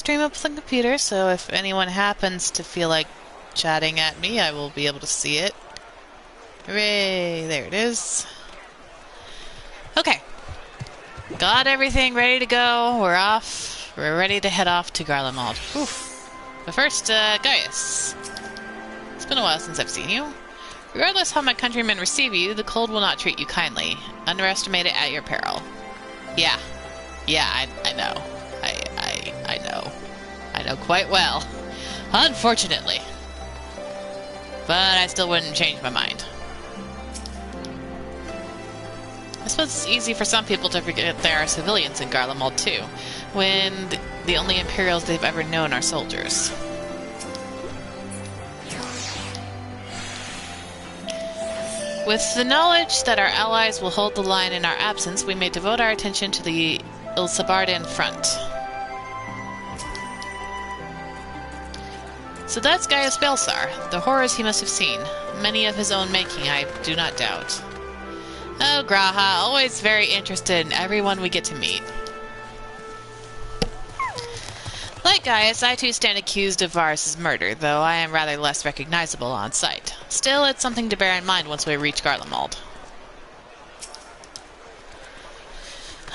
stream up on the computer, so if anyone happens to feel like chatting at me, I will be able to see it. Hooray! There it is. Okay. Got everything ready to go. We're off. We're ready to head off to Garlemald. Oof. But first, Gaius. It's been a while since I've seen you. Regardless how my countrymen receive you, the cold will not treat you kindly. Underestimate it at your peril. Yeah. Yeah, I know. I know. I know quite well. Unfortunately. But I still wouldn't change my mind. I suppose it's easy for some people to forget there are civilians in Garlemald too, when the only Imperials they've ever known are soldiers. With the knowledge that our allies will hold the line in our absence, we may devote our attention to the Ilsabardian front. So that's Gaius Belsar, the horrors he must have seen. Many of his own making, I do not doubt. Oh, Graha, always very interested in everyone we get to meet. Like Gaius, I too stand accused of Varus' murder, though I am rather less recognizable on sight. Still, it's something to bear in mind once we reach Garlemald.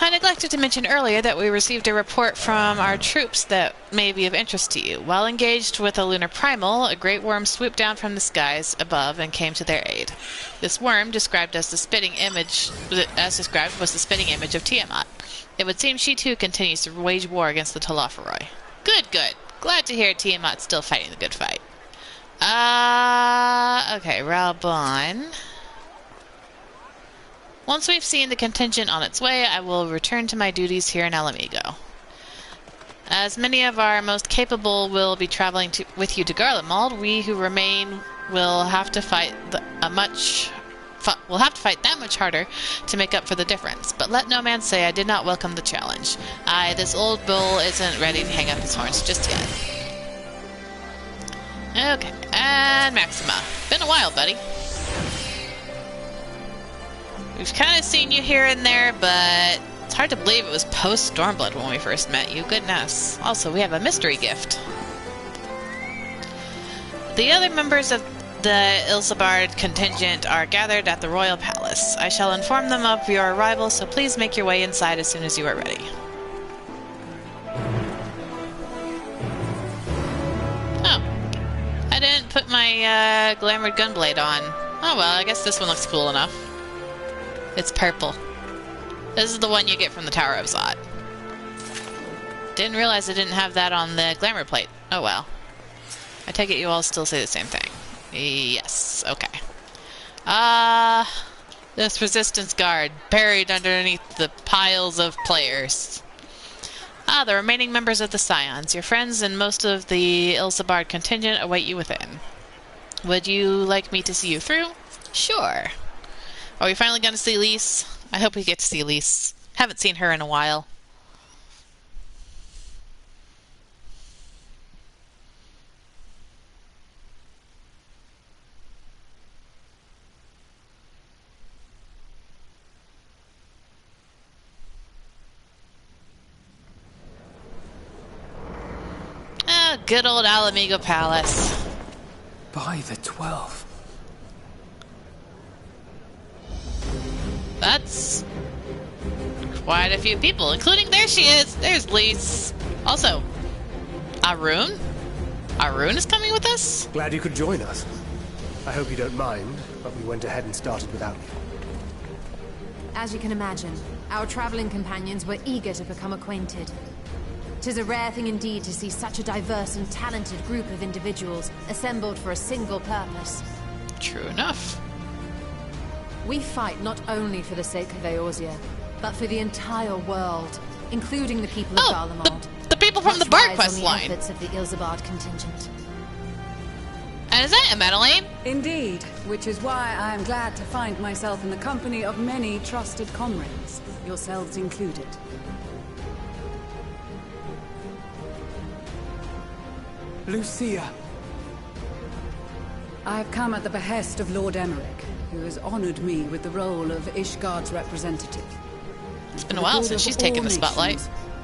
I neglected to mention earlier that we received a report from our troops that may be of interest to you. While engaged with a lunar primal, a great worm swooped down from the skies above and came to their aid. This worm, described was the spitting image of Tiamat. It would seem she too continues to wage war against the Talofaroi. Good, good. Glad to hear Tiamat's still fighting the good fight. Okay, Raubon. Once we've seen the contingent on its way, I will return to my duties here in Alamigo. As many of our most capable will be traveling with you to Garlemald, we who remain will have to fight that much harder to make up for the difference. But let no man say I did not welcome the challenge. This old bull isn't ready to hang up his horns just yet. Okay, and Maxima. Been a while, buddy. We've kind of seen you here and there, but it's hard to believe it was post-Stormblood when we first met you. Goodness. Also, we have a mystery gift. The other members of the Ilsabard contingent are gathered at the Royal Palace. I shall inform them of your arrival, so please make your way inside as soon as you are ready. Oh. I didn't put my glamored gunblade on. Oh well, I guess this one looks cool enough. It's purple. This is the one you get from the Tower of Zod. Didn't realize I didn't have that on the glamour plate. Oh well. I take it you all still say the same thing. Yes, okay. This resistance guard, buried underneath the piles of players. The remaining members of the Scions, your friends and most of the Ilsabard contingent await you within. Would you like me to see you through? Sure. Are we finally going to see Lise? I hope we get to see Lise. Haven't seen her in a while. Good old Alamigo Palace. By the 12. That's quite a few people, including there she is. There's Lise. Also, Arun? Arun is coming with us? Glad you could join us. I hope you don't mind, but we went ahead and started without you. As you can imagine, our traveling companions were eager to become acquainted. 'Tis a rare thing indeed to see such a diverse and talented group of individuals assembled for a single purpose. True enough. We fight not only for the sake of Eorzea, but for the entire world, including the people of Garlemald. The people from the Bard quest line. Efforts of the Ilsabard contingent. And is that a Madeline? Indeed, which is why I am glad to find myself in the company of many trusted comrades, yourselves included. Lucia! I have come at the behest of Lord Emmerich, who has honored me with the role of Ishgard's representative. It's been a while since she's taken the spotlight.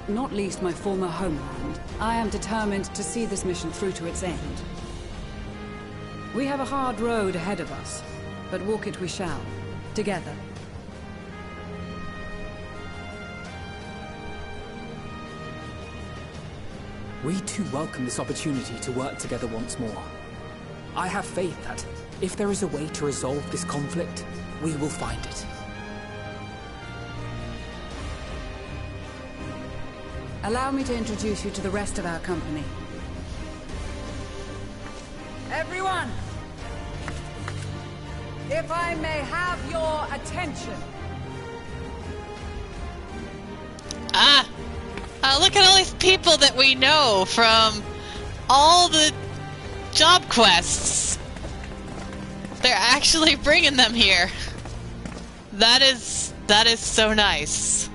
not least my former homeland, I am determined to see this mission through to its end. We have a hard road ahead of us, but walk it we shall, together. We too welcome this opportunity to work together once more. I have faith that, if there is a way to resolve this conflict, we will find it. Allow me to introduce you to the rest of our company. Everyone! If I may have your attention. Look at all these people that we know from all the job quests. They're actually bringing them here. That is so nice.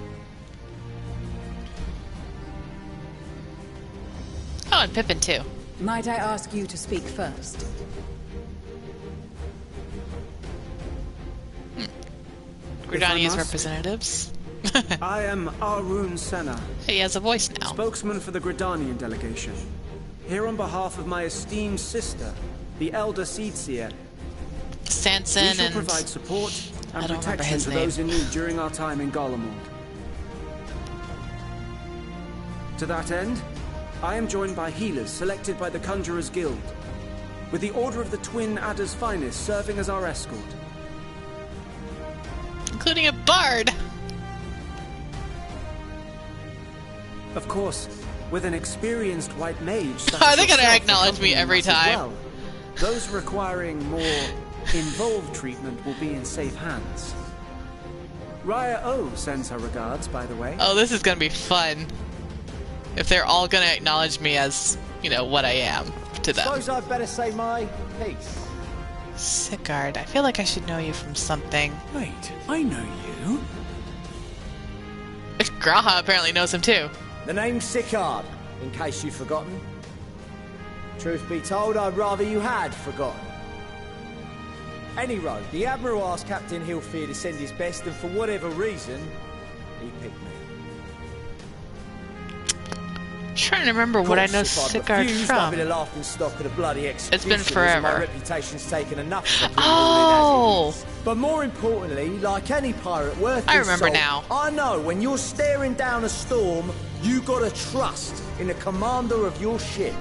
Oh, and Pippin too. Might I ask you to speak first? Gridania's representatives. I am Arun Senna, He has a voice now. spokesman for the Gridanian delegation. Here on behalf of my esteemed sister, the Elder Seedseer, we Sanson shall and provide support I and don't remember protection his to name. those in need during our time in Garlemald. To that end, I am joined by healers selected by the Conjurers Guild, with the Order of the Twin Adder's Finest serving as our escort. including a bard. Of course, with an experienced white mage such Are as they gonna yourself acknowledge me accompanying every us as time? well, those requiring more involved treatment will be in safe hands. Raya O sends her regards, by the way. Oh, this is gonna be fun. If they're all gonna acknowledge me as, you know, what I am to them. Suppose I'd better say my piece. Sigurd, I feel like I should know you from something. Wait, I know you. Graha apparently knows him too. The name's Sigurd, in case you've forgotten. Truth be told, I'd rather you had forgotten. Any road, the Admiral asked Captain Hilfear to send his best, and for whatever reason, he picked me. Trying to remember what I know Of course, if I'd Sigurd refused, I'd be the from. laughing stock of the bloody expedition. been forever. My reputation's taken enough of the Oh! as it is. But more importantly, like any pirate worth I his remember salt, now. I know when you're staring down a storm, you gotta trust in the commander of your ship.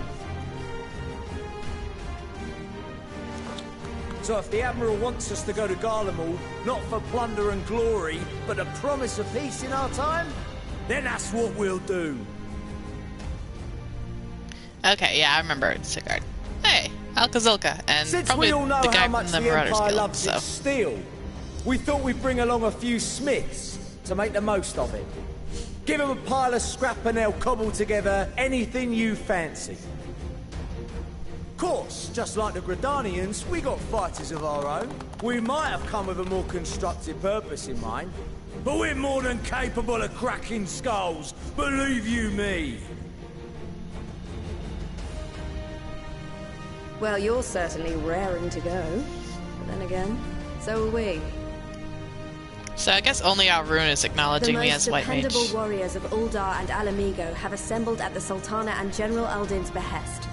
So if the Admiral wants us to go to Garlemald, not for plunder and glory, but a promise of peace in our time, then that's what we'll do. Okay, yeah, I remember Sigurd. Hey, Alcazilka, and Since probably we all know the guy how from much the the Marauders Empire Guild, loves so. its steel, we thought we'd bring along a few smiths to make the most of it. Give them a pile of scrap and they'll cobble together anything you fancy. Of course, just like the Gridanians, we got fighters of our own. We might have come with a more constructive purpose in mind, but we're more than capable of cracking skulls, believe you me. Well, you're certainly raring to go. But then again, so are we. So I guess only Arun is The acknowledging me most as White Mage. dependable warriors of Uldar and Alamigo have assembled at the Sultana and General Aldin's behest.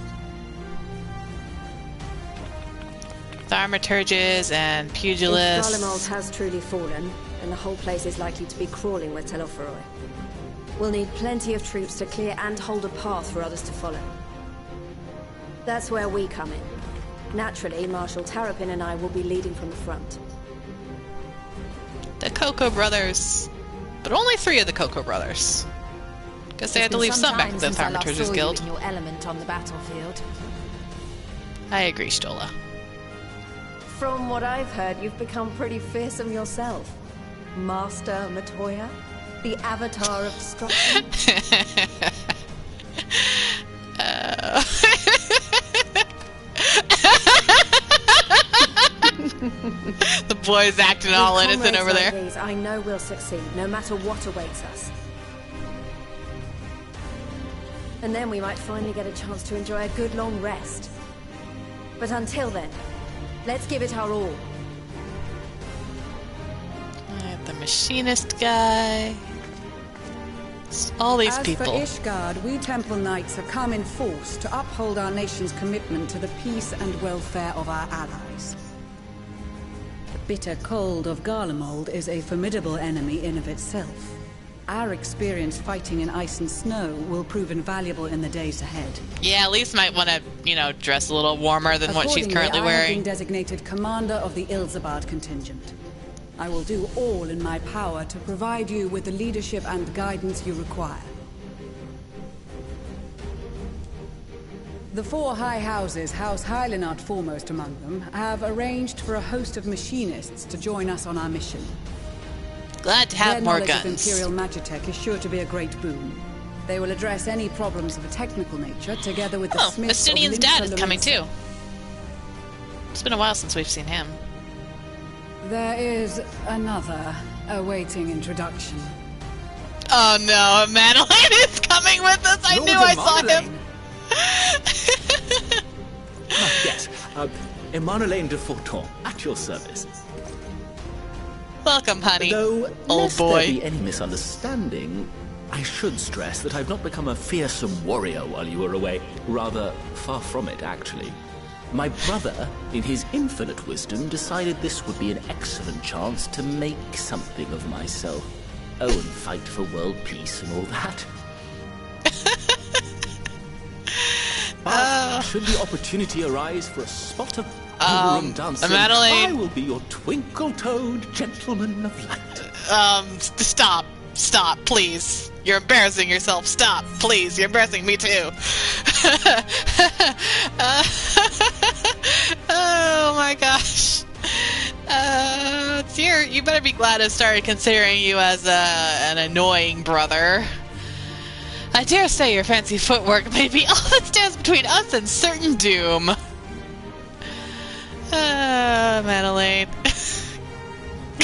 Thaumaturges and If pugilists. Garlemald has truly fallen, then the whole place is likely to be crawling with Telophoroi. We'll need plenty of troops to clear and hold a path for others to follow. That's where we come in. Naturally, Marshal Tarapin and I will be leading from the front. The Cocoa Brothers. But only 3 of the Cocoa Brothers. Guess they had to leave It's some been back at the time since I last Thaumaturges saw you Guild. in your element on the battlefield. I agree, Stola. From what I've heard, you've become pretty fearsome yourself. Master Matoya? The Avatar of Destruction? The boy's acting all With innocent comrades over like there. these, I know we'll succeed, no matter what awaits us. And then we might finally get a chance to enjoy a good long rest. But until then, let's give it our all. I have the machinist guy. All these As people. for Ishgard, we Temple Knights have come in force to uphold our nation's commitment to the peace and welfare of our allies. The bitter cold of Garlemald is a formidable enemy in of itself. Our experience fighting in ice and snow will prove invaluable in the days ahead. Yeah, Elise might want to, dress a little warmer than what she's currently I have been wearing. designated commander of the Ilzabad contingent. I will do all in my power to provide you with the leadership and guidance you require. The four high houses, House Hylinard foremost among them, have arranged for a host of machinists to join us on our mission. Glad to have Their more knowledge of guns. Imperial Magitech is sure to be a great boon. They will address any problems of a technical nature together with the Oh, smiths of Estinian's dad is Limsa coming Lorenzo. too. It's been a while since we've seen him. There is another awaiting introduction. Oh no, Madeline is coming with us! I Lord knew I saw him! Yes, Emanolaine de Forton, at your service. Welcome, honey. Though, Old lest boy. there be any misunderstanding, I should stress that I've not become a fearsome warrior while you were away. Rather, far from it, actually. My brother, in his infinite wisdom, decided this would be an excellent chance to make something of myself. Oh, and fight for world peace and all that. But should the opportunity arise for a spot of ballroom dancing, Madeline. I will be your twinkle-toed gentleman of light. Stop, please. You're embarrassing yourself. Stop, please. You're embarrassing me too. Oh my gosh. You better be glad I started considering you as an annoying brother. I dare say your fancy footwork may be all that stands between us and certain doom. Madeline.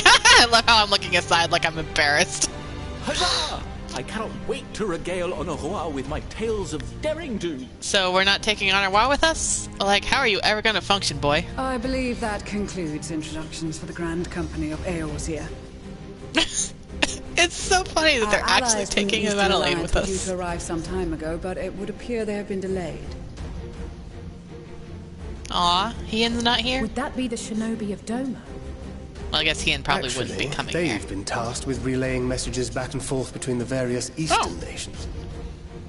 I love how I'm looking aside like I'm embarrassed. Huzzah! I cannot wait to regale Honoroa with my tales of daring-do. So we're not taking Honoroa with us? Like, how are you ever going to function, boy? I believe that concludes introductions for the Grand Company of Eorzea. It's so funny that they're Our actually allies from the taking Eastern Madeline Alliance with were due us. to arrive some time ago, but it would appear they have been delayed. Aw, Hien's not here? Would that be the shinobi of Doma? Well, I guess Hien probably wouldn't be coming they've here. been tasked with relaying messages back and forth between the various eastern nations.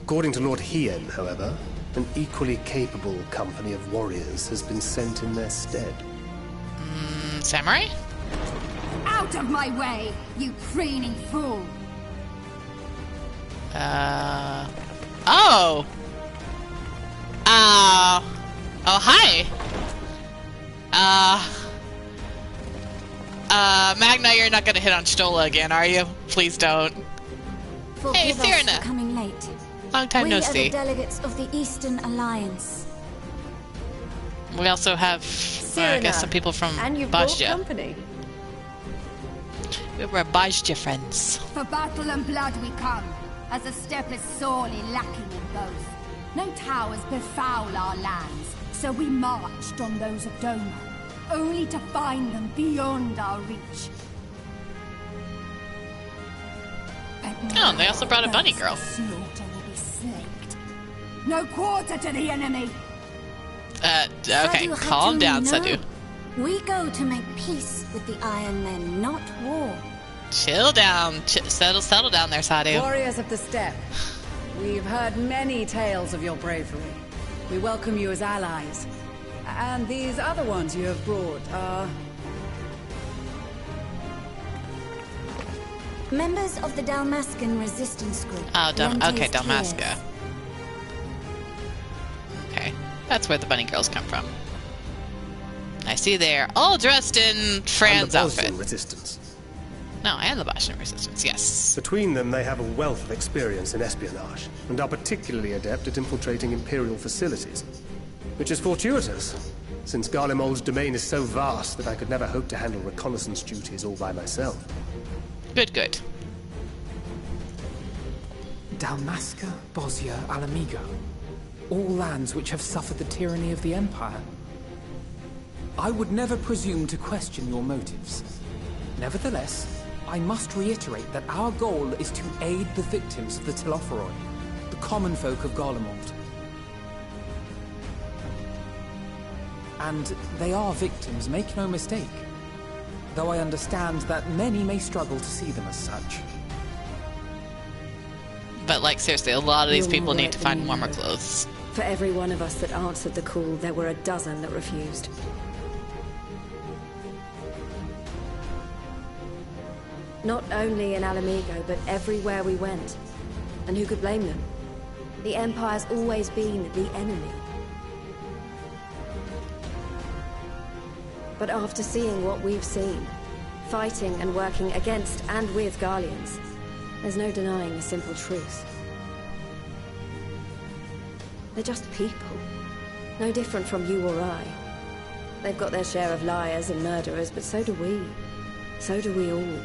According to Lord Hien, however, an equally capable company of warriors has been sent in their stead. Samurai? Out of my way, you preening fool! Oh! Oh, hi! Magna, you're not gonna hit on Stola again, are you? Please don't. Hey, Forgive us Cyrena. for coming late. Long time We no are the see. delegates of the Eastern Alliance. We also have, I guess, some people from And you've brought Bajja. company. We were Bajja friends. For battle and blood we come, as the steppe is sorely lacking in both. No towers befoul our lands, so we marched on those of Doma, only to find them beyond our reach. Oh, they also brought a bunny girl. Slaughter will be slaked. No quarter to the enemy! Okay, Sadu calm Hatun, down, no. Sadu. We go to make peace with the Iron Men, not war. Chill down. Settle down there, Sadu. Warriors of the Steppe, we've heard many tales of your bravery. We welcome you as allies. And these other ones you have brought are... Members of the Dalmascan resistance group. Oh, okay, Lentes Dalmasca. Tears. Okay, that's where the bunny girls come from. I see they're all dressed in Fran's and the outfit. Bosnian resistance. No, and the Bosnian resistance, yes. Between them, they have a wealth of experience in espionage, and are particularly adept at infiltrating Imperial facilities. Which is fortuitous, since Garlemald's domain is so vast that I could never hope to handle reconnaissance duties all by myself. Good. Dalmasca, Bosnia, Alamigo. All lands which have suffered the tyranny of the Empire. I would never presume to question your motives. Nevertheless, I must reiterate that our goal is to aid the victims of the Telophoroi, the common folk of Garlemald. And they are victims, make no mistake. Though I understand that many may struggle to see them as such. But, like, seriously, a lot of these You're people more need to find than warmer you know. clothes. For every one of us that answered the call, there were a dozen that refused. Not only in Alamigo, but everywhere we went. And who could blame them? The Empire's always been the enemy. But after seeing what we've seen, fighting and working against and with Garleans, there's no denying the simple truth. They're just people. No different from you or I. They've got their share of liars and murderers, but so do we. So do we all.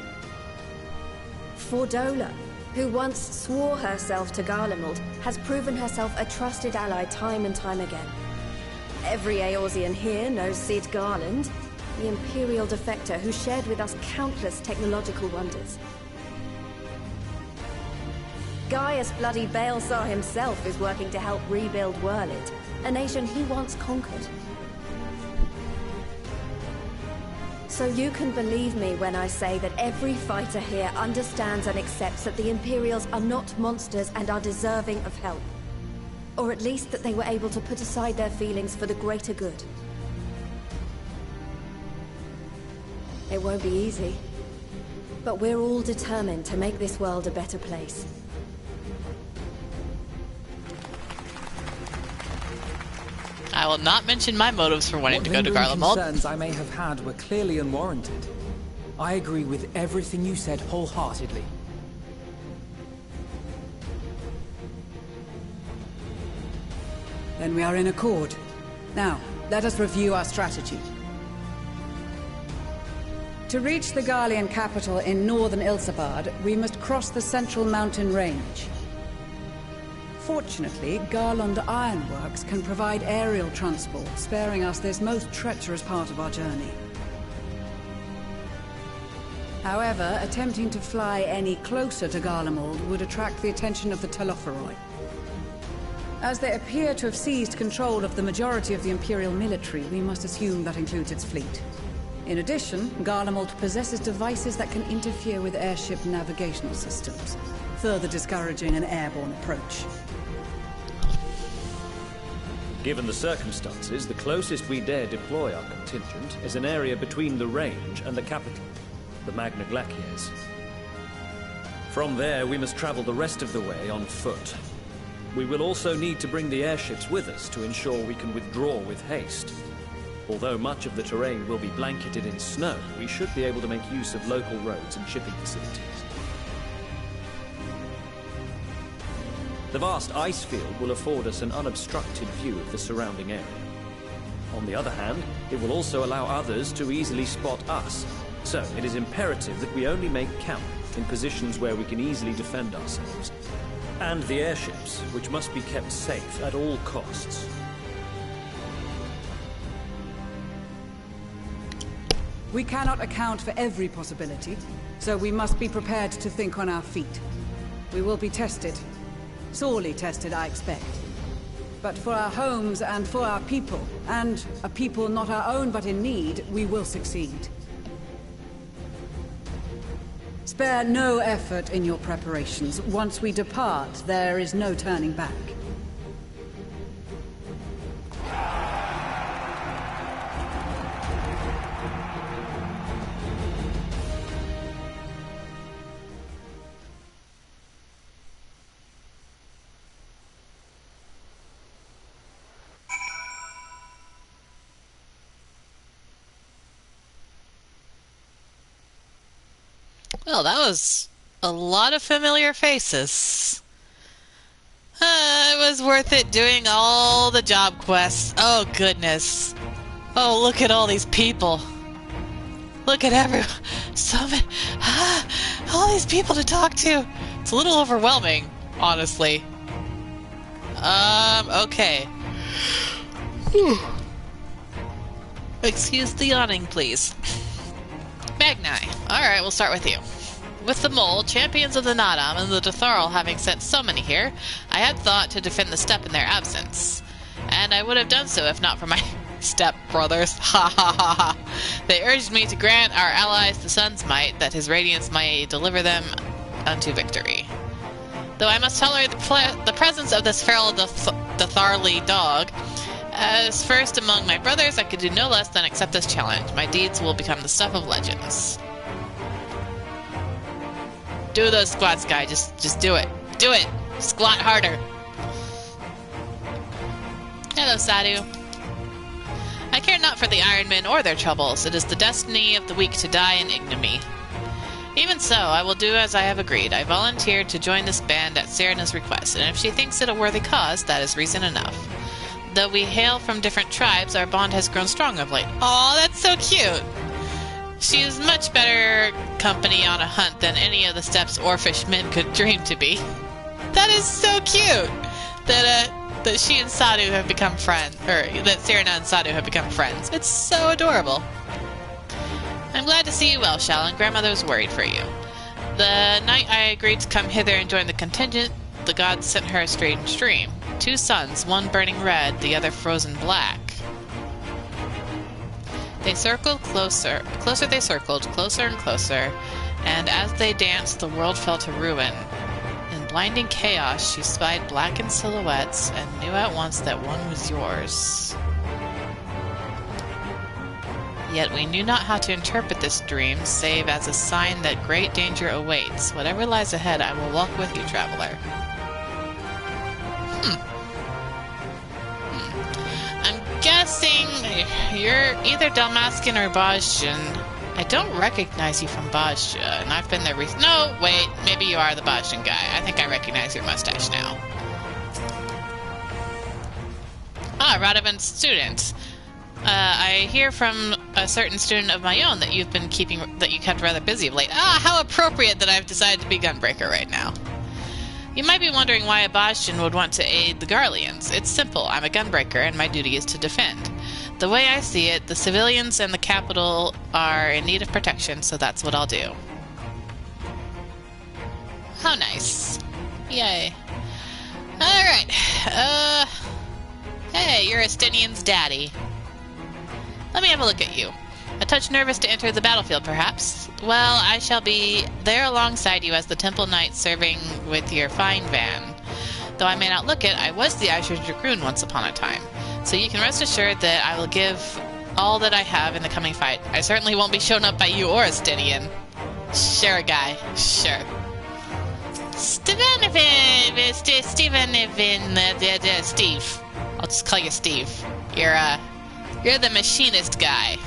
Fordola, who once swore herself to Garlemald, has proven herself a trusted ally time and time again. Every Eorzean here knows Cid Garland, the Imperial defector who shared with us countless technological wonders. Gaius bloody Baelsar himself is working to help rebuild Wurlit, a nation he once conquered. So you can believe me when I say that every fighter here understands and accepts that the Imperials are not monsters and are deserving of help. Or at least that they were able to put aside their feelings for the greater good. It won't be easy, but we're all determined to make this world a better place. I will not mention my motives for wanting to go to Garlemald. Concerns I may have had were clearly unwarranted. I agree with everything you said wholeheartedly. Then we are in accord. Now, let us review our strategy. To reach the Garlean capital in northern Ilsabard, we must cross the central mountain range. Fortunately, Garland Ironworks can provide aerial transport, sparing us this most treacherous part of our journey. However, attempting to fly any closer to Garlemald would attract the attention of the Telophoroi. As they appear to have seized control of the majority of the Imperial military, we must assume that includes its fleet. In addition, Garlemald possesses devices that can interfere with airship navigational systems, further discouraging an airborne approach. Given the circumstances, the closest we dare deploy our contingent is an area between the range and the capital, the Magna Glacies. From there, we must travel the rest of the way on foot. We will also need to bring the airships with us to ensure we can withdraw with haste. Although much of the terrain will be blanketed in snow, we should be able to make use of local roads and shipping facilities. The vast ice field will afford us an unobstructed view of the surrounding area. On the other hand, it will also allow others to easily spot us. So, it is imperative that we only make camp in positions where we can easily defend ourselves. And the airships, which must be kept safe at all costs. We cannot account for every possibility, so we must be prepared to think on our feet. We will be tested. Sorely tested, I expect. But for our homes and for our people, and a people not our own but in need, we will succeed. Spare no effort in your preparations. Once we depart, there is no turning back. Well, that was a lot of familiar faces. It was worth it doing all the job quests. Oh, goodness. Oh, look at all these people. Look at so many, all these people to talk to. It's a little overwhelming, honestly. Okay. Excuse the yawning, please. Magni. Alright, we'll start with you. With the Mole, champions of the Nadam, and the Detharl having sent so many here, I had thought to defend the steppe in their absence. And I would have done so if not for my step-brothers. Ha ha ha ha. They urged me to grant our allies the sun's might, that his radiance might deliver them unto victory. Though I must tolerate the presence of this feral Detharli dog, as first among my brothers, I could do no less than accept this challenge. My deeds will become the stuff of legends. Do those squats, guy. Just do it. Do it. Squat harder. Hello, Sadu. I care not for the Iron Men or their troubles. It is the destiny of the weak to die in ignominy. Even so, I will do as I have agreed. I volunteered to join this band at Serena's request, and if she thinks it a worthy cause, that is reason enough. Though we hail from different tribes, our bond has grown strong of late. Aw, that's so cute! She is much better company on a hunt than any of the steppes Orfish men could dream to be. That is so cute! That she and Sadu have become friends, or that Serena and Sadu have become friends. It's so adorable. I'm glad to see you well, Shallan. Grandmother was worried for you. The night I agreed to come hither and join the contingent, the gods sent her a strange dream. 2 suns, one burning red, the other frozen black. They circled closer. Closer they circled, closer and closer, and as they danced, the world fell to ruin. In blinding chaos, she spied blackened silhouettes and knew at once that one was yours. Yet we knew not how to interpret this dream, save as a sign that great danger awaits. Whatever lies ahead, I will walk with you, traveler. I'm guessing you're either Dalmascan or Bajjan. I don't recognize you from Bajja, and I've been there recently. No, wait, maybe you are the Bajjan guy. I think I recognize your mustache now. Ah, Radovan student. I hear from a certain student of my own that you kept rather busy of late. Ah, how appropriate that I've decided to be Gunbreaker right now. You might be wondering why a Bajjan would want to aid the Garleans. It's simple. I'm a Gunbreaker, and my duty is to defend. The way I see it, the civilians and the capital are in need of protection, so that's what I'll do. How nice. Yay. Alright. Hey, you're Estinian's daddy. Let me have a look at you. A touch nervous to enter the battlefield, perhaps? Well, I shall be there alongside you as the Temple Knight serving with your fine van. Though I may not look it, I was the Azure Dragoon once upon a time. So you can rest assured that I will give all that I have in the coming fight. I certainly won't be shown up by you or Estinian. Sure, guy. Sure. Steve. I'll just call you Steve. You're the machinist guy.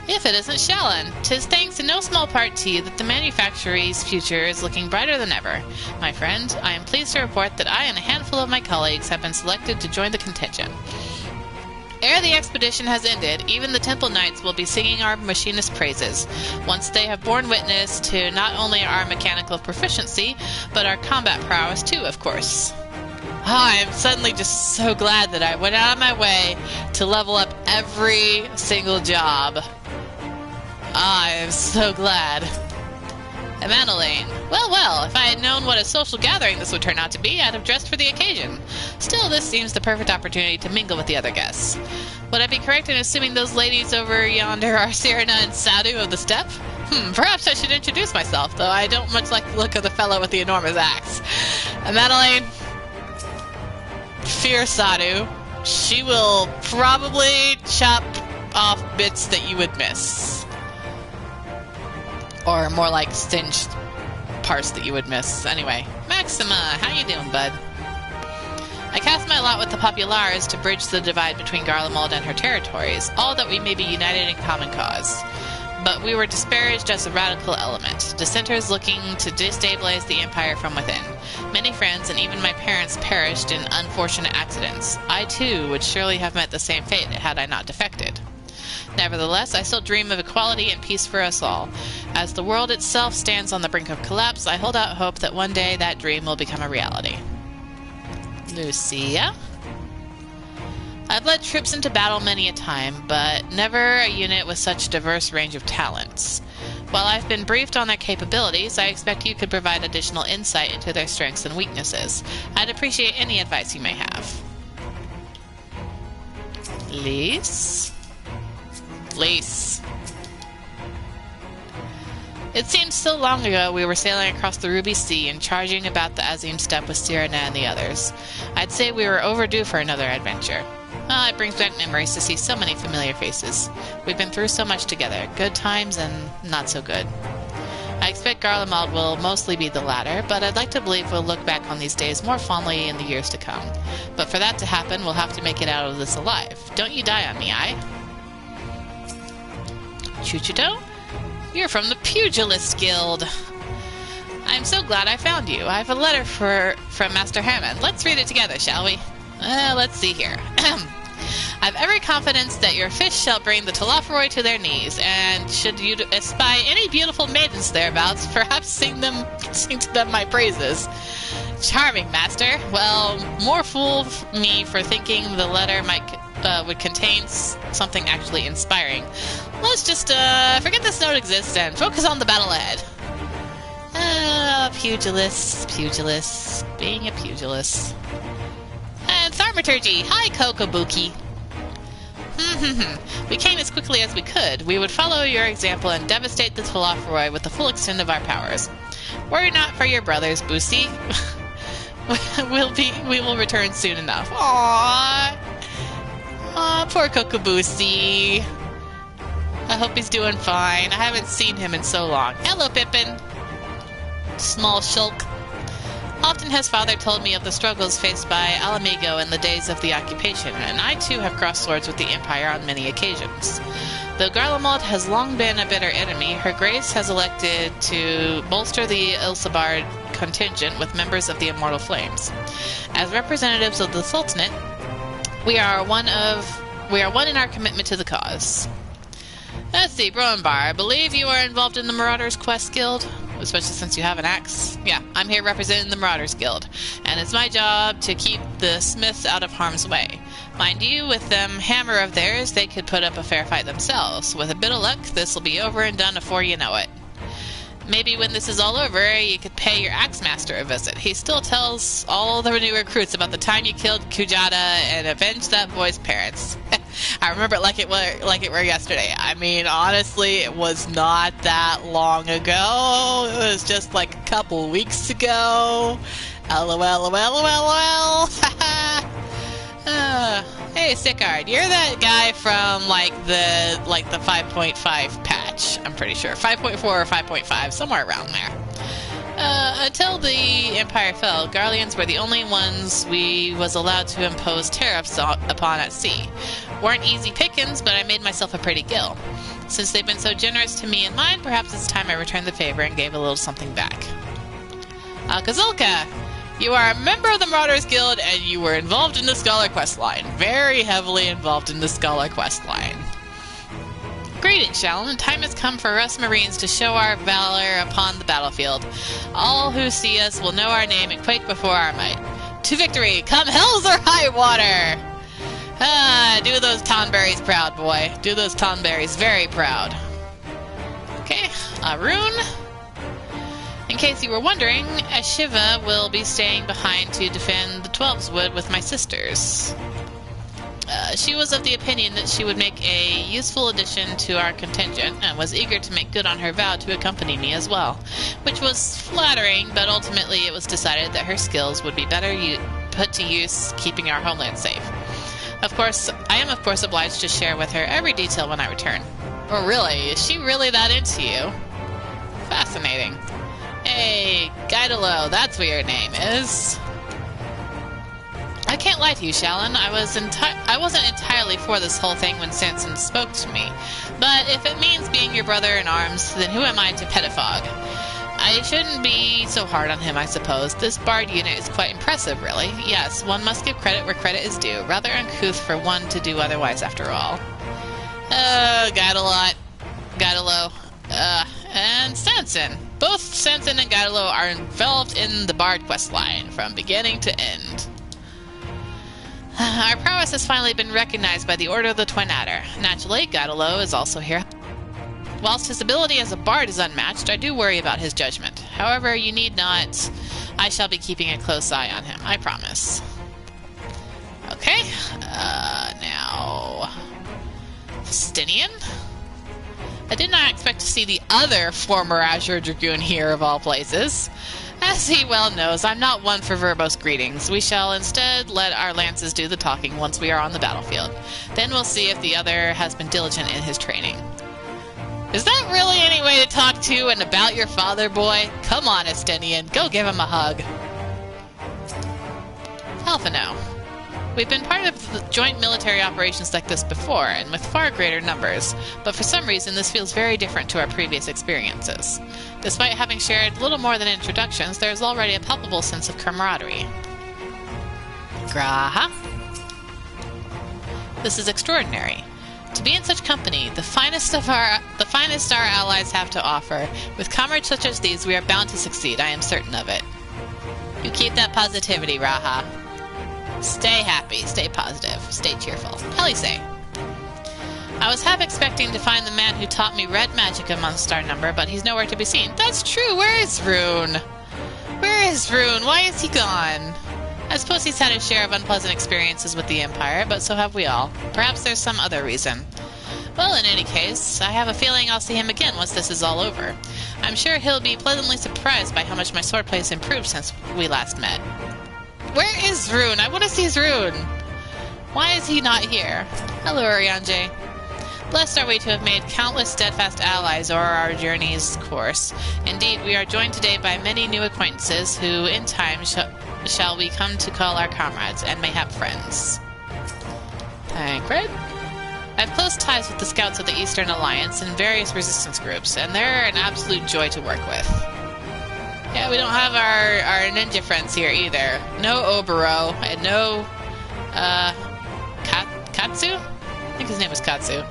If it isn't Shallan, 'tis thanks in no small part to you that the manufactory's future is looking brighter than ever. My friend, I am pleased to report that I and a handful of my colleagues have been selected to join the contingent. Ere the expedition has ended, even the Temple Knights will be singing our machinist praises, once they have borne witness to not only our mechanical proficiency, but our combat prowess too, of course. I'm suddenly just so glad that I went out of my way to level up every single job. I'm so glad. Emanaline. Well, if I had known what a social gathering this would turn out to be, I'd have dressed for the occasion. Still, this seems the perfect opportunity to mingle with the other guests. Would I be correct in assuming those ladies over yonder are Serena and Sadu of the steppe? Perhaps I should introduce myself, though I don't much like the look of the fellow with the enormous axe. Emanaline. Fear Sadu. She will probably chop off bits that you would miss. Or more like singed parts that you would miss. Anyway, Maxima, how you doing, bud? I cast my lot with the Populares to bridge the divide between Garlemald and her territories, all that we may be united in common cause. But we were disparaged as a radical element, dissenters looking to destabilize the empire from within. Many friends and even my parents perished in unfortunate accidents. I, too, would surely have met the same fate had I not defected. Nevertheless, I still dream of equality and peace for us all. As the world itself stands on the brink of collapse, I hold out hope that one day that dream will become a reality. Lucia? I've led troops into battle many a time, but never a unit with such diverse range of talents. While I've been briefed on their capabilities, I expect you could provide additional insight into their strengths and weaknesses. I'd appreciate any advice you may have. Lise? Lise. It seems so long ago we were sailing across the Ruby Sea and charging about the Azim Steppe with Cyrano and the others. I'd say we were overdue for another adventure. Well, it brings back memories to see so many familiar faces. We've been through so much together, good times and not so good. I expect Garlemald will mostly be the latter, but I'd like to believe we'll look back on these days more fondly in the years to come. But for that to happen, we'll have to make it out of this alive. Don't you die on me, aye? Chuchito? You're from the Pugilist Guild. I'm so glad I found you. I have a letter from Master Hammond. Let's read it together, shall we? Let's see here. I've every confidence that your fish shall bring the Telophoroi to their knees, and should you espy any beautiful maidens thereabouts, perhaps sing to them my praises. Charming, master. Well, more fool me for thinking the letter would contain something actually inspiring. Let's just forget this note exists and focus on the battle ahead. Pugilist, being a pugilist. And thaumaturgy. Hi, Kokobuki. We came as quickly as we could. We would follow your example and devastate the Telophoroi with the full extent of our powers. Worry not for your brothers, Boosie. We will return soon enough. Aww. Aw, poor Kokobusi. I hope he's doing fine. I haven't seen him in so long. Hello, Pippin. Small shulk. Often has father told me of the struggles faced by Alamigo in the days of the occupation, and I too have crossed swords with the Empire on many occasions. Though Garlemald has long been a bitter enemy, Her Grace has elected to bolster the Ilsabard contingent with members of the Immortal Flames. As representatives of the Sultanate, we are one in our commitment to the cause. Let's see, Broenbar, I believe you are involved in the Marauders Quest Guild, especially since you have an axe. Yeah, I'm here representing the Marauders Guild, and it's my job to keep the smiths out of harm's way. Mind you, with them hammer of theirs, they could put up a fair fight themselves. With a bit of luck, this will be over and done before you know it. Maybe when this is all over, you could pay your axe master a visit. He still tells all the new recruits about the time you killed Kujata and avenged that boy's parents. I remember it like it were yesterday. I mean, honestly, it was not that long ago. It was just like a couple weeks ago. LOL. Hey, Sickard, you're that guy from the 5.5 patch. I'm pretty sure 5.4 or 5.5, somewhere around there. Until the Empire fell, Garleans were the only ones we was allowed to impose tariffs upon at sea. Weren't easy pickings, but I made myself a pretty gill. Since they've been so generous to me and mine, perhaps it's time I returned the favor and gave a little something back. Kazulka, you are a member of the Marauders Guild, and you were involved in the Scholar Quest line. Very heavily involved in the Scholar Quest line. Greetings, Shallan. Time has come for us Marines to show our valor upon the battlefield. All who see us will know our name and quake before our might. To victory, come hells or high water! Do those Tonberries proud, boy. Do those Tonberries very proud. Okay, Arun. In case you were wondering, Ashiva will be staying behind to defend the Twelveswood with my sisters. She was of the opinion that she would make a useful addition to our contingent, and was eager to make good on her vow to accompany me as well, which was flattering, but ultimately it was decided that her skills would be better put to use keeping our homeland safe. I am of course obliged to share with her every detail when I return. Oh really? Is she really that into you? Fascinating. Hey, Guidalo, that's what your name is. I can't lie to you, Shallan. I wasn't entirely for this whole thing when Sanson spoke to me. But if it means being your brother in arms, then who am I to pettifog? I shouldn't be so hard on him, I suppose. This bard unit is quite impressive, really. Yes, one must give credit where credit is due. Rather uncouth for one to do otherwise, after all. Guidalo, and Sanson. Both Sanson and Guidalo are involved in the bard quest line, from beginning to end. Our prowess has finally been recognized by the Order of the Twin Adder. Naturally, Guidalo is also here. Whilst his ability as a bard is unmatched, I do worry about his judgment. However, you need not. I shall be keeping a close eye on him, I promise. Okay, now... Stinian? I did not expect to see the other former Azure Dragoon here, of all places. As he well knows, I'm not one for verbose greetings. We shall instead let our lances do the talking once we are on the battlefield. Then we'll see if the other has been diligent in his training. Is that really any way to talk to and about your father, boy? Come on, Estinian, go give him a hug. Alphino. We've been part of joint military operations like this before, and with far greater numbers, but for some reason this feels very different to our previous experiences. Despite having shared little more than introductions, there is already a palpable sense of camaraderie. Graha. This is extraordinary. To be in such company, the finest our allies have to offer. With comrades such as these, we are bound to succeed. I am certain of it. You keep that positivity, Raha. Stay happy, stay positive, stay cheerful. Elisay. I was half expecting to find the man who taught me red magic amongst our number, but he's nowhere to be seen. That's true. Where is Rune? Where is Rune? Why is he gone? I suppose he's had his share of unpleasant experiences with the Empire, but so have we all. Perhaps there's some other reason. Well, in any case, I have a feeling I'll see him again once this is all over. I'm sure he'll be pleasantly surprised by how much my swordplay has improved since we last met. Where is Rune? I want to see Rune. Why is he not here? Hello, Arianje. Blessed are we to have made countless steadfast allies o'er our journey's course. Indeed, we are joined today by many new acquaintances who, in time, shall we come to call our comrades, and mayhap friends. Tancred? I have close ties with the scouts of the Eastern Alliance and various resistance groups, and they're an absolute joy to work with. Yeah, we don't have our ninja friends here either. No Obero, and no, Katsu? I think his name was Katsu.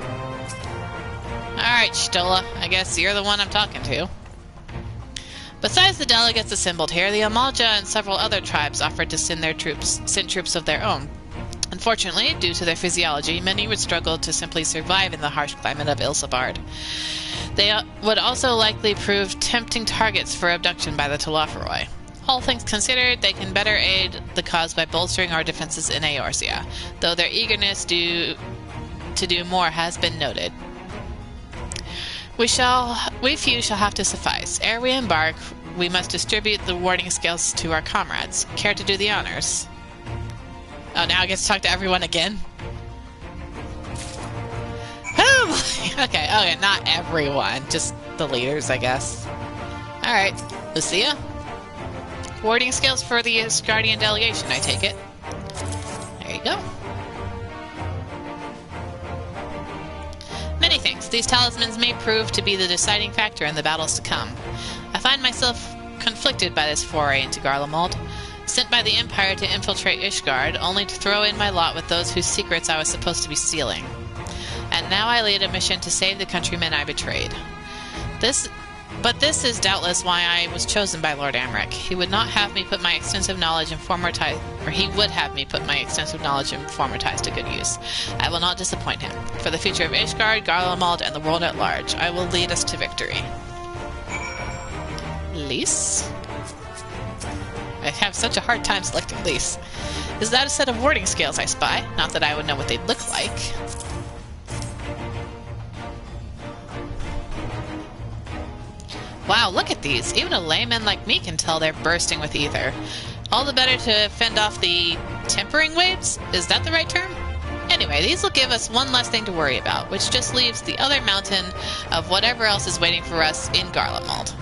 Alright, Stola, I guess you're the one I'm talking to. Besides the delegates assembled here, the Amalja and several other tribes offered to send troops of their own. Unfortunately, due to their physiology, many would struggle to simply survive in the harsh climate of Ilsabard. They would also likely prove tempting targets for abduction by the Telophoroi. All things considered, they can better aid the cause by bolstering our defenses in Eorzea, though their eagerness to do more has been noted. We few shall have to suffice. Ere we embark, we must distribute the warding scales to our comrades. Care to do the honors? Oh, now I get to talk to everyone again? Oh, okay, not everyone. Just the leaders, I guess. Alright, Lucia? Warding scales for the Asgardian delegation, I take it. There you go. Many things. These talismans may prove to be the deciding factor in the battles to come. I find myself conflicted by this foray into Garlemald. Sent by the Empire to infiltrate Ishgard, only to throw in my lot with those whose secrets I was supposed to be sealing. And now I lead a mission to save the countrymen I betrayed. But this is doubtless why I was chosen by Lord Amric. He would have me put my extensive knowledge and former ties to good use. I will not disappoint him. For the future of Ishgard, Garlemald, and the world at large, I will lead us to victory. Lys? I have such a hard time selecting Lys. Is that a set of warding scales I spy? Not that I would know what they'd look like. Wow, look at these. Even a layman like me can tell they're bursting with ether. All the better to fend off the tempering waves? Is that the right term? Anyway, these will give us one less thing to worry about, which just leaves the other mountain of whatever else is waiting for us in Garlemald.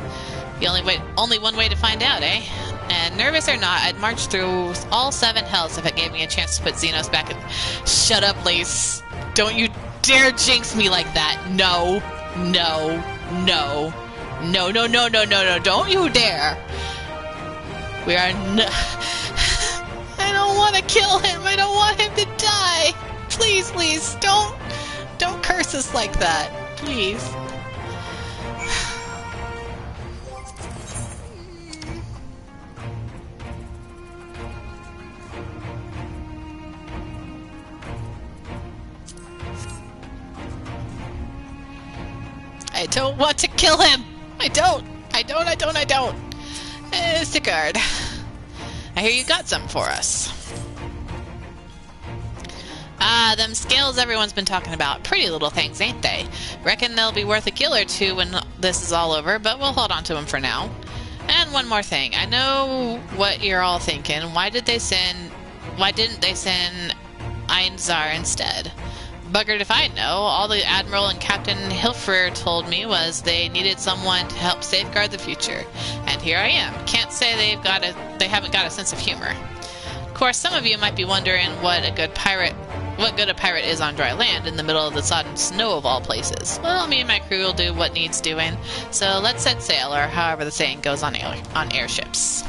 The only one way to find out, eh? And nervous or not, I'd march through all 7 hells if it gave me a chance to put Xenos back in... Shut up, Lys. Don't you dare jinx me like that. No. No. No. No, no, no, no, no, no. Don't you dare. We are I don't want to kill him. I don't want him to die. Please, Lys, don't curse us like that. Please. I don't want to kill him! I don't! Sigurd, I hear you got something for us. Ah, them scales everyone's been talking about. Pretty little things, ain't they? Reckon they'll be worth a kill or two when this is all over, but we'll hold on to them for now. And one more thing. I know what you're all thinking. Why didn't they send Einzar instead? Buggered if I know. All the Admiral and Captain Hilfrer told me was they needed someone to help safeguard the future. And here I am. Can't say they haven't got a sense of humor. Of course, some of you might be wondering what good a pirate is on dry land in the middle of the sodden snow of all places. Well, me and my crew will do what needs doing. So let's set sail, or however the saying goes on airships.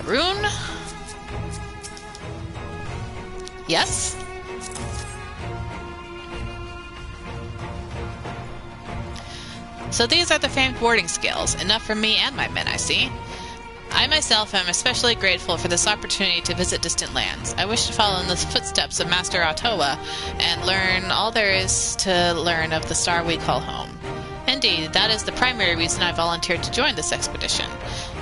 Rune? Yes? So these are the famed warding skills, enough for me and my men, I see. I myself am especially grateful for this opportunity to visit distant lands. I wish to follow in the footsteps of Master Autoa and learn all there is to learn of the star we call home. Indeed, that is the primary reason I volunteered to join this expedition.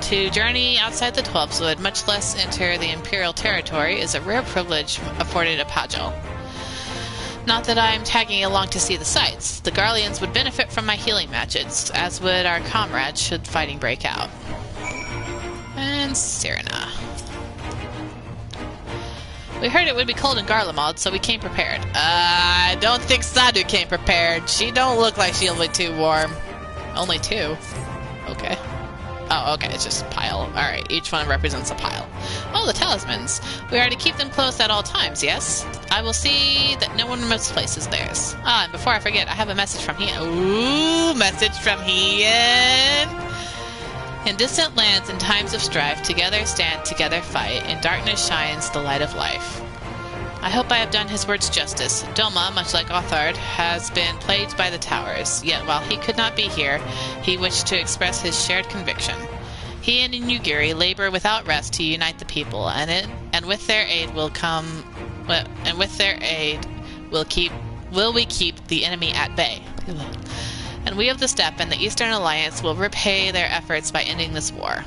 To journey outside the Twelveswood, much less enter the Imperial territory, is a rare privilege afforded a Pajal. Not that I am tagging along to see the sights. The Garleans would benefit from my healing magics, as would our comrades should fighting break out. And Serena. We heard it would be cold in Garlemald, so we came prepared. I don't think Sadu came prepared. She don't look like she'll be too warm. Only 2. Okay. Oh, okay, it's just a pile. Alright, each one represents a pile. Oh, the talismans. We are to keep them closed at all times, yes? I will see that no one misplaces theirs. Ah, and before I forget, I have a message from Hien. Ooh, message from Hien! In distant lands and times of strife, together stand, together fight. In darkness shines the light of life. I hope I have done his words justice. Doma, much like Othard, has been plagued by the towers, yet while he could not be here, he wished to express his shared conviction. He and Inugiri labor without rest to unite the people, and with their aid will we keep the enemy at bay. And we of the Steppe and the Eastern Alliance will repay their efforts by ending this war.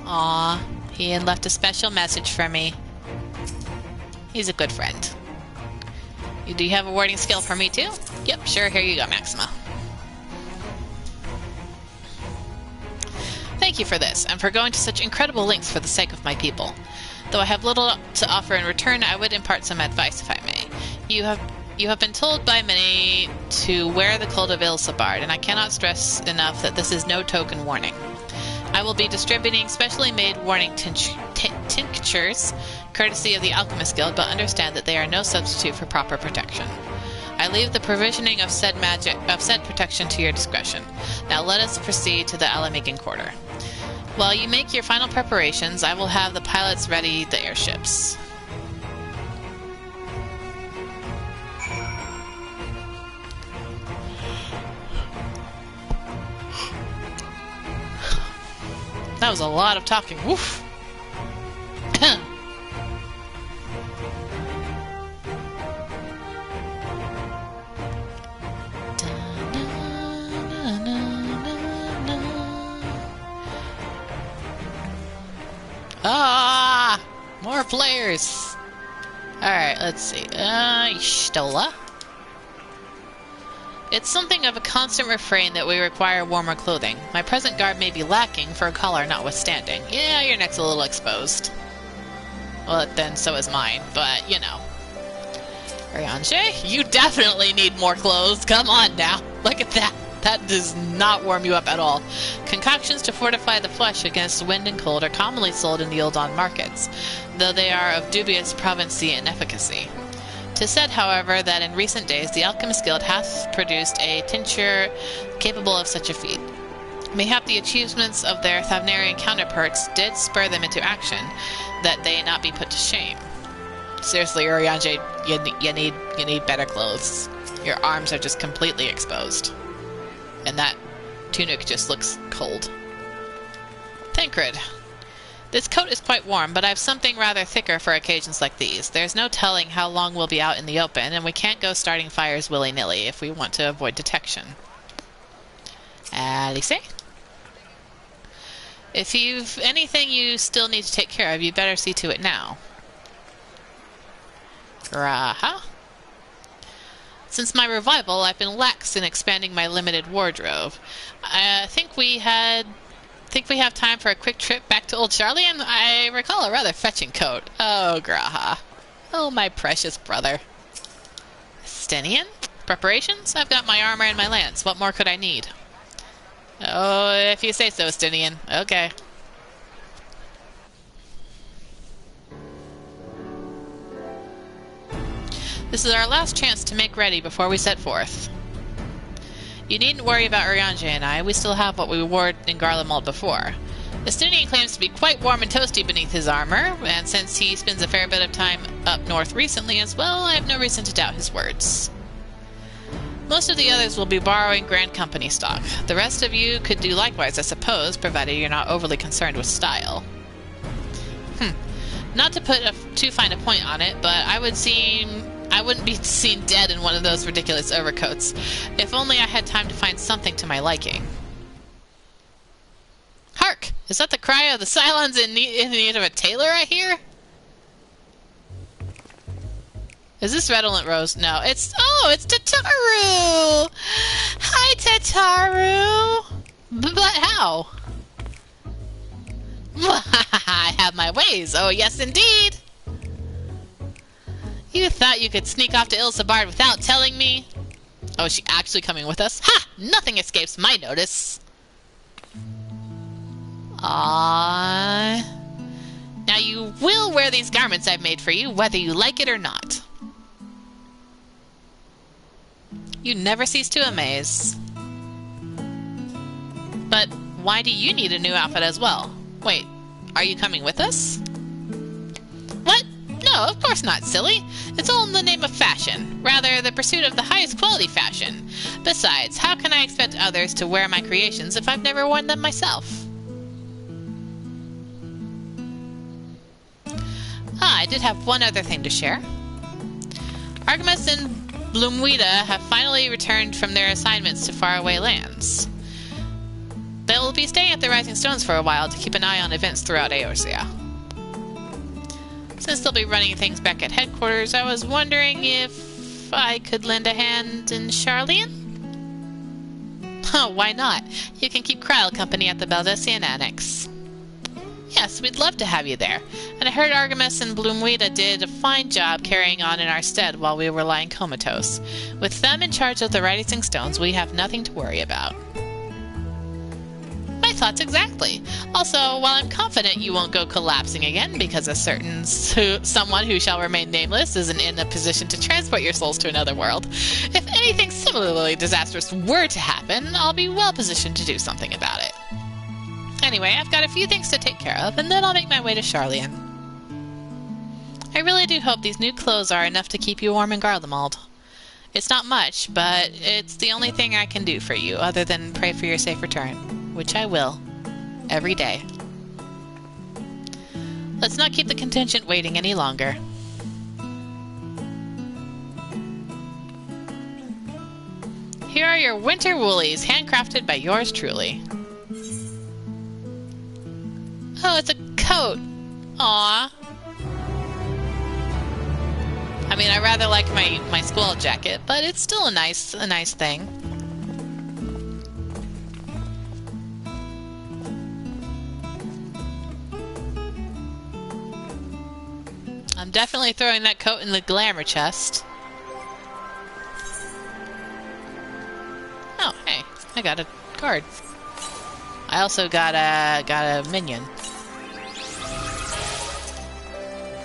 Aww, Hien left a special message for me. He's a good friend. Do you have a warding skill for me too? Yep, sure, here you go, Maxima. Thank you for this, and for going to such incredible lengths for the sake of my people. Though I have little to offer in return, I would impart some advice if I may. You have been told by many to wear the cloak of Ilsabard, and I cannot stress enough that this is no token warning. I will be distributing specially made warning tinctures, courtesy of the Alchemist Guild, but understand that they are no substitute for proper protection. I leave the provisioning of said protection to your discretion. Now let us proceed to the Alamigan Quarter. While you make your final preparations, I will have the pilots ready the airships. That was a lot of talking. Woof! Ah! More players! Alright, let's see. Stola? It's something of a constant refrain that we require warmer clothing. My present garb may be lacking, for a collar notwithstanding. Yeah, your neck's a little exposed. Well, then so is mine, but, you know. Ryanje, you definitely need more clothes. Come on now. Look at that. That does not warm you up at all. Concoctions to fortify the flesh against wind and cold are commonly sold in the Eldon markets, though they are of dubious provenance and efficacy. 'Tis said, however, that in recent days the Alchemist Guild hath produced a tincture capable of such a feat. Mayhap the achievements of their Thavnarian counterparts did spur them into action, that they not be put to shame. Seriously, Urianger, you need better clothes. Your arms are just completely exposed. And that tunic just looks cold. Tancred. This coat is quite warm, but I have something rather thicker for occasions like these. There's no telling how long we'll be out in the open, and we can't go starting fires willy-nilly if we want to avoid detection. Alice? If you've anything you still need to take care of, you'd better see to it now. Raha? Since my revival, I've been lax in expanding my limited wardrobe. I think we have time for a quick trip back to old Sharlayan? I recall a rather fetching coat. Oh, Graha. Oh, my precious brother. Stenian? Preparations? I've got my armor and my lance. What more could I need? Oh, if you say so, Stenian. Okay. This is our last chance to make ready before we set forth. You needn't worry about Urianger and I. We still have what we wore in Garlemald before. Estinian claims to be quite warm and toasty beneath his armor, and since he spends a fair bit of time up north recently as well, I have no reason to doubt his words. Most of the others will be borrowing Grand Company stock. The rest of you could do likewise, I suppose, provided you're not overly concerned with style. Not to put too fine a point on it, but I wouldn't be seen dead in one of those ridiculous overcoats. If only I had time to find something to my liking. Hark! Is that the cry of the Cylons in need of a tailor, I hear? Is this Redolent Rose? No, it's Tataru! Hi, Tataru! But how? I have my ways. Oh, yes, indeed! You thought you could sneak off to Ilsabard without telling me? Oh, is she actually coming with us? Ha! Nothing escapes my notice. Now you will wear these garments I've made for you, whether you like it or not. You never cease to amaze. But why do you need a new outfit as well? Wait, are you coming with us? What? No, of course not, silly. It's all in the name of fashion. Rather, the pursuit of the highest quality fashion. Besides, how can I expect others to wear my creations if I've never worn them myself? I did have one other thing to share. Artemis and Bloomweeda have finally returned from their assignments to faraway lands. They'll be staying at the Rising Stones for a while to keep an eye on events throughout Eorzea. Since they'll be running things back at headquarters, I was wondering if I could lend a hand in Sharlayan? Oh, why not? You can keep Kryl company at the Baldessian Annex. Yes, we'd love to have you there. And I heard Artemis and Bloomweeda did a fine job carrying on in our stead while we were lying comatose. With them in charge of the Rising Stones, we have nothing to worry about. My thoughts exactly. Also, while I'm confident you won't go collapsing again because a certain someone who shall remain nameless isn't in a position to transport your souls to another world, if anything similarly disastrous were to happen, I'll be well positioned to do something about it. Anyway, I've got a few things to take care of, and then I'll make my way to Sharlayan. I really do hope these new clothes are enough to keep you warm in Garlemald. It's not much, but it's the only thing I can do for you, other than pray for your safe return, which I will, every day. Let's not keep the contingent waiting any longer. Here are your winter woolies, handcrafted by yours truly. Oh, it's a coat. Aww. I mean, I rather like my squall jacket, but it's still a nice thing. I'm definitely throwing that coat in the glamour chest. Oh, hey, I got a card. I also got a minion.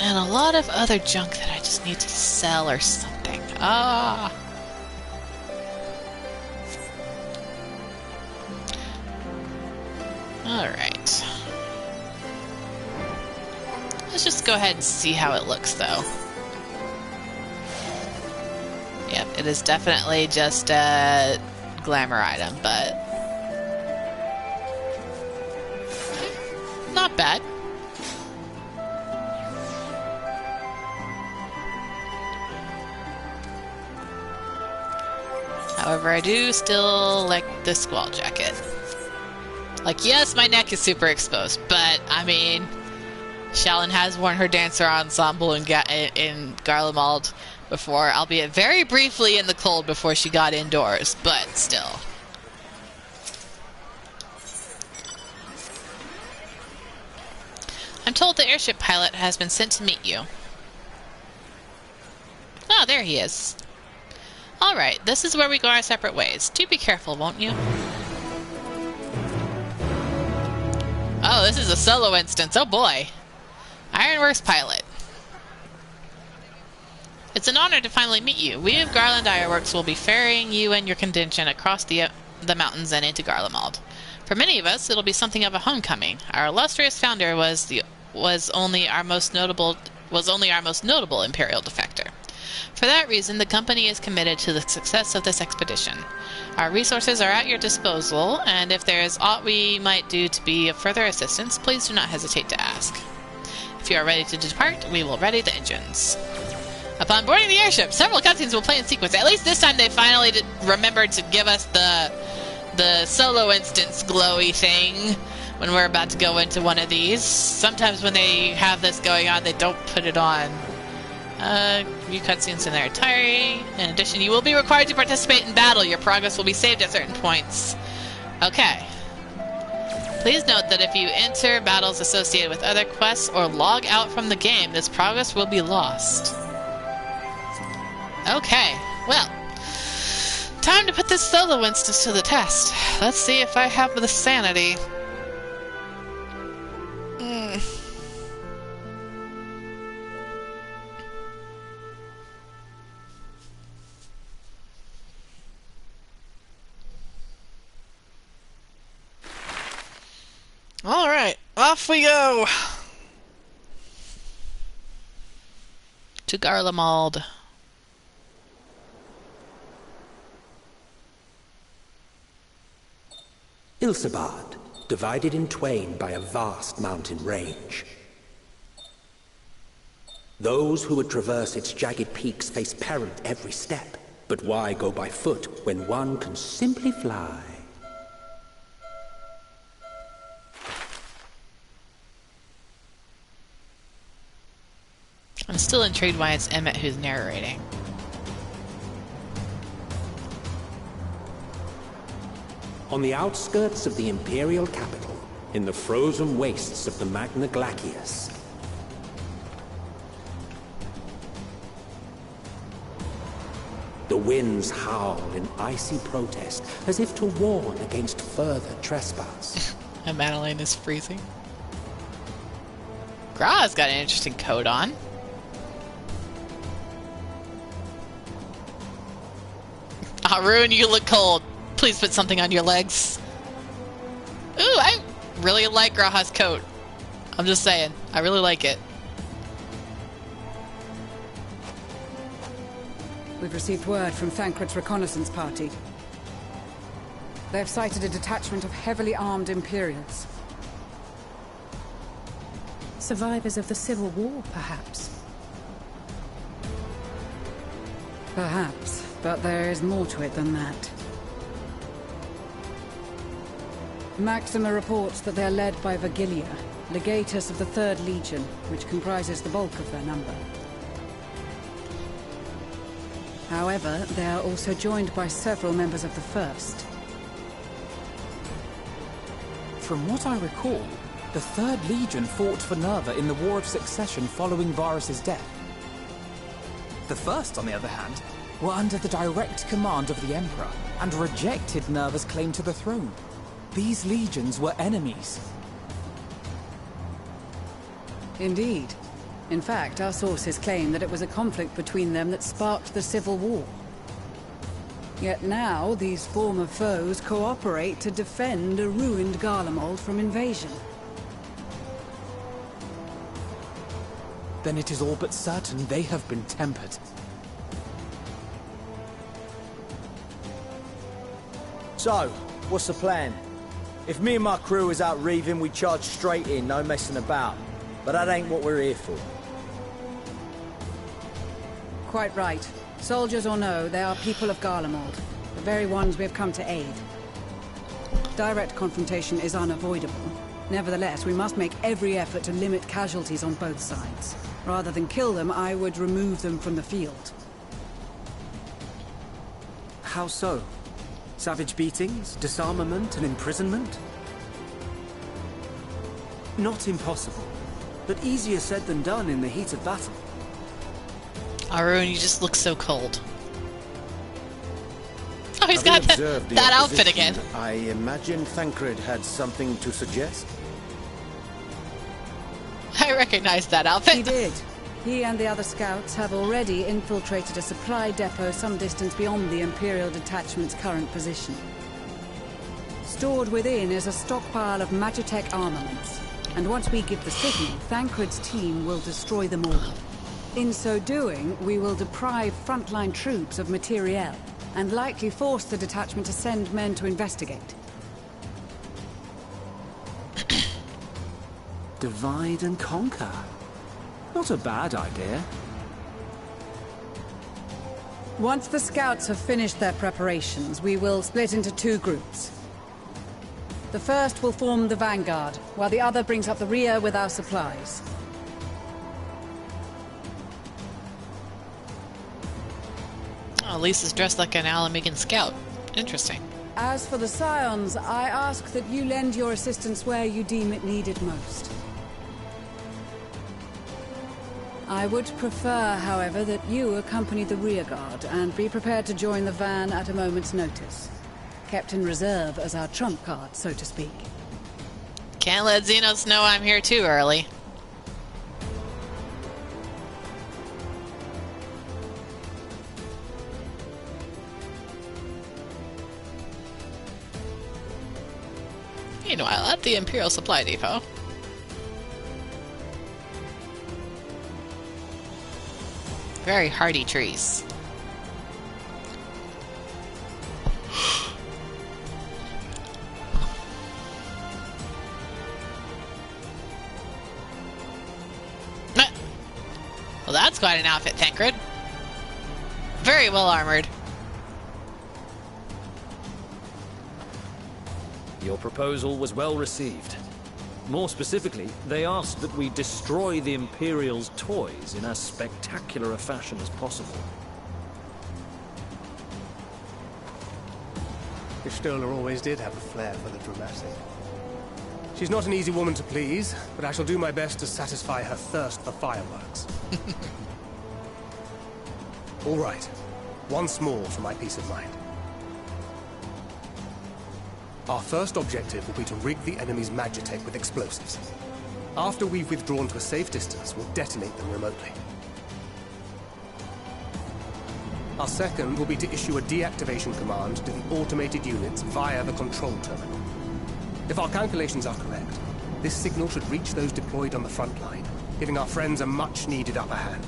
And a lot of other junk that I just need to sell or something. Ah. Alright. Let's just go ahead and see how it looks, though. Yep, it is definitely just a glamour item, but not bad. However, I do still like the squall jacket. Like, yes, my neck is super exposed, but, I mean, Shallan has worn her dancer ensemble in Garlemald before, albeit very briefly in the cold before she got indoors, but still. I'm told the airship pilot has been sent to meet you. Oh, there he is. Alright, this is where we go our separate ways. Do be careful, won't you? Oh, this is a solo instance. Oh boy. Ironworks pilot. It's an honor to finally meet you. We of Garland Ironworks will be ferrying you and your contingent across the mountains and into Garlemald. For many of us, it'll be something of a homecoming. Our illustrious founder was only our most notable imperial defector. For that reason, the company is committed to the success of this expedition. Our resources are at your disposal, and if there is aught we might do to be of further assistance, please do not hesitate to ask. If you are ready to depart, we will ready the engines. Upon boarding the airship, several cutscenes will play in sequence. At least this time they finally remembered to give us the solo instance glowy thing when we're about to go into one of these. Sometimes when they have this going on, they don't put it on. View cutscenes in their entirety. In addition, you will be required to participate in battle. Your progress will be saved at certain points. Okay. Please note that if you enter battles associated with other quests or log out from the game, this progress will be lost. Okay, well, time to put this solo instance to the test. Let's see if I have the sanity. Alright, off we go! To Garlemald. Ilsabard, divided in twain by a vast mountain range. Those who would traverse its jagged peaks face peril at every step. But why go by foot when one can simply fly? I'm still intrigued why it's Emmett who's narrating. On the outskirts of the Imperial capital, in the frozen wastes of the Magna Glacius, the winds howl in icy protest, as if to warn against further trespass. And Madeline is freezing. Gra's got an interesting coat on. Rune, you look cold. Please put something on your legs. Ooh, I really like Graha's coat. I'm just saying. I really like it. We've received word from Thancred's reconnaissance party. They have sighted a detachment of heavily armed Imperials. Survivors of the Civil War, perhaps? Perhaps, but there is more to it than that. Maxima reports that they are led by Vergilia, legatus of the 3rd Legion, which comprises the bulk of their number. However, they are also joined by several members of the 1st. From what I recall, the 3rd Legion fought for Nerva in the War of Succession following Varus's death. The 1st, on the other hand, were under the direct command of the Emperor and rejected Nerva's claim to the throne. These legions were enemies. Indeed. In fact, our sources claim that it was a conflict between them that sparked the Civil War. Yet now, these former foes cooperate to defend a ruined Garlemald from invasion. Then it is all but certain they have been tempered. So, what's the plan? If me and my crew is out reaving, we charge straight in, no messing about. But that ain't what we're here for. Quite right. Soldiers or no, they are people of Garlemald. The very ones we have come to aid. Direct confrontation is unavoidable. Nevertheless, we must make every effort to limit casualties on both sides. Rather than kill them, I would remove them from the field. How so? Savage beatings, disarmament, and imprisonment? Not impossible, but easier said than done in the heat of battle. Arun, you just look so cold. Oh, he's Having got observed the that outfit opposition, again. I imagine Thancred had something to suggest. I recognize that outfit. He did. He and the other scouts have already infiltrated a supply depot some distance beyond the Imperial detachment's current position. Stored within is a stockpile of Magitech armaments, and once we give the signal, Thancred's team will destroy them all. In so doing, we will deprive frontline troops of materiel, and likely force the detachment to send men to investigate. Divide and conquer. Not a bad idea. Once the scouts have finished their preparations, we will split into two groups. The first will form the vanguard, while the other brings up the rear with our supplies. Oh, Lisa's dressed like an Alamegan scout. Interesting. As for the Scions, I ask that you lend your assistance where you deem it needed most. I would prefer, however, that you accompany the rearguard and be prepared to join the van at a moment's notice. Kept in reserve as our trump card, so to speak. Can't let Xenos know I'm here too early. Meanwhile, at the Imperial Supply Depot. Very hardy trees. Well, that's quite an outfit, Thancred. Very well armored. Your proposal was well received. More specifically, they asked that we destroy the Imperial's toys in as spectacular a fashion as possible. Ishtola always did have a flair for the dramatic. She's not an easy woman to please, but I shall do my best to satisfy her thirst for fireworks. All right. Once more for my peace of mind. Our first objective will be to rig the enemy's Magitech with explosives. After we've withdrawn to a safe distance, we'll detonate them remotely. Our second will be to issue a deactivation command to the automated units via the control terminal. If our calculations are correct, this signal should reach those deployed on the front line, giving our friends a much-needed upper hand.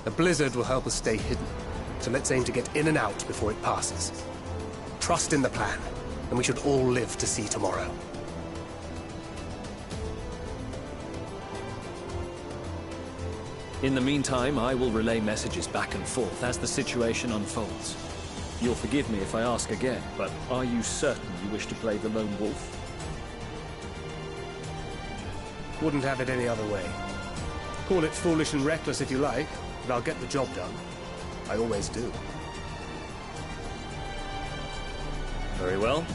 The blizzard will help us stay hidden, so let's aim to get in and out before it passes. Trust in the plan, and we should all live to see tomorrow. In the meantime, I will relay messages back and forth as the situation unfolds. You'll forgive me if I ask again, but are you certain you wish to play the lone wolf? Wouldn't have it any other way. Call it foolish and reckless if you like, but I'll get the job done. I always do. Very well.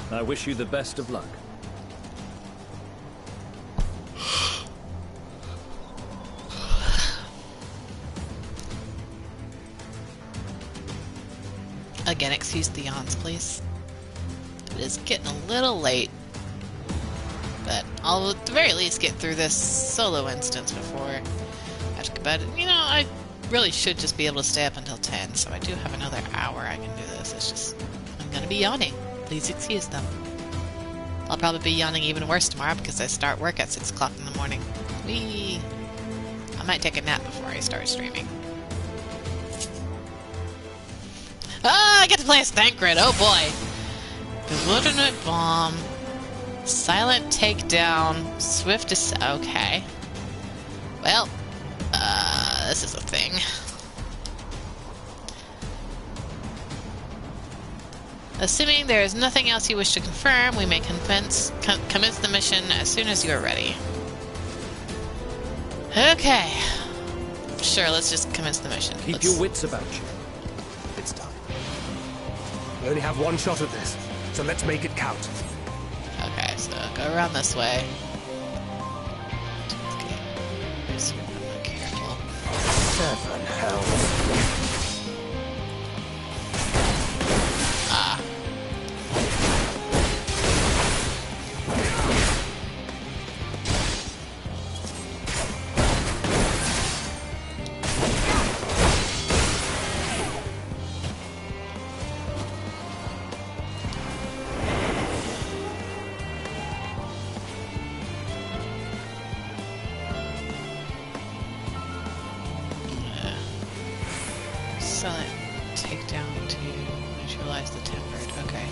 I wish you the best of luck. Again, excuse the yawns, please. It is getting a little late. But I'll at the very least get through this solo instance before I have to go to bed. You know, I really should just be able to stay up until 10, so I do have another hour I can do this. It's just, I'm gonna be yawning. Please excuse them. I'll probably be yawning even worse tomorrow because I start work at 6 o'clock in the morning. Whee! I might take a nap before I start streaming. Ah, I get to play as Thancred, oh boy! Bewilderment Bomb. Silent Takedown. Swift okay. Well, this is a thing. Assuming there is nothing else you wish to confirm, we may commence the mission as soon as you are ready. Okay. Sure, let's just commence the mission. Keep your wits about you. It's time. We only have one shot at this, so let's make it count. Okay, so go around this way. Okay. Just I'm not careful. 7 hells. Ah. Silent takedown to neutralize the tempered. Okay.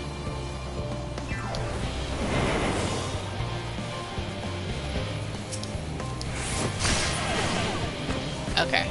Okay.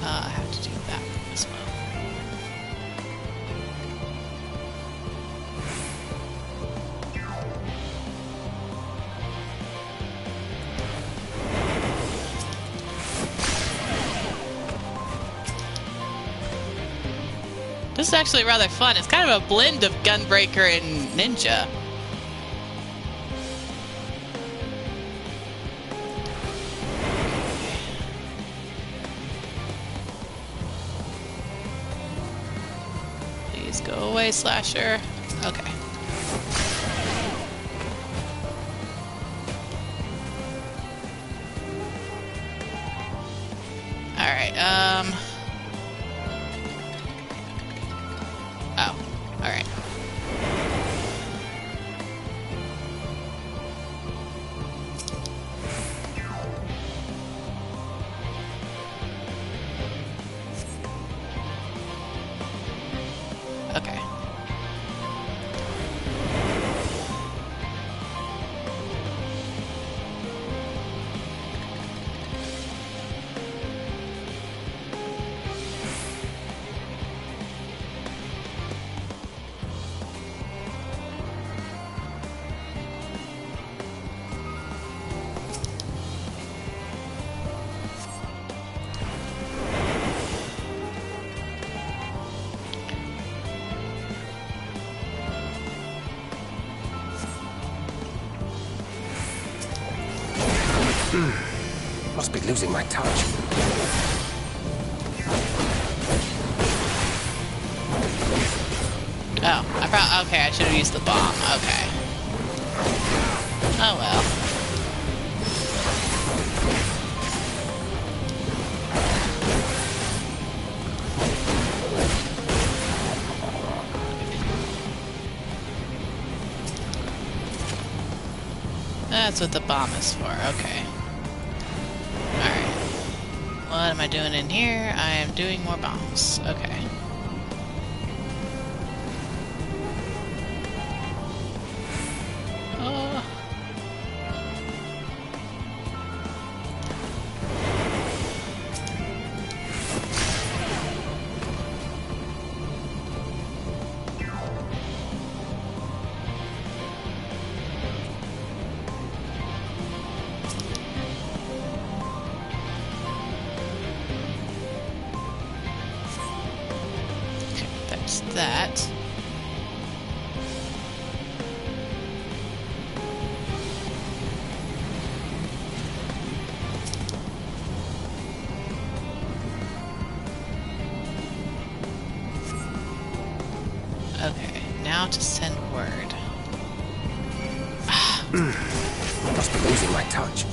I have to do that as well. This is actually rather fun. It's kind of a blend of Gunbreaker and Ninja. Please go away, Slasher. Okay. Alright, oh, alright. Okay. Must be losing my touch. Oh, okay, I should have used the bomb. Okay. Oh well. That's what the bomb is for. Okay. Alright. What am I doing in here? I am doing more bombs. Okay. That. Okay, now to send word. Must be losing my touch.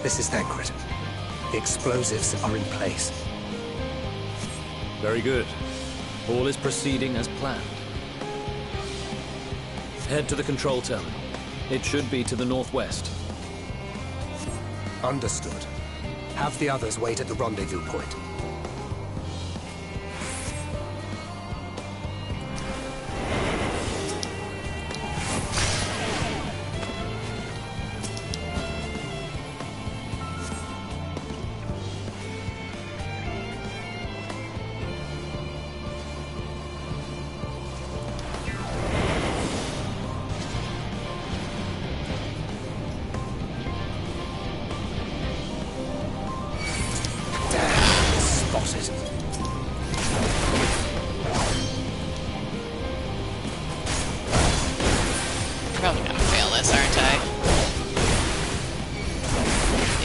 This is Thancred. The explosives are in place. Very good. All is proceeding as planned. Head to the control terminal. It should be to the northwest. Understood. Have the others wait at the rendezvous point. Probably gonna fail this, aren't I?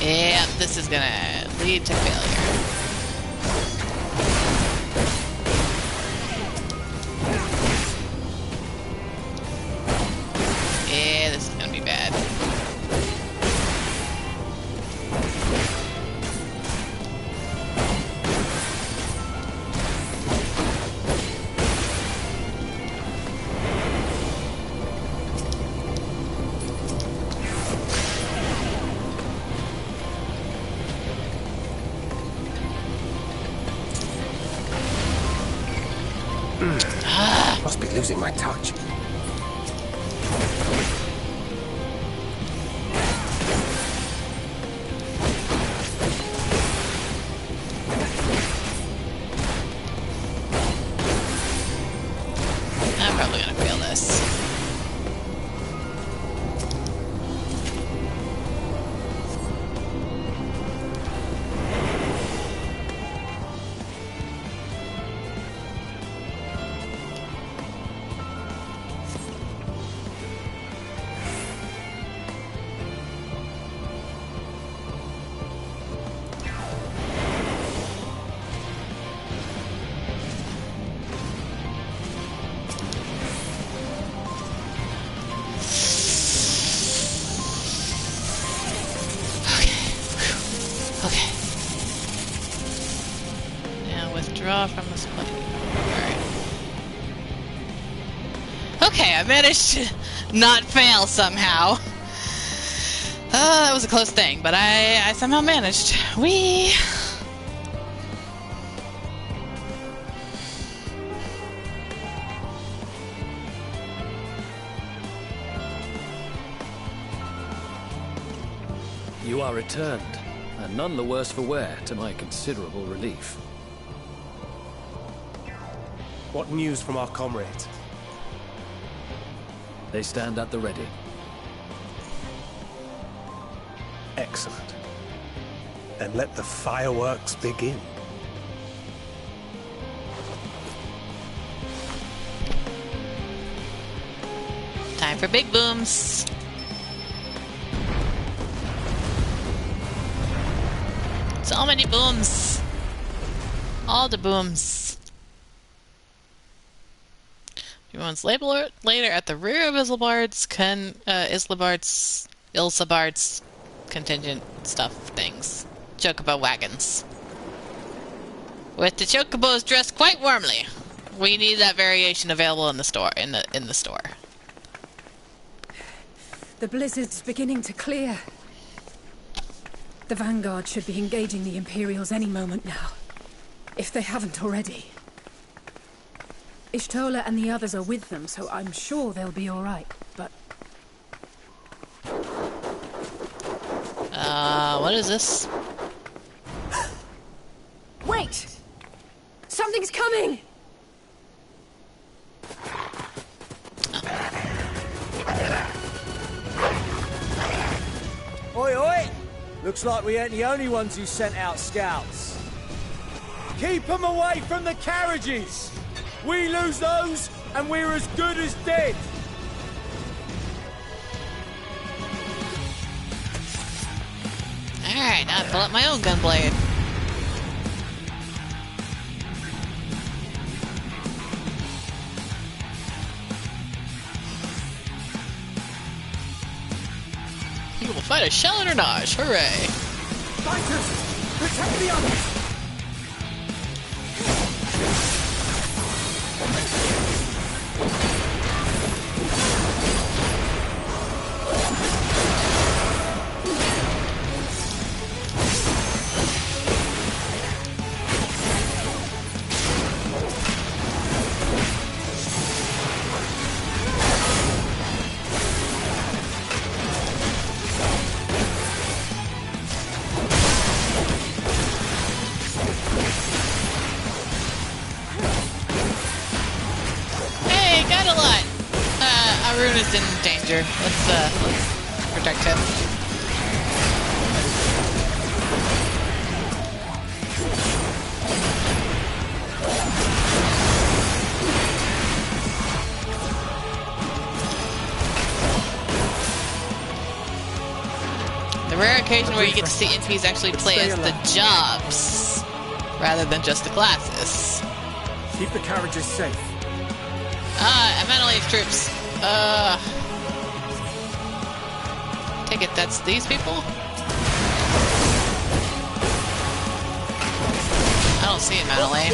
Yeah, this is gonna lead to failure. Yeah, this is gonna be bad. Must be losing my touch. I'm probably gonna fail this. Okay. Now withdraw from this plane. Alright. Okay, I managed to not fail somehow. That was a close thing, but I somehow managed. Whee! You are returned, and none the worse for wear, to my considerable relief. What news from our comrades? They stand at the ready. Excellent. Then let the fireworks begin. Time for big booms. So many booms. All the booms. Everyone's labeled later at the rear of Ilsabard's contingent stuff things. Chocobo wagons. With the chocobos dressed quite warmly. We need that variation available in the store. In the store. The blizzard's beginning to clear. The Vanguard should be engaging the Imperials any moment now, if they haven't already. Ishtola and the others are with them, so I'm sure they'll be all right, but... What is this? Wait! Something's coming! Oi, oi! Looks like we ain't the only ones who sent out scouts. Keep them away from the carriages! We lose those, and we're as good as dead! Alright, now I pull up my own gunblade. You will fight a Sharlayan. Hooray! Fighters! Protect the others! Arun is in danger. Let's protect him. The rare occasion where you get to see NPCs actually play as the jobs rather than just the classes. Keep the carriages safe. Mentally troops. Take it, that's these people? I don't see him, Madeline.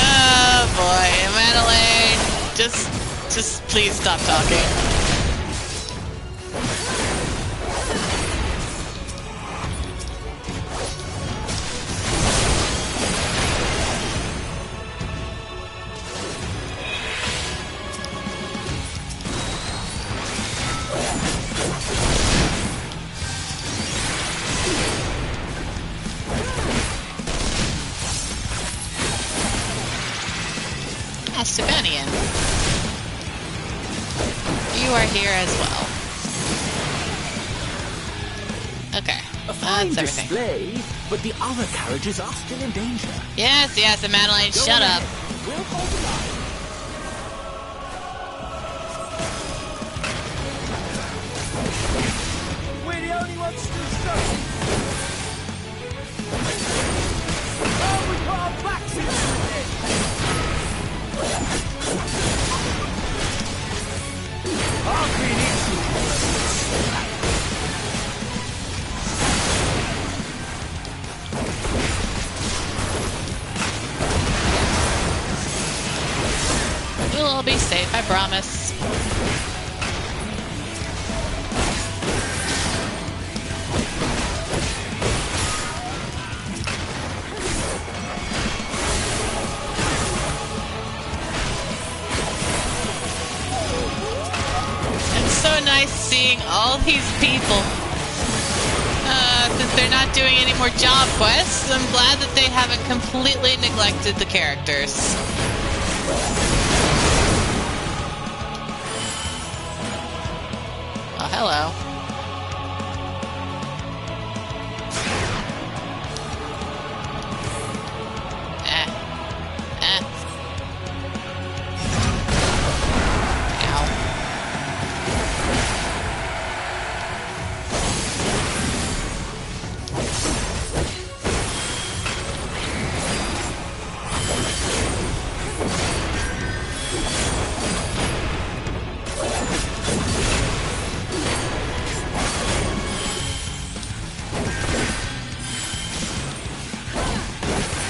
Oh boy, Madeline. Just please stop talking. Estebanian. You are here as well. Okay. A fine That's everything. display, but the other carriages are still in danger. Yes, and Madeline, shut up. We'll hold the line. We're the only ones still stuck. Oh, we put our backs into it. I've been itching. We'll all be safe, I promise. It's so nice seeing all these people. Since they're not doing any more job quests, I'm glad that they haven't completely neglected the characters. Oh, hello. Ow.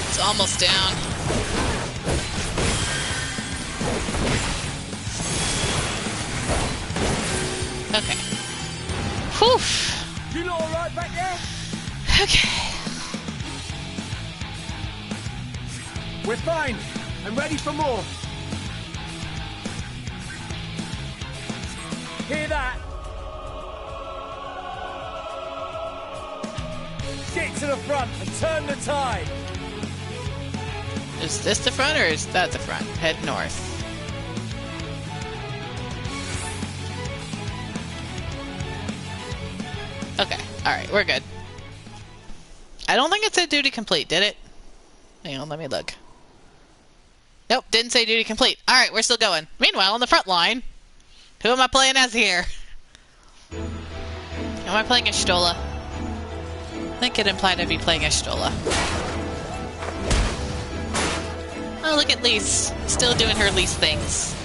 It's almost down. Okay. Whew. You lot all right back there? Okay. We're fine. I'm ready for more. Hear that? Get to the front and turn the tide. Is this the front or is that the front? Head north. Okay, alright, we're good. I don't think it said duty complete, did it? Hang on, let me look. Nope, didn't say duty complete. Alright, we're still going. Meanwhile, on the front line, who am I playing as here? Am I playing as Stola? I think it implied I'd be playing as Stola. Oh, look at Lise. Still doing her Lise things.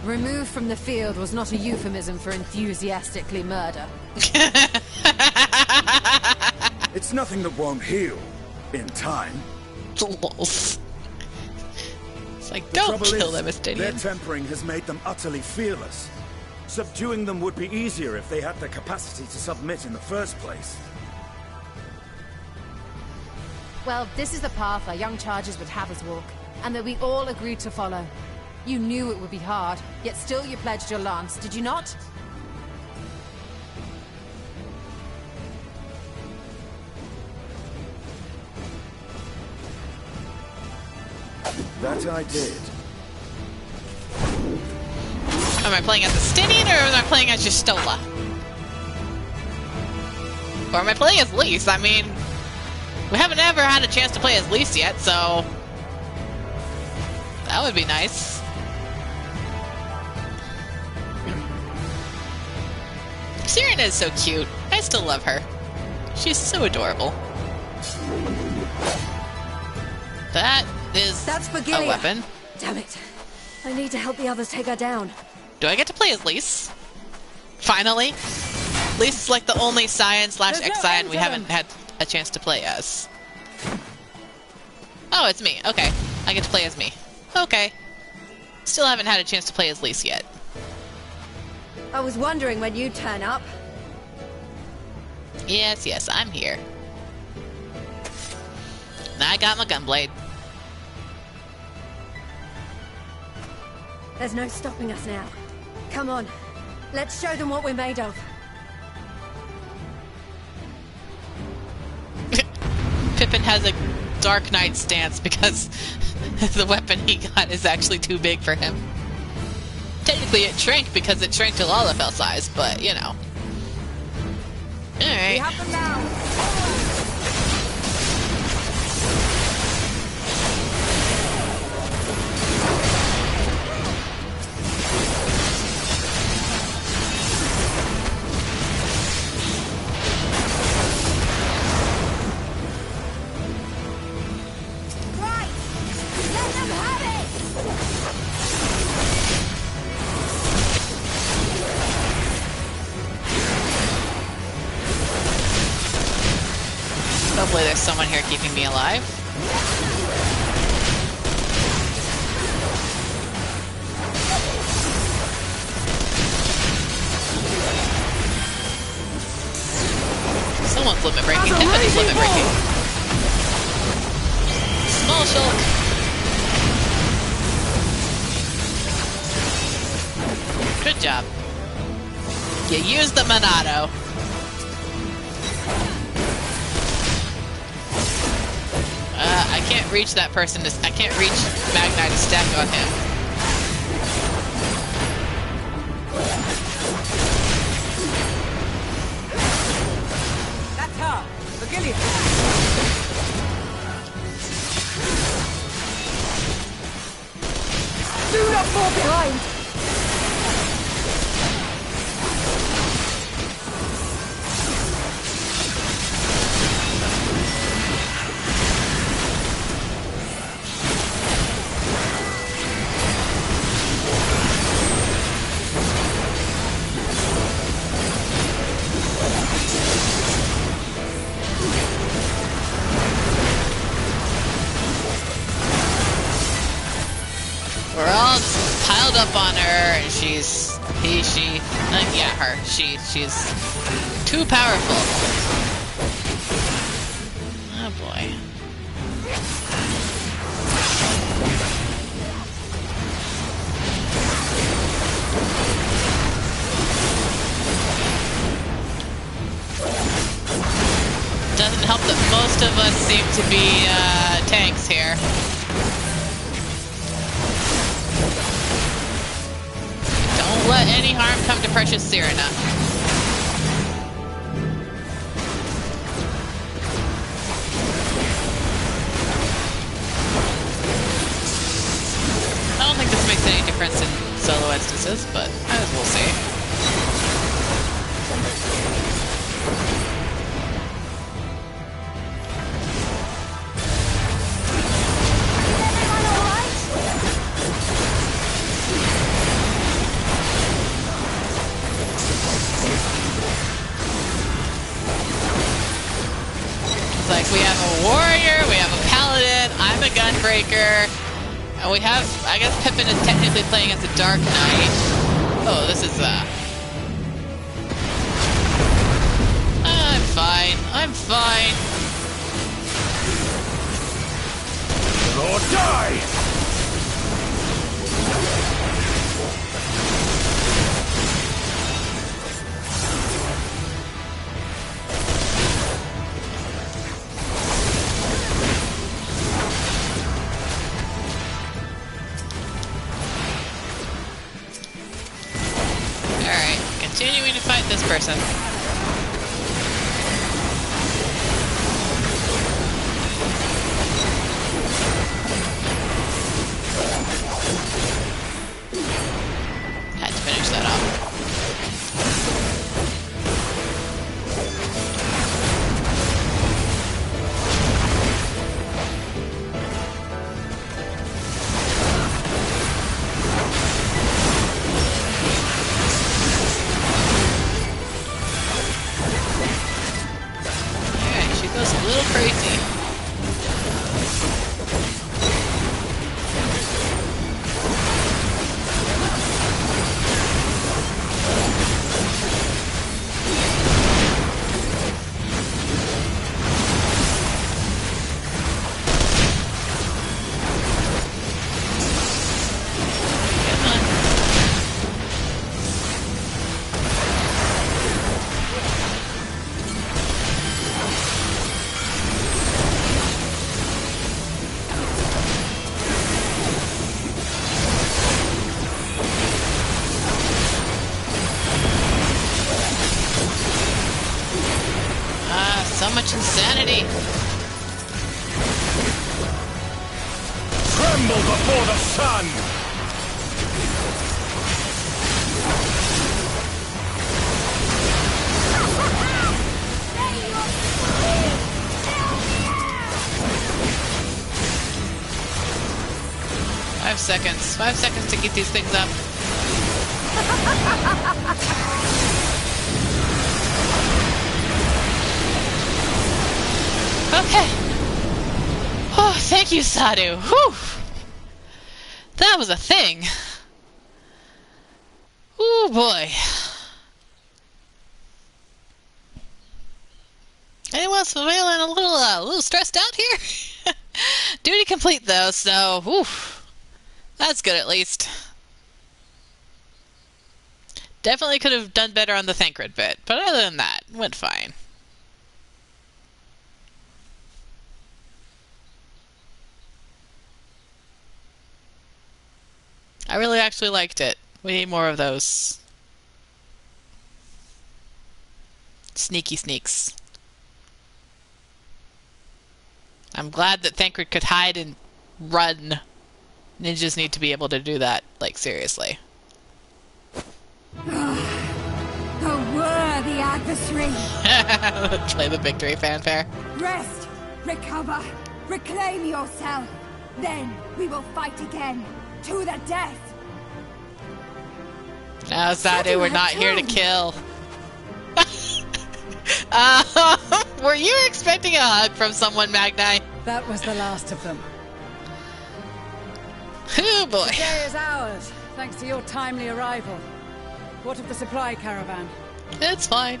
Removed from the field was not a euphemism for enthusiastically murder. It's nothing that won't heal in time. It's like, don't kill them, Estinian. Their tempering has made them utterly fearless. Subduing them would be easier if they had the capacity to submit in the first place. Well, this is the path our young chargers would have us walk, and that we all agreed to follow. You knew it would be hard, yet still you pledged your lance, did you not? That I did. Am I playing as Estinian, or am I playing as Justola? Or am I playing as Lise? I mean, we haven't ever had a chance to play as Lise yet, so that would be nice. Sirena is so cute. I still love her. She's so adorable. That is That's a Begilia. weapon. Damn it. I need to help the others take her down. Do I get to play as Lise? Finally? Lise is like the only Scion/Ex-Scion we haven't had a chance to play as. Oh, it's me. Okay. I get to play as me. Okay. Still haven't had a chance to play as Lise yet. I was wondering when you'd turn up. Yes, yes, I'm here. Now I got my gunblade. There's no stopping us now. Come on. Let's show them what we're made of. Pippin has a Dark Knight stance because the weapon he got is actually too big for him. Technically it shrank because it shrank to Lalafell size, but you know. Alright. We have them now. Hopefully there's someone here keeping me alive. Someone's limit breaking. Somebody's limit breaking. Small shulk. Good job. You used the Monado. I can't reach that person. I can't reach Magnite to stack on him. That's her! Begilia! Do not fall behind! We're all piled up on her, and she's too powerful. Oh boy. Doesn't help that most of us seem to be tanks here. Don't let any harm come to precious Sirena. I don't think this makes any difference difference in solo instances, but as we'll see. Like, we have a warrior, we have a paladin, I'm a gunbreaker, and we have, I guess Pippin is technically playing as a dark knight. Oh, this is, I'm fine, I'm fine. Or die! Continuing to fight this person. Had to finish that off. A little crazy. So much insanity. Tremble before the sun! Five seconds. 5 seconds to get these things up. Okay. Oh, thank you, Sadu. Whew. That was a thing. Oh boy. Anyone feeling a little stressed out here? Duty complete though, so whew. That's good at least. Definitely could have done better on the Thancred bit, but other than that, went fine. I really actually liked it. We need more of those. Sneaky sneaks. I'm glad that Thancred could hide and run. Ninjas need to be able to do that, like, seriously. A worthy adversary. Play the victory fanfare. Rest, recover, reclaim yourself. Then we will fight again. To the death! No, Sadu, we're not here to kill. Were you expecting a hug from someone, Magni? That was the last of them. Oh boy. The day is ours, thanks to your timely arrival. What of the supply caravan? It's fine.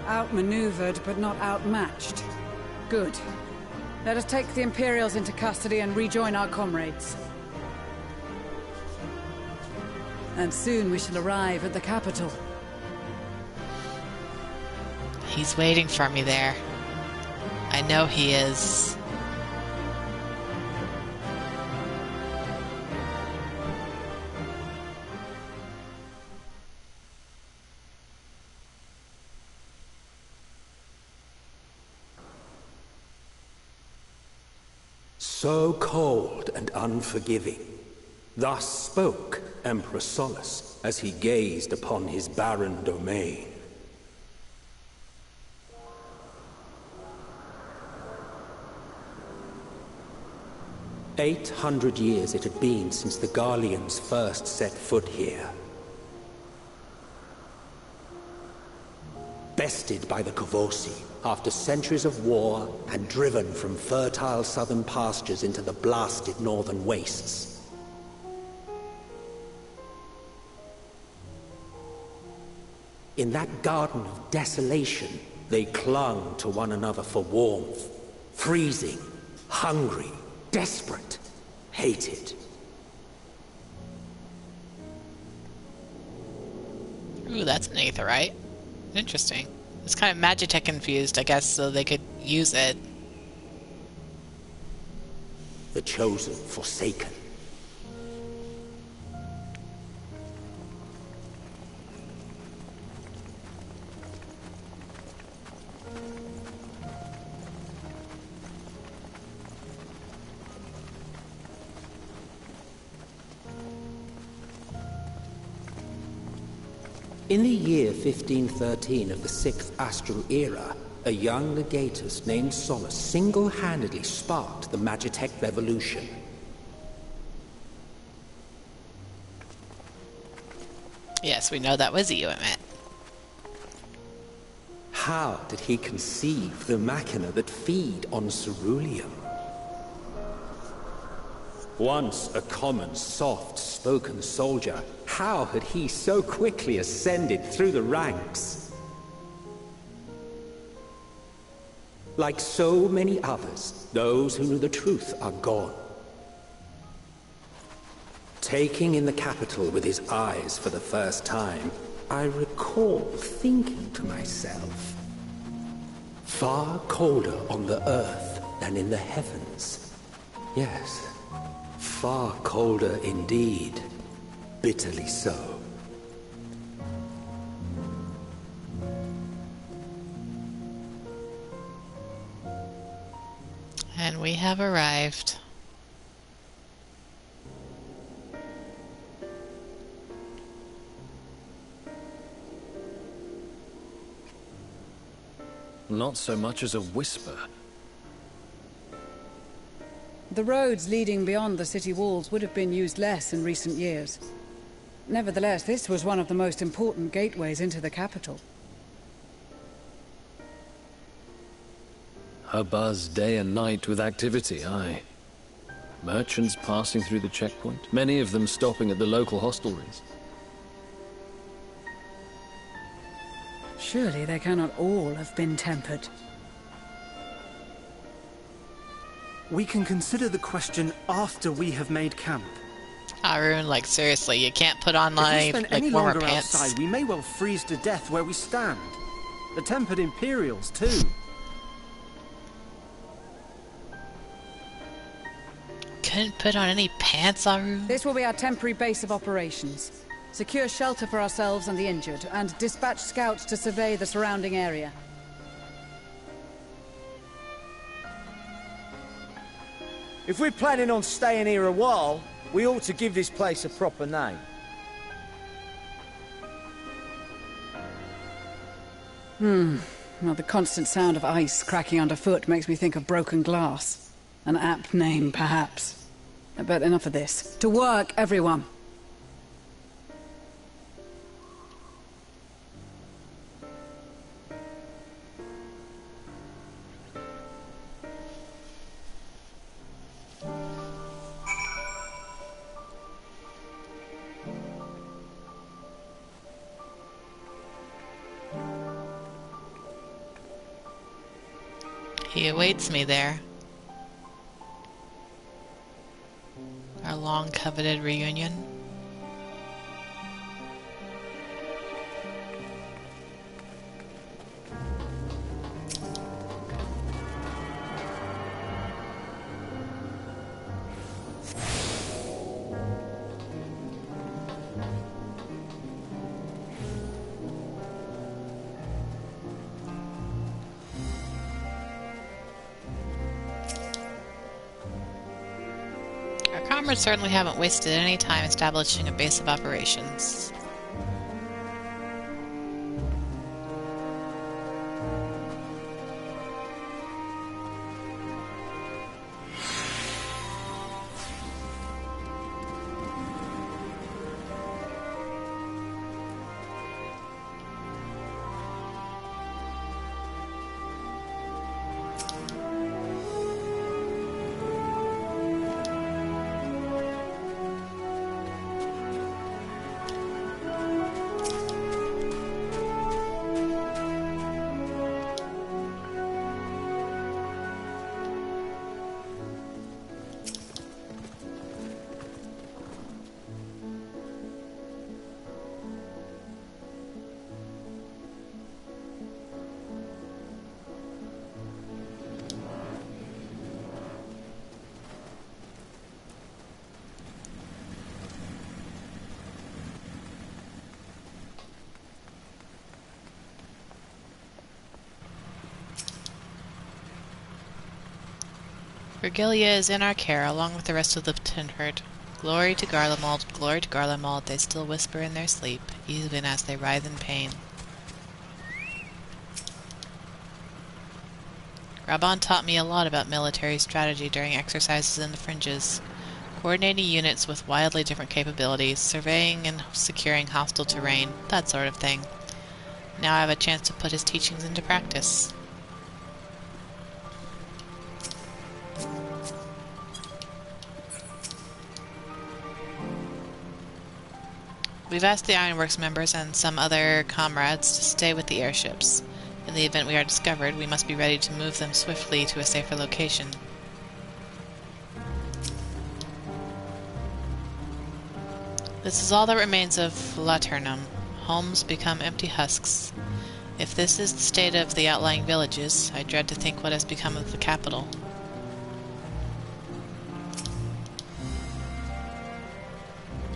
Outmaneuvered, but not outmatched. Good. Let us take the Imperials into custody and rejoin our comrades. And soon we shall arrive at the capital. He's waiting for me there. I know he is. So cold and unforgiving. Thus spoke Emperor Solus as he gazed upon his barren domain. "800 years it had been since the Garleans first set foot here. Bested by the Kavosi, after centuries of war and driven from fertile southern pastures into the blasted northern wastes. In that garden of desolation, they clung to one another for warmth, freezing, hungry, desperate, hated. Ooh, that's an aetheryte. Interesting. It's kind of Magitech infused, I guess, so they could use it. The chosen, forsaken. In the year 1513 of the 6th Astral Era, a young legatus named Solus single-handedly sparked the Magitech revolution. Yes, we know that was you, Emmett. How did he conceive the machina that feed on ceruleum? Once a common, soft-spoken soldier, how had he so quickly ascended through the ranks? Like so many others, those who knew the truth are gone. Taking in the capital with his eyes for the first time, I recall thinking to myself, far colder on the earth than in the heavens. Yes, far colder indeed. Bitterly so. And we have arrived. Not so much as a whisper. The roads leading beyond the city walls would have been used less in recent years. Nevertheless, this was one of the most important gateways into the capital. A buzz day and night with activity, aye. Merchants passing through the checkpoint, many of them stopping at the local hostelries. Surely they cannot all have been tempered. We can consider the question after we have made camp. Arun, like seriously, you can't put on If we like spend any warmer longer pants. outside, we may well freeze to death where we stand. The tempered Imperials, too. Couldn't put on any pants, Arun? This will be our temporary base of operations. Secure shelter for ourselves and the injured, and dispatch scouts to survey the surrounding area. If we're planning on staying here a while, we ought to give this place a proper name. Well, the constant sound of ice cracking underfoot makes me think of broken glass. An apt name, perhaps. But enough of this. To work, everyone! He awaits me there. Our long-coveted reunion. comrades certainly haven't wasted any time establishing a base of operations. Virgilia is in our care, along with the rest of the Tinherd. Glory to Garlemald, they still whisper in their sleep, even as they writhe in pain. Raban taught me a lot about military strategy during exercises in the fringes, coordinating units with wildly different capabilities, surveying and securing hostile terrain, that sort of thing. Now I have a chance to put his teachings into practice. We've asked the Ironworks members and some other comrades to stay with the airships. In the event we are discovered, we must be ready to move them swiftly to a safer location. This is all that remains of Laternum. Homes become empty husks. If this is the state of the outlying villages, I dread to think what has become of the capital.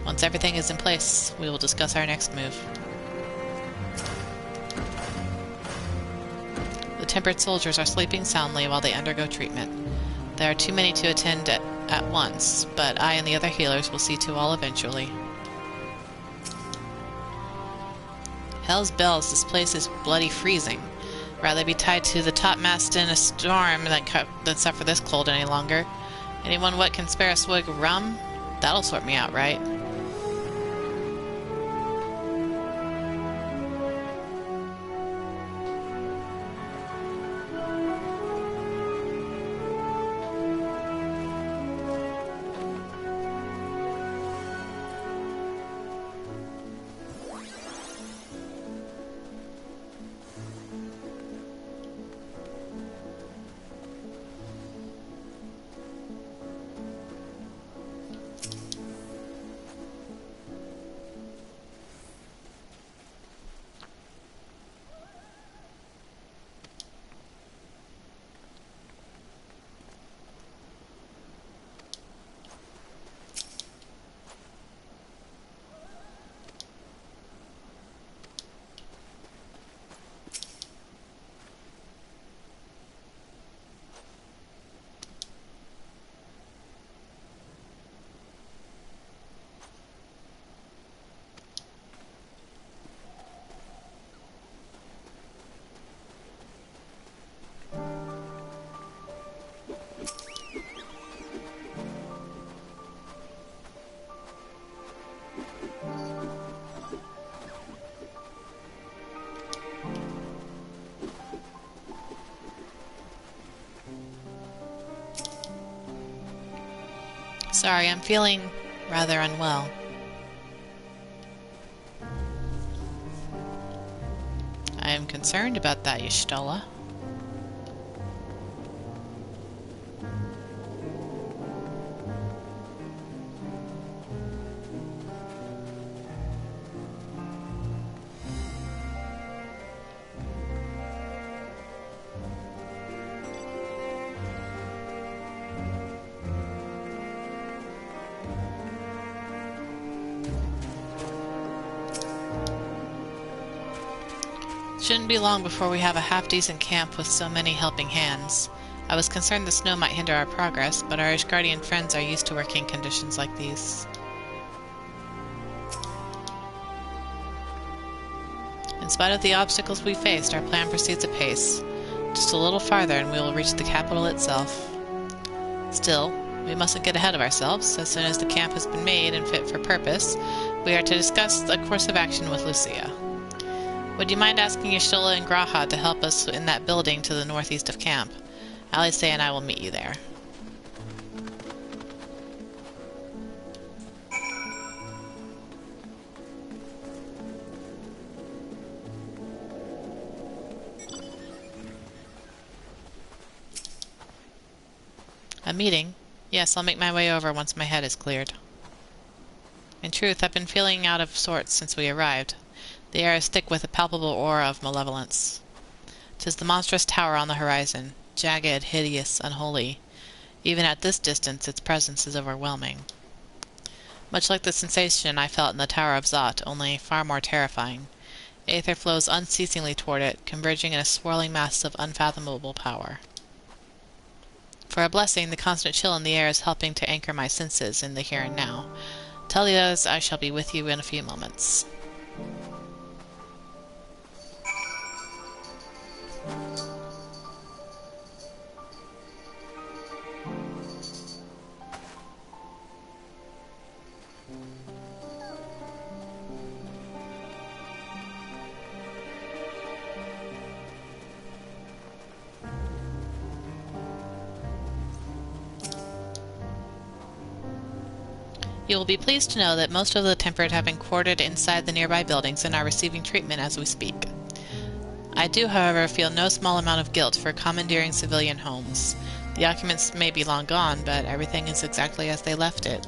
Once everything is in place, we will discuss our next move. The tempered soldiers are sleeping soundly while they undergo treatment. There are too many to attend at once, but I and the other healers will see to all eventually. Hell's bells, this place is bloody freezing. Rather be tied to the topmast in a storm than suffer this cold any longer. Anyone what can spare a swig of rum? That'll sort me out, right? Sorry, I'm feeling rather unwell. I am concerned about that, Y'shtola. Shouldn't be long before we have a half-decent camp with so many helping hands. I was concerned the snow might hinder our progress, but our Ishgardian friends are used to working in conditions like these. In spite of the obstacles we faced, our plan proceeds apace. Just a little farther and we will reach the capital itself. Still, we mustn't get ahead of ourselves. As soon as the camp has been made and fit for purpose, we are to discuss a course of action with Lucia. Would you mind asking Y'shtola and Graha to help us in that building to the northeast of camp? Alice and I will meet you there. A meeting? Yes, I'll make my way over once my head is cleared. In truth, I've been feeling out of sorts since we arrived. The air is thick with a palpable aura of malevolence. 'Tis the monstrous tower on the horizon, jagged, hideous, unholy. Even at this distance, its presence is overwhelming. Much like the sensation I felt in the Tower of Zot, only far more terrifying. Aether flows unceasingly toward it, converging in a swirling mass of unfathomable power. For a blessing, the constant chill in the air is helping to anchor my senses in the here and now. Tell the others I shall be with you in a few moments. You will be pleased to know that most of the Tempered have been quartered inside the nearby buildings and are receiving treatment as we speak. I do, however, feel no small amount of guilt for commandeering civilian homes. The occupants may be long gone, but everything is exactly as they left it.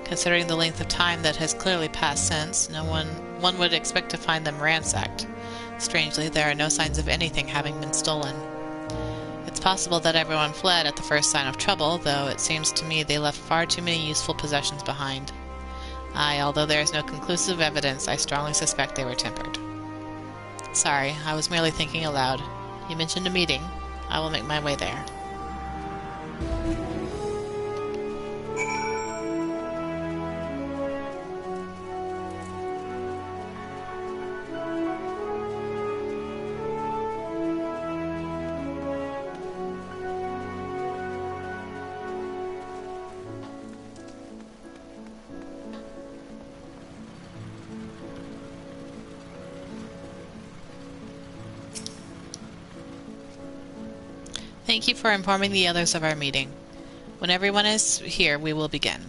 Considering the length of time that has clearly passed since, one would expect to find them ransacked. Strangely, there are no signs of anything having been stolen. It's possible that everyone fled at the first sign of trouble, though it seems to me they left far too many useful possessions behind. Aye, although there is no conclusive evidence, I strongly suspect they were tempered. Sorry, I was merely thinking aloud. You mentioned a meeting. I will make my way there. Thank you for informing the others of our meeting. When everyone is here, we will begin.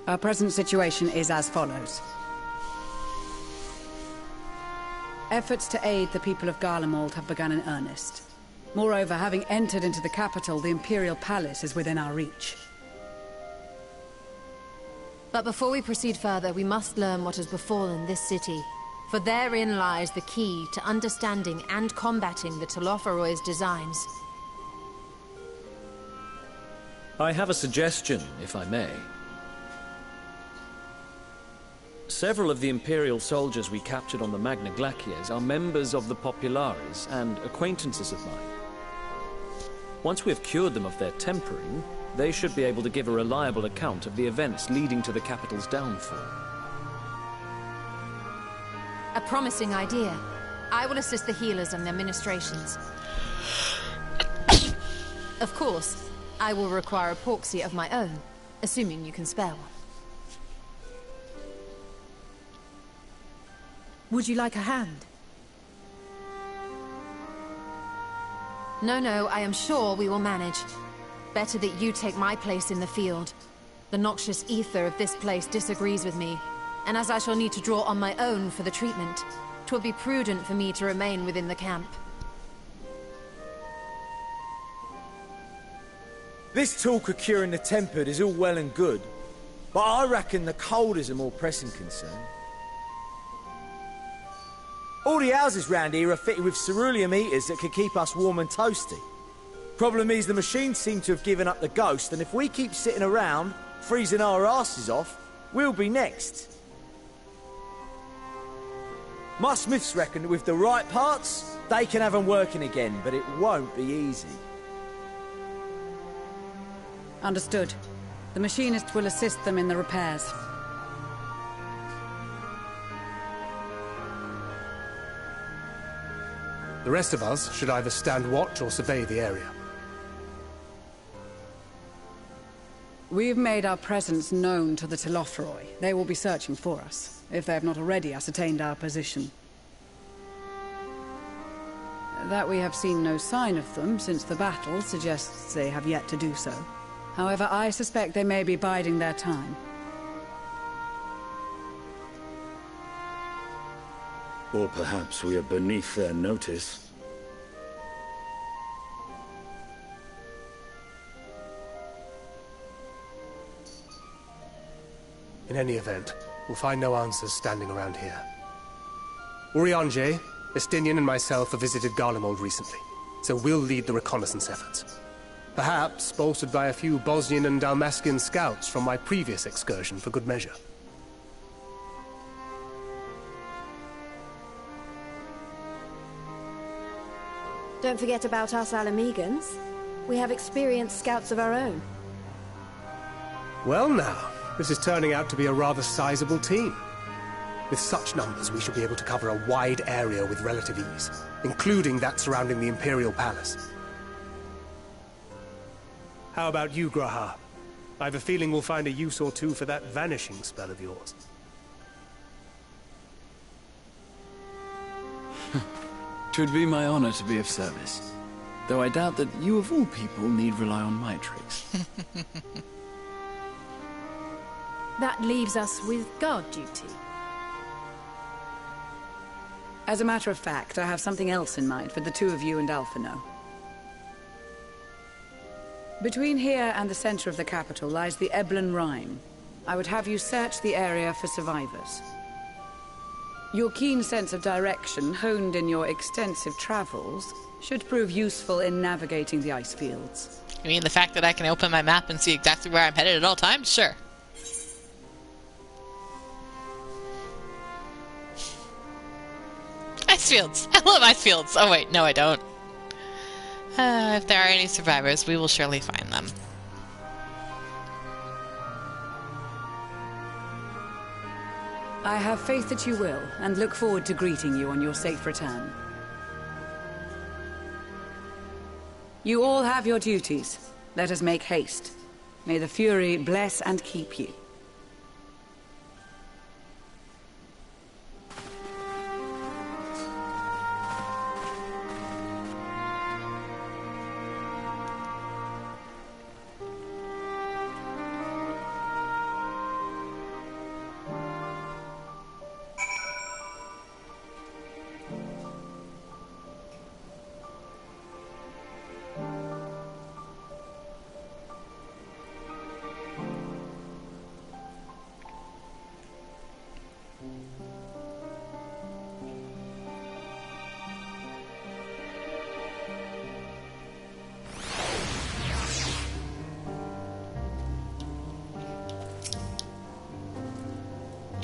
Our present situation is as follows. Efforts to aid the people of Garlemald have begun in earnest. Moreover, having entered into the capital, the Imperial Palace is within our reach. But before we proceed further, we must learn what has befallen this city. For therein lies the key to understanding and combating the Telophoroid's designs. I have a suggestion, if I may. Several of the Imperial soldiers we captured on the Magna Glacies are members of the Populares and acquaintances of mine. Once we have cured them of their tempering, they should be able to give a reliable account of the events leading to the capital's downfall. A promising idea. I will assist the healers in their ministrations. Of course, I will require a proxy of my own, assuming you can spare one. Would you like a hand? No, I am sure we will manage. Better that you take my place in the field. The noxious ether of this place disagrees with me, and as I shall need to draw on my own for the treatment, 'twill be prudent for me to remain within the camp. This talk of curing the tempered is all well and good, but I reckon the cold is a more pressing concern. All the houses round here are fitted with ceruleum heaters that could keep us warm and toasty. Problem is, the machines seem to have given up the ghost, and if we keep sitting around, freezing our asses off, we'll be next. My smiths reckon that with the right parts, they can have them working again, but it won't be easy. Understood. The machinist will assist them in the repairs. The rest of us should either stand watch or survey the area. We've made our presence known to the Telophroi. They will be searching for us, if they have not already ascertained our position. That we have seen no sign of them since the battle suggests they have yet to do so. However, I suspect they may be biding their time. Or perhaps we are beneath their notice. In any event, we'll find no answers standing around here. Urianger, Estinian and myself have visited Garlemald recently, so we'll lead the reconnaissance efforts. Perhaps bolstered by a few Bosnian and Dalmatian scouts from my previous excursion for good measure. Don't forget about us Alamegans. We have experienced scouts of our own. Well now, this is turning out to be a rather sizable team. With such numbers, we should be able to cover a wide area with relative ease, including that surrounding the Imperial Palace. How about you, Graha? I have a feeling we'll find a use or two for that vanishing spell of yours. Twould be my honor to be of service, though I doubt that you of all people need rely on my tricks. That leaves us with guard duty. As a matter of fact, I have something else in mind for the two of you and Alphino. Between here and the center of the capital lies the Eblan Rhine. I would have you search the area for survivors. Your keen sense of direction, honed in your extensive travels, should prove useful in navigating the ice fields. You mean the fact that I can open my map and see exactly where I'm headed at all times? Sure. Ice fields! I love ice fields! Oh wait, no I don't. If there are any survivors, we will surely find them. I have faith that you will, and look forward to greeting you on your safe return. You all have your duties. Let us make haste. May the Fury bless and keep you.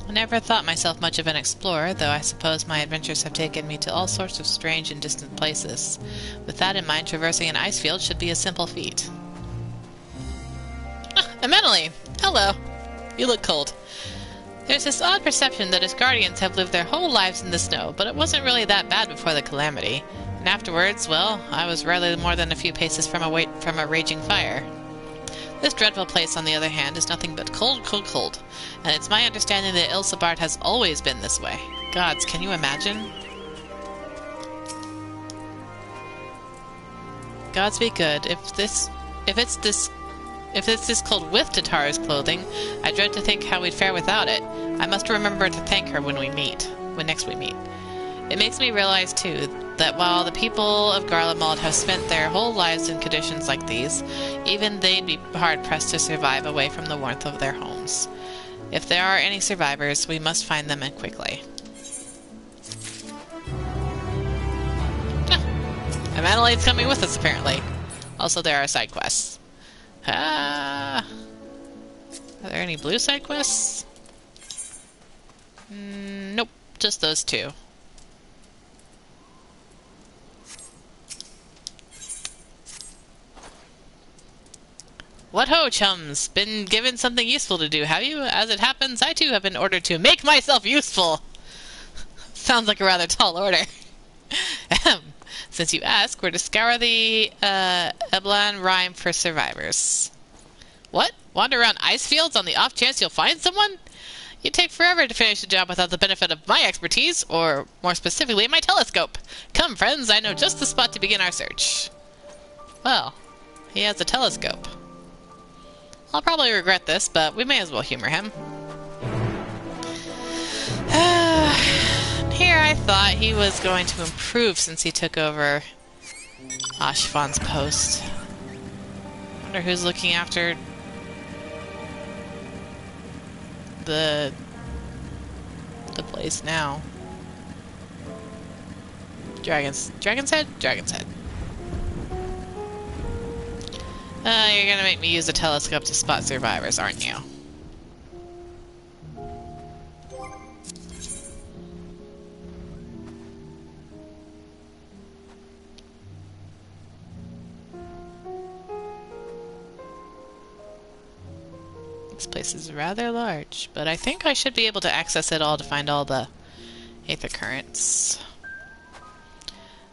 I never thought myself much of an explorer, though I suppose my adventures have taken me to all sorts of strange and distant places. With that in mind, traversing an ice field should be a simple feat. Ah, Amenaline! Hello! You look cold. There's this odd perception that his guardians have lived their whole lives in the snow, but it wasn't really that bad before the calamity. And afterwards, well, I was rarely more than a few paces from a raging fire. This dreadful place, on the other hand, is nothing but cold, cold, cold. And it's my understanding that Ilsabard has always been this way. Gods, can you imagine? Gods be good. If it's this cold with Tatara's clothing, I dread to think how we'd fare without it. I must remember to thank her when next we meet. It makes me realize, too, that while the people of Garlemald have spent their whole lives in conditions like these, even they'd be hard-pressed to survive away from the warmth of their homes. If there are any survivors, we must find them and quickly. Amanaline's coming with us, apparently. Also, there are side quests. Ah! Are there any blue side quests? Nope, just those two. What ho, chums! Been given something useful to do, have you? As it happens, I too have been ordered to make myself useful! Sounds like a rather tall order. Since you ask, we're to scour the Eblan Rime for survivors. What? Wander around ice fields on the off chance you'll find someone? You'd take forever to finish the job without the benefit of my expertise, or more specifically, my telescope. Come, friends, I know just the spot to begin our search. Well, he has a telescope. I'll probably regret this, but we may as well humor him. Here I thought he was going to improve since he took over Ashfan's post. Wonder who's looking after the place now. Dragon's Head? Dragon's Head. You're gonna make me use a telescope to spot survivors, aren't you? This place is rather large, but I think I should be able to access it all to find all the aether currents.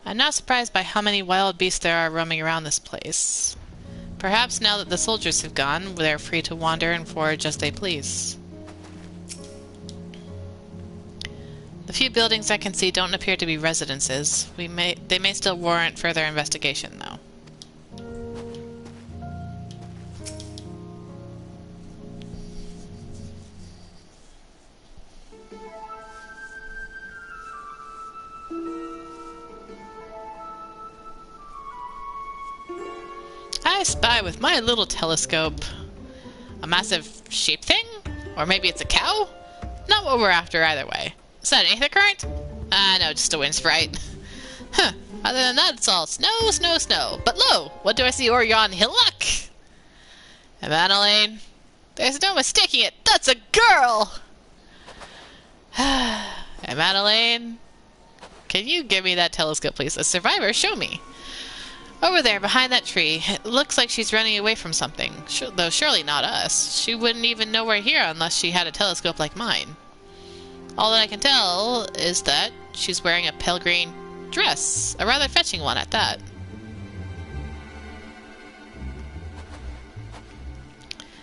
I'm not surprised by how many wild beasts there are roaming around this place. Perhaps now that the soldiers have gone, they're free to wander and forage as they please. The few buildings I can see don't appear to be residences. They may still warrant further investigation, though. I spy with my little telescope a massive shape thing? Or maybe it's a cow? Not what we're after either way. Is that an aether current? No, just a wind sprite. Huh. Other than that, it's all snow, snow, snow. But lo! What do I see o'er yon hillock? Madeleine? There's no mistaking it. That's a girl! And Madeleine? Can you give me that telescope, please? A survivor, show me. Over there, behind that tree. It looks like she's running away from something. Though surely not us. She wouldn't even know we're here unless she had a telescope like mine. All that I can tell is that she's wearing a pale green dress. A rather fetching one at that.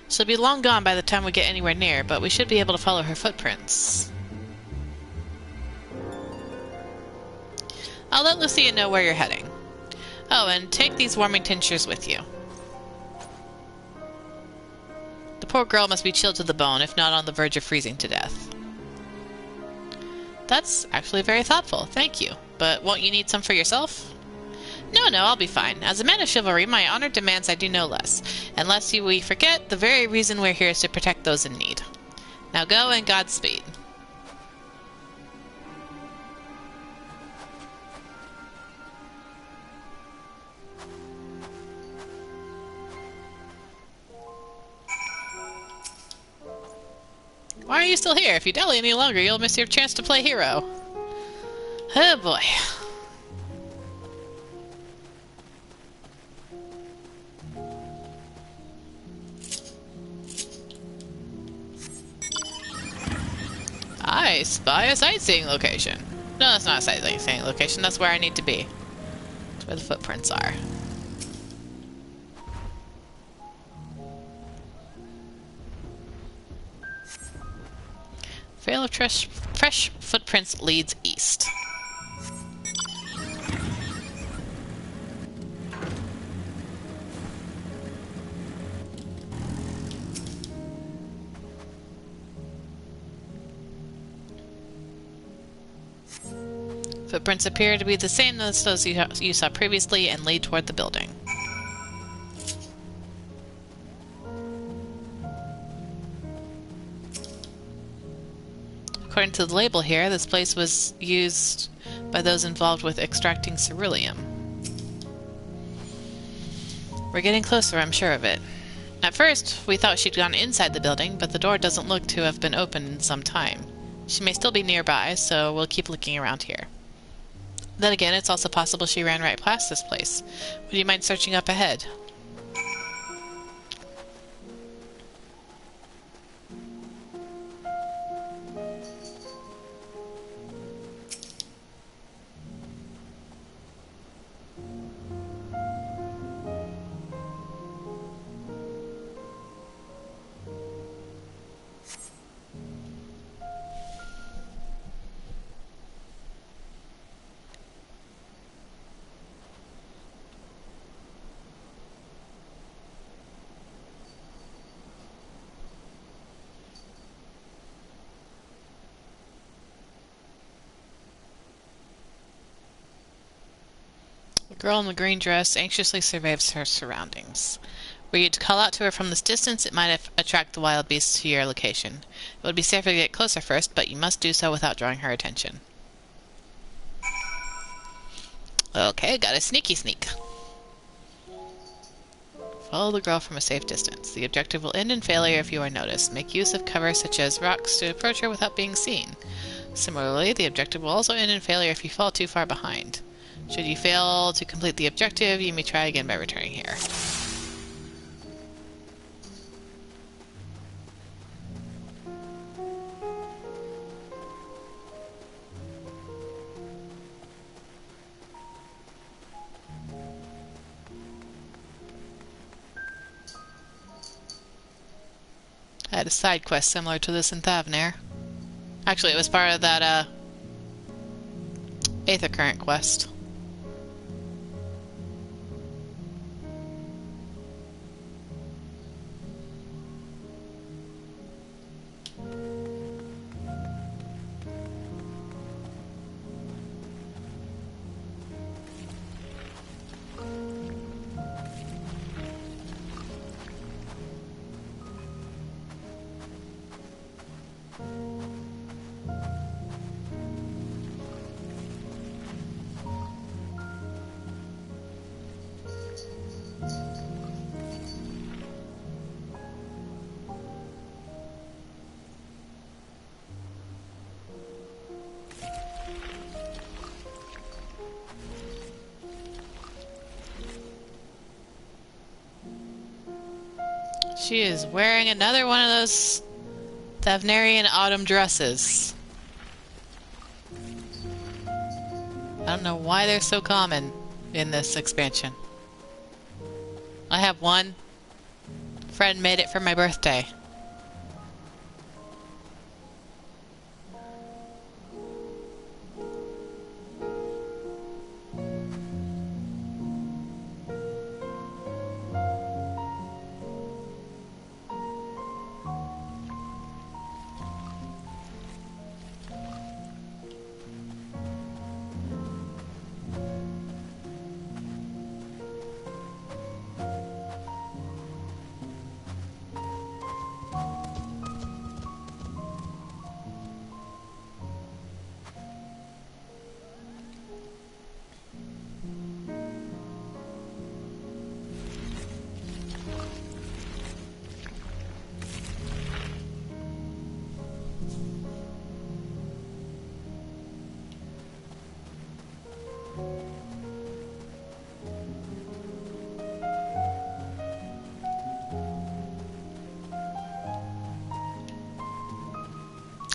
She'll be long gone by the time we get anywhere near, but we should be able to follow her footprints. I'll let Lucia know where you're heading. Oh, and take these warming tinctures with you. The poor girl must be chilled to the bone, if not on the verge of freezing to death. That's actually very thoughtful, thank you. But won't you need some for yourself? No, I'll be fine. As a man of chivalry, my honor demands I do no less. Unless we forget, the very reason we're here is to protect those in need. Now go, and Godspeed. Why are you still here? If you dally any longer, you'll miss your chance to play hero. Oh boy. I spy a sightseeing location. No, that's not a sightseeing location. That's where I need to be. That's where the footprints are. Trail of fresh footprints leads east. Footprints appear to be the same as those you saw previously and lead toward the building. According to the label here, this place was used by those involved with extracting ceruleum. We're getting closer, I'm sure of it. At first, we thought she'd gone inside the building, but the door doesn't look to have been opened in some time. She may still be nearby, so we'll keep looking around here. Then again, it's also possible she ran right past this place. Would you mind searching up ahead? The girl in the green dress anxiously surveys her surroundings. Were you to call out to her from this distance, it might attract the wild beasts to your location. It would be safer to get closer first, but you must do so without drawing her attention. Okay, got a sneaky sneak. Follow the girl from a safe distance. The objective will end in failure if you are noticed. Make use of cover such as rocks to approach her without being seen. Similarly, the objective will also end in failure if you fall too far behind. Should you fail to complete the objective, you may try again by returning here. I had a side quest similar to this in Thavnair. Actually, it was part of that, Aether Current quest. She is wearing another one of those Thavnarian autumn dresses. I don't know why they're so common in this expansion. I have one. Friend made it for my birthday.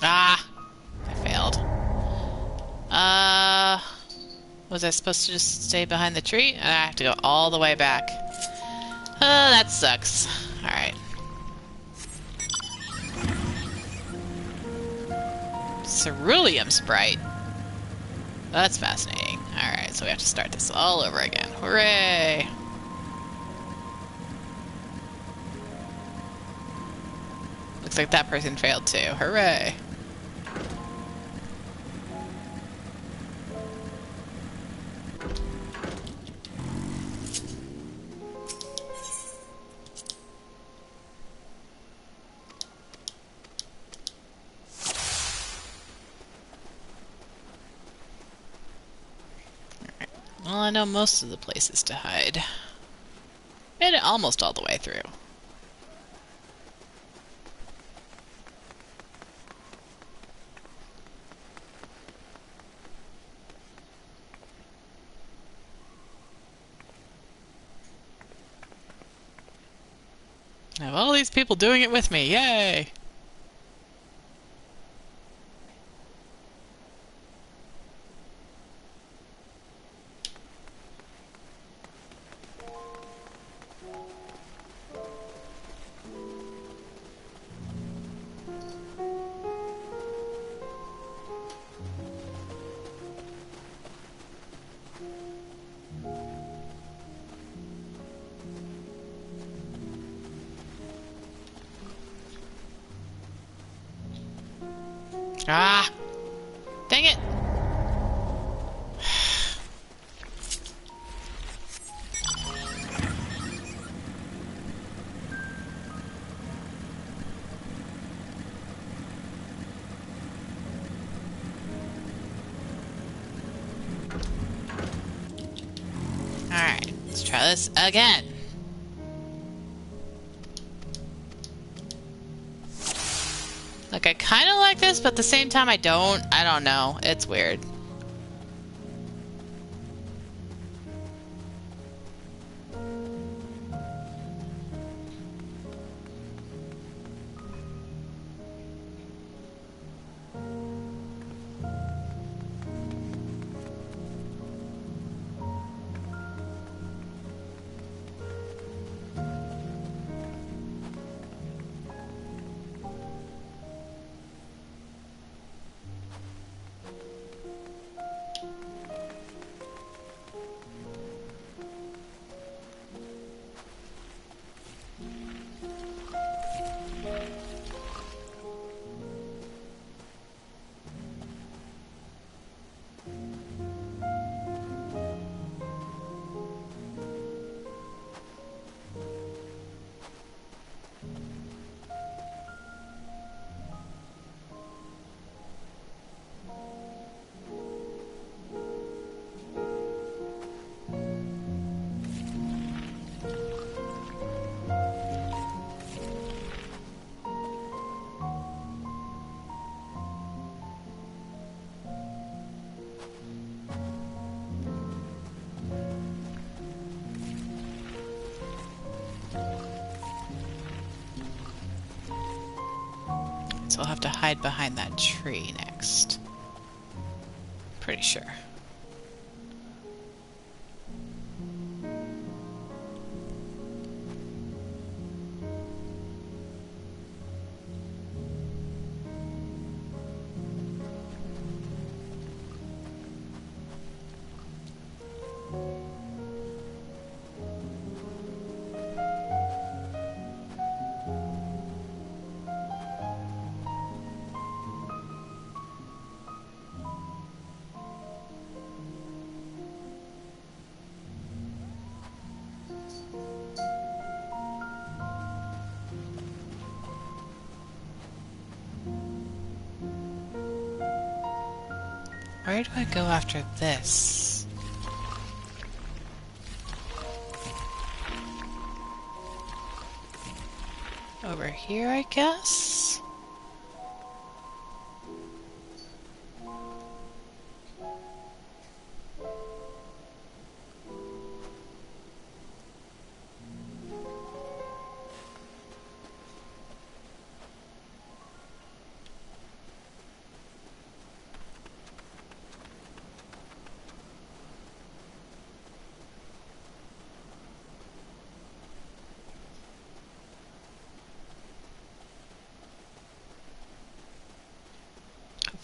Ah! I failed. Was I supposed to just stay behind the tree? I have to go all the way back. That sucks. Alright. Cerulean Sprite. That's fascinating. Alright, so we have to start this all over again. Hooray! Looks like that person failed too. Hooray! Well, I know most of the places to hide. Made it almost all the way through. I have all these people doing it with me. Yay! Ah! Dang it! Alright, let's try this again. Like, I kind of like this, but at the same time I don't. I don't know. It's weird. So I'll have to hide behind that tree next. Pretty sure. Where do I go after this? Over here, I guess?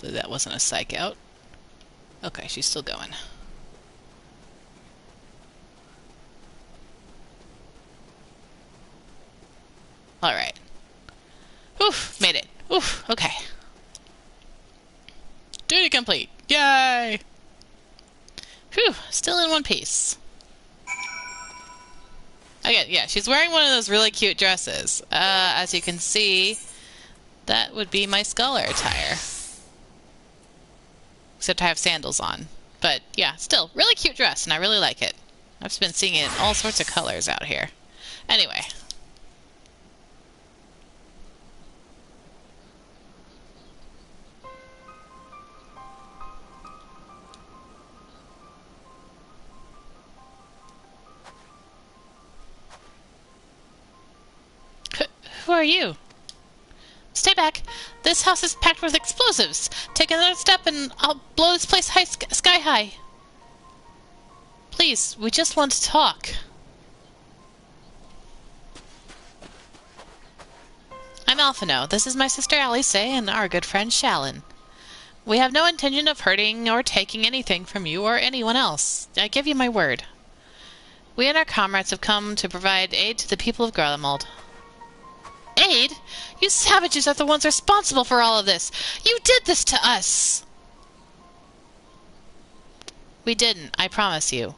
Hopefully that wasn't a psych out. Okay, she's still going. Alright. Oof, made it. Oof, okay. Duty complete. Yay! Whew, still in one piece. Okay, yeah, she's wearing one of those really cute dresses. As you can see, that would be my scholar attire. Except I have sandals on. But yeah, still, really cute dress, and I really like it. I've been seeing it in all sorts of colors out here. Anyway. Who are you? Stay back. This house is packed with explosives. Take another step and I'll blow this place sky high. Please, we just want to talk. I'm Alphino. This is my sister Alice and our good friend Shallan. We have no intention of hurting or taking anything from you or anyone else. I give you my word. We and our comrades have come to provide aid to the people of Garlemald. Aid? You savages are the ones responsible for all of this. You did this to us. We didn't, I promise you.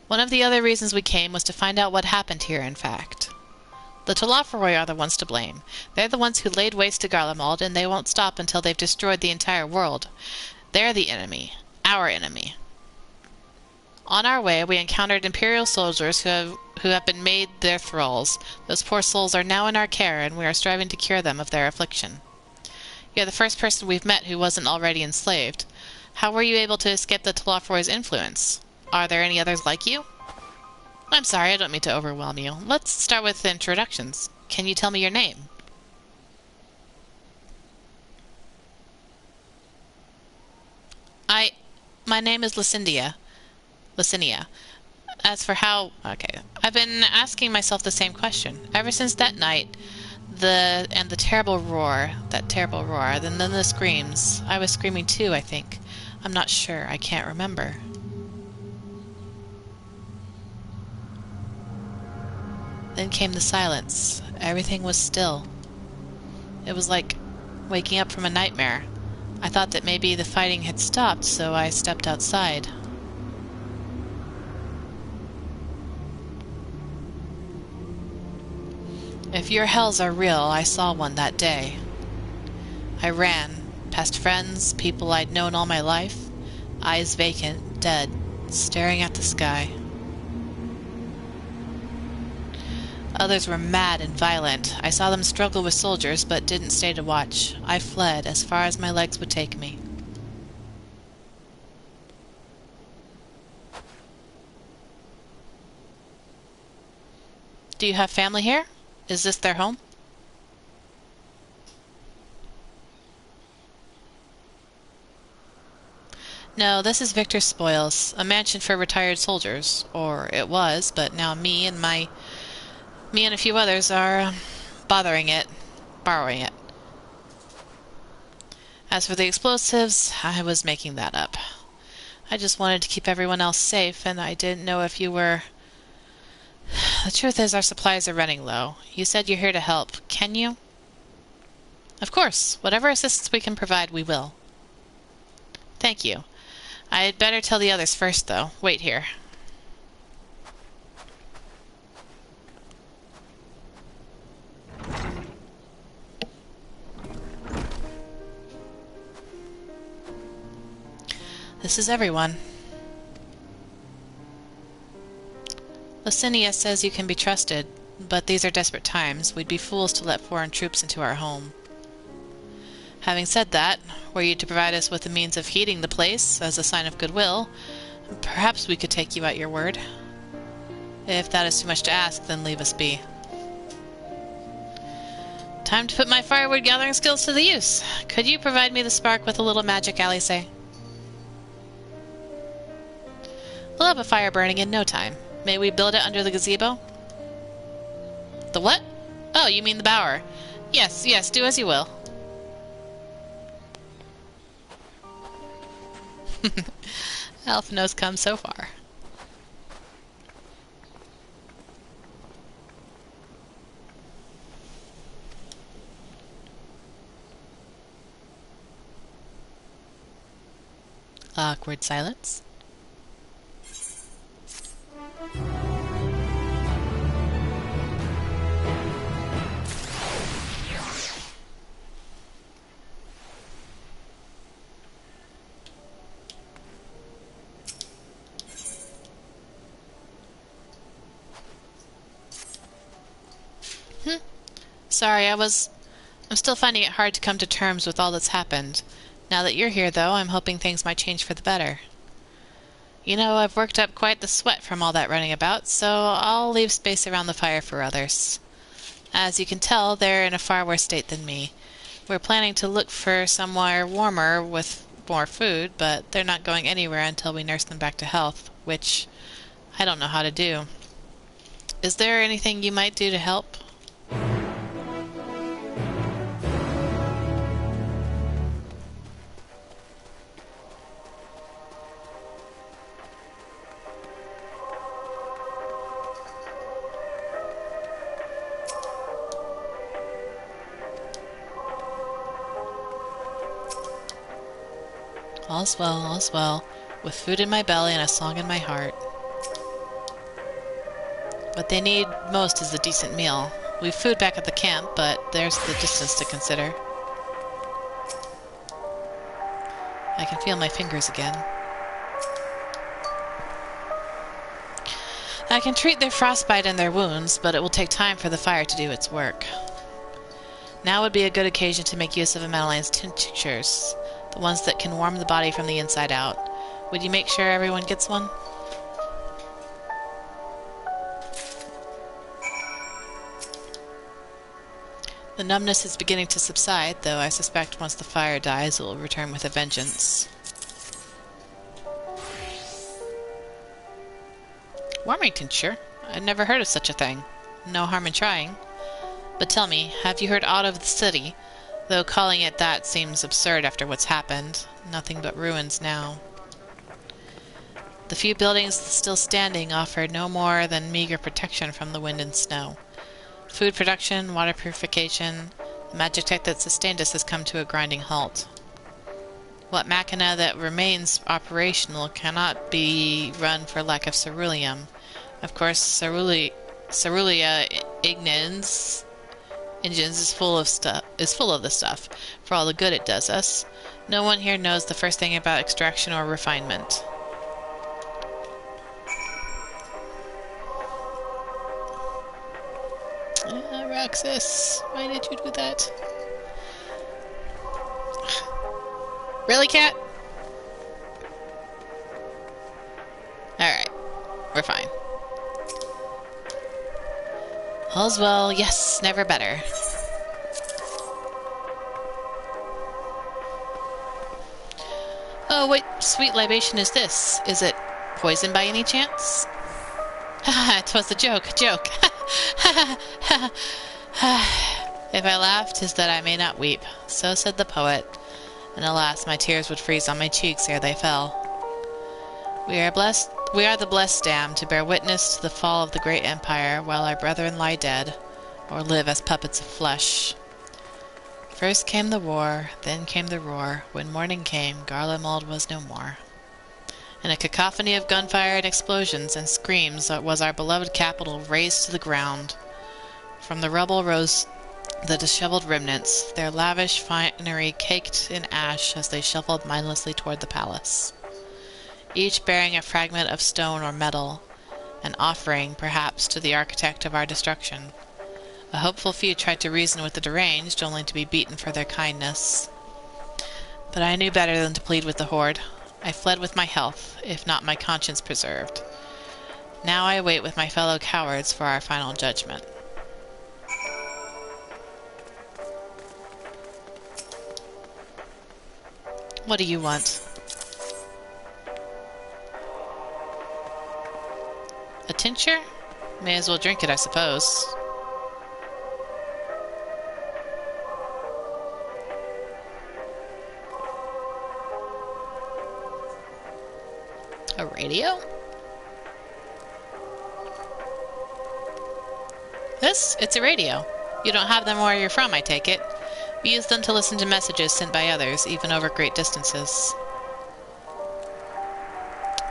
One of the other reasons we came was to find out what happened here, in fact. The Telophoroi are the ones to blame. They're the ones who laid waste to Garlemald, and they won't stop until they've destroyed the entire world. They're the enemy. Our enemy. On our way, we encountered Imperial soldiers who have been made their thralls. Those poor souls are now in our care, and we are striving to cure them of their affliction. You're the first person we've met who wasn't already enslaved. How were you able to escape the Telophoroi's influence? Are there any others like you? I'm sorry, I don't mean to overwhelm you. Let's start with introductions. Can you tell me your name? My name is Licinia. As for how... Okay. I've been asking myself the same question. Ever since that night, the terrible roar, then the screams. I was screaming too, I think. I'm not sure. I can't remember. Then came the silence. Everything was still. It was like waking up from a nightmare. I thought that maybe the fighting had stopped, so I stepped outside. If your hells are real, I saw one that day. I ran, past friends, people I'd known all my life, eyes vacant, dead, staring at the sky. Others were mad and violent. I saw them struggle with soldiers, but didn't stay to watch. I fled as far as my legs would take me. Do you have family here? Is this their home? No, this is Victor's Spoils, a mansion for retired soldiers. Or it was, but now me and a few others are borrowing it. As for the explosives, I was making that up. I just wanted to keep everyone else safe, and I didn't know if you were... The truth is, our supplies are running low. You said you're here to help. Can you? Of course. Whatever assistance we can provide, we will. Thank you. I'd better tell the others first, though. Wait here. This is everyone. Licinia says you can be trusted, but these are desperate times. We'd be fools to let foreign troops into our home. Having said that, were you to provide us with the means of heating the place as a sign of goodwill, perhaps we could take you at your word. If that is too much to ask, then leave us be. Time to put my firewood gathering skills to the use. Could you provide me the spark with a little magic, Alice? We'll have a fire burning in no time. May we build it under the gazebo? The what? Oh, you mean the bower. Yes, yes, do as you will. Alphino's come so far. Awkward silence. Sorry, I'm still finding it hard to come to terms with all that's happened. Now that you're here, though, I'm hoping things might change for the better. You know, I've worked up quite the sweat from all that running about, so I'll leave space around the fire for others. As you can tell, they're in a far worse state than me. We're planning to look for somewhere warmer with more food, but they're not going anywhere until we nurse them back to health, which I don't know how to do. Is there anything you might do to help? All's well, all's well, with food in my belly and a song in my heart. What they need most is a decent meal. We've food back at the camp, but there's the distance to consider. I can feel my fingers again. I can treat their frostbite and their wounds, but it will take time for the fire to do its work. Now would be a good occasion to make use of Ameline's tinctures, the ones that can warm the body from the inside out. Would you make sure everyone gets one? The numbness is beginning to subside, though I suspect once the fire dies it will return with a vengeance. Warming tincture? I'd never heard of such a thing. No harm in trying. But tell me, have you heard aught of the city? Though calling it that seems absurd after what's happened. Nothing but ruins now. The few buildings still standing offer no more than meager protection from the wind and snow. Food production, water purification, the magic tech that sustained us has come to a grinding halt. What machina that remains operational cannot be run for lack of ceruleum. Of course, Cerulia Ignis Engines is full of the stuff, for all the good it does us. No one here knows the first thing about extraction or refinement. Roxas, why did you do that? Really, cat? Alright, we're fine. All's well, yes, never better. Oh, what sweet libation is this? Is it poison by any chance? Haha, 'twas a joke. If I laugh, 'tis that I may not weep. So said the poet, and alas, my tears would freeze on my cheeks ere they fell. We are the blessed damned to bear witness to the fall of the great empire, while our brethren lie dead, or live as puppets of flesh. First came the war, then came the roar. When morning came, Garlemald was no more. In a cacophony of gunfire and explosions and screams was our beloved capital razed to the ground. From the rubble rose the disheveled remnants, their lavish finery caked in ash as they shuffled mindlessly toward the palace, each bearing a fragment of stone or metal, an offering, perhaps, to the architect of our destruction. A hopeful few tried to reason with the deranged, only to be beaten for their kindness. But I knew better than to plead with the horde. I fled with my health, if not my conscience preserved. Now I wait with my fellow cowards for our final judgment. What do you want? A tincture? May as well drink it, I suppose. A radio? This? It's a radio. You don't have them where you're from, I take it. We use them to listen to messages sent by others, even over great distances.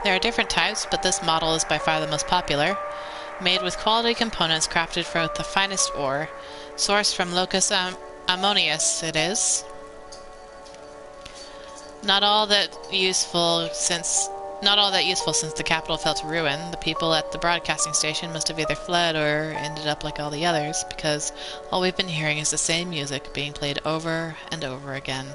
There are different types, but this model is by far the most popular. Made with quality components crafted from the finest ore, sourced from Locus Ammonius it is. Not all that useful, since Not all that useful since the capital fell to ruin. The people at the broadcasting station must have either fled or ended up like all the others, because all we've been hearing is the same music being played over and over again.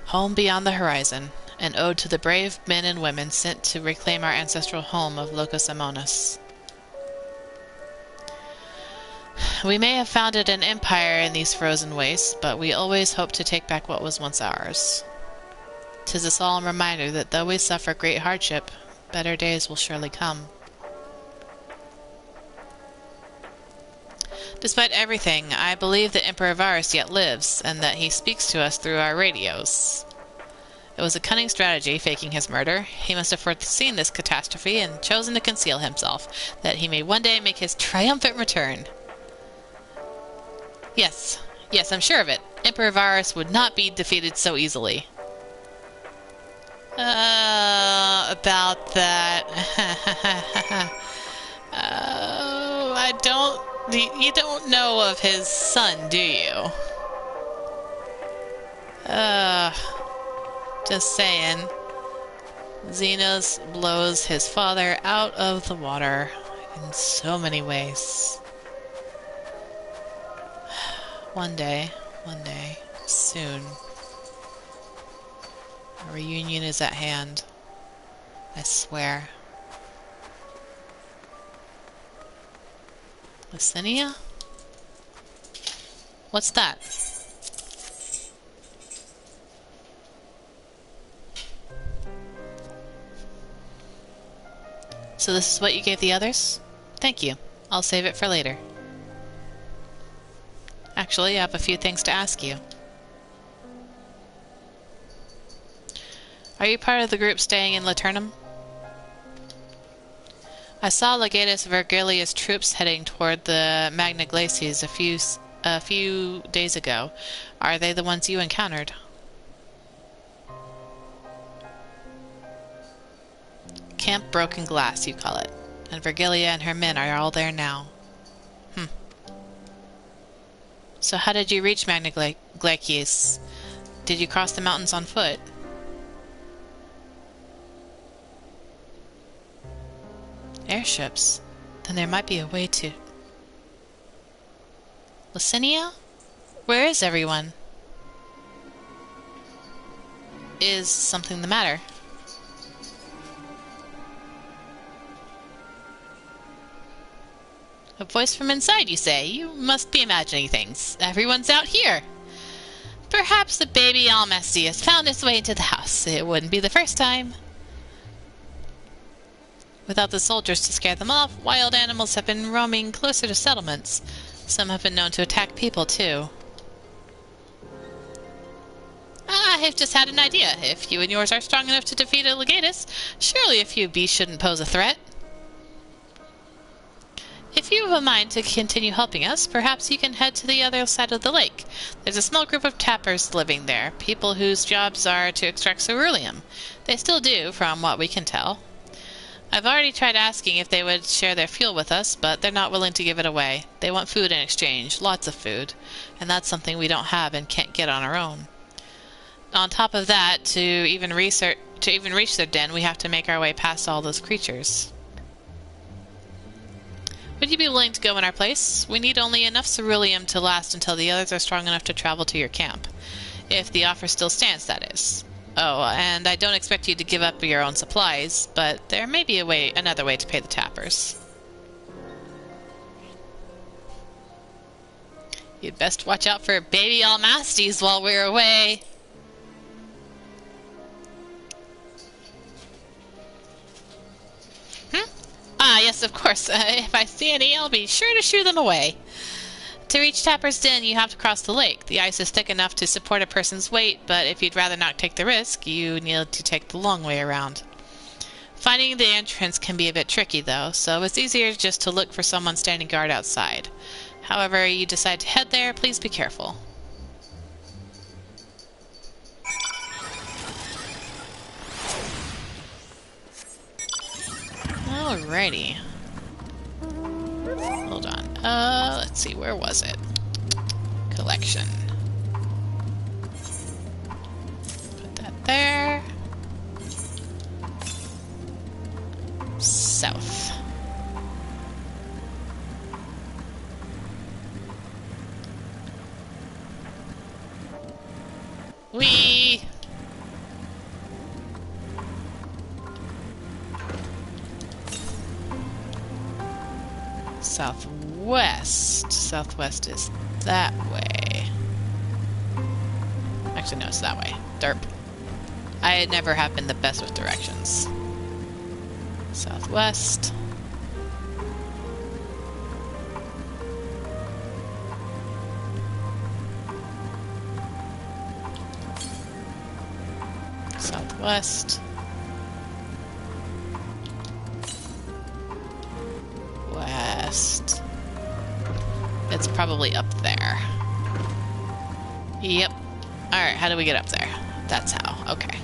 Home beyond the horizon, an ode to the brave men and women sent to reclaim our ancestral home of Locus Amonis. We may have founded an empire in these frozen wastes, but we always hope to take back what was once ours. 'Tis a solemn reminder that though we suffer great hardship, better days will surely come. Despite everything, I believe that Emperor Varus yet lives, and that he speaks to us through our radios. It was a cunning strategy, faking his murder. He must have foreseen this catastrophe and chosen to conceal himself, that he may one day make his triumphant return. Yes, I'm sure of it. Emperor Varus would not be defeated so easily. About that. You don't know of his son, do you? Just saying. Xenos blows his father out of the water in so many ways. One day, soon. A reunion is at hand. I swear. Licinia? What's that? So this is what you gave the others? Thank you. I'll save it for later. Actually, I have a few things to ask you. Are you part of the group staying in Laternum? I saw Legatus Vergilius' troops heading toward the Magna Glacies a few days ago. Are they the ones you encountered? Camp Broken Glass, you call it. And Vergilia and her men are all there now. So how did you reach Magna Glacies? Did you cross the mountains on foot? Airships? Then there might be a way to... Licinia? Where is everyone? Is something the matter? A voice from inside, you say? You must be imagining things. Everyone's out here. Perhaps the baby Almasty has found its way into the house. It wouldn't be the first time. Without the soldiers to scare them off, wild animals have been roaming closer to settlements. Some have been known to attack people, too. I've just had an idea. If you and yours are strong enough to defeat a Legatus, surely a few beasts shouldn't pose a threat. If you have a mind to continue helping us, perhaps you can head to the other side of the lake. There's a small group of tappers living there, people whose jobs are to extract ceruleum. They still do, from what we can tell. I've already tried asking if they would share their fuel with us, but they're not willing to give it away. They want food in exchange, lots of food, and that's something we don't have and can't get on our own. On top of that, to even reach their den, we have to make our way past all those creatures. Would you be willing to go in our place? We need only enough ceruleum to last until the others are strong enough to travel to your camp. If the offer still stands, that is. Oh, and I don't expect you to give up your own supplies, but there may be another way to pay the tappers. You'd best watch out for baby Almasties while we're away. Yes, of course. If I see any, I'll be sure to shoo them away. To reach Tapper's Den, you have to cross the lake. The ice is thick enough to support a person's weight, but if you'd rather not take the risk, you need to take the long way around. Finding the entrance can be a bit tricky, though, so it's easier just to look for someone standing guard outside. However you decide to head there, please be careful. Alrighty. Hold on. Let's see, where was it? Collection. Put that there. south. Whee! Southwest. Southwest is that way. Actually, no, it's that way. Derp. I never have been the best with directions. Southwest. Southwest. West. It's probably up there. Yep. Alright, how do we get up there? That's how. Okay.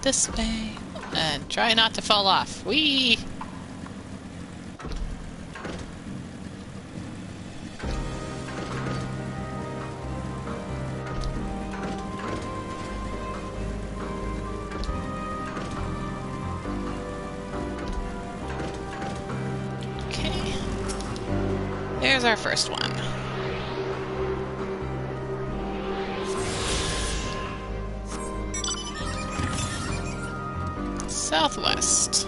This way, and try not to fall off. Whee! Okay. There's our first one. Southwest.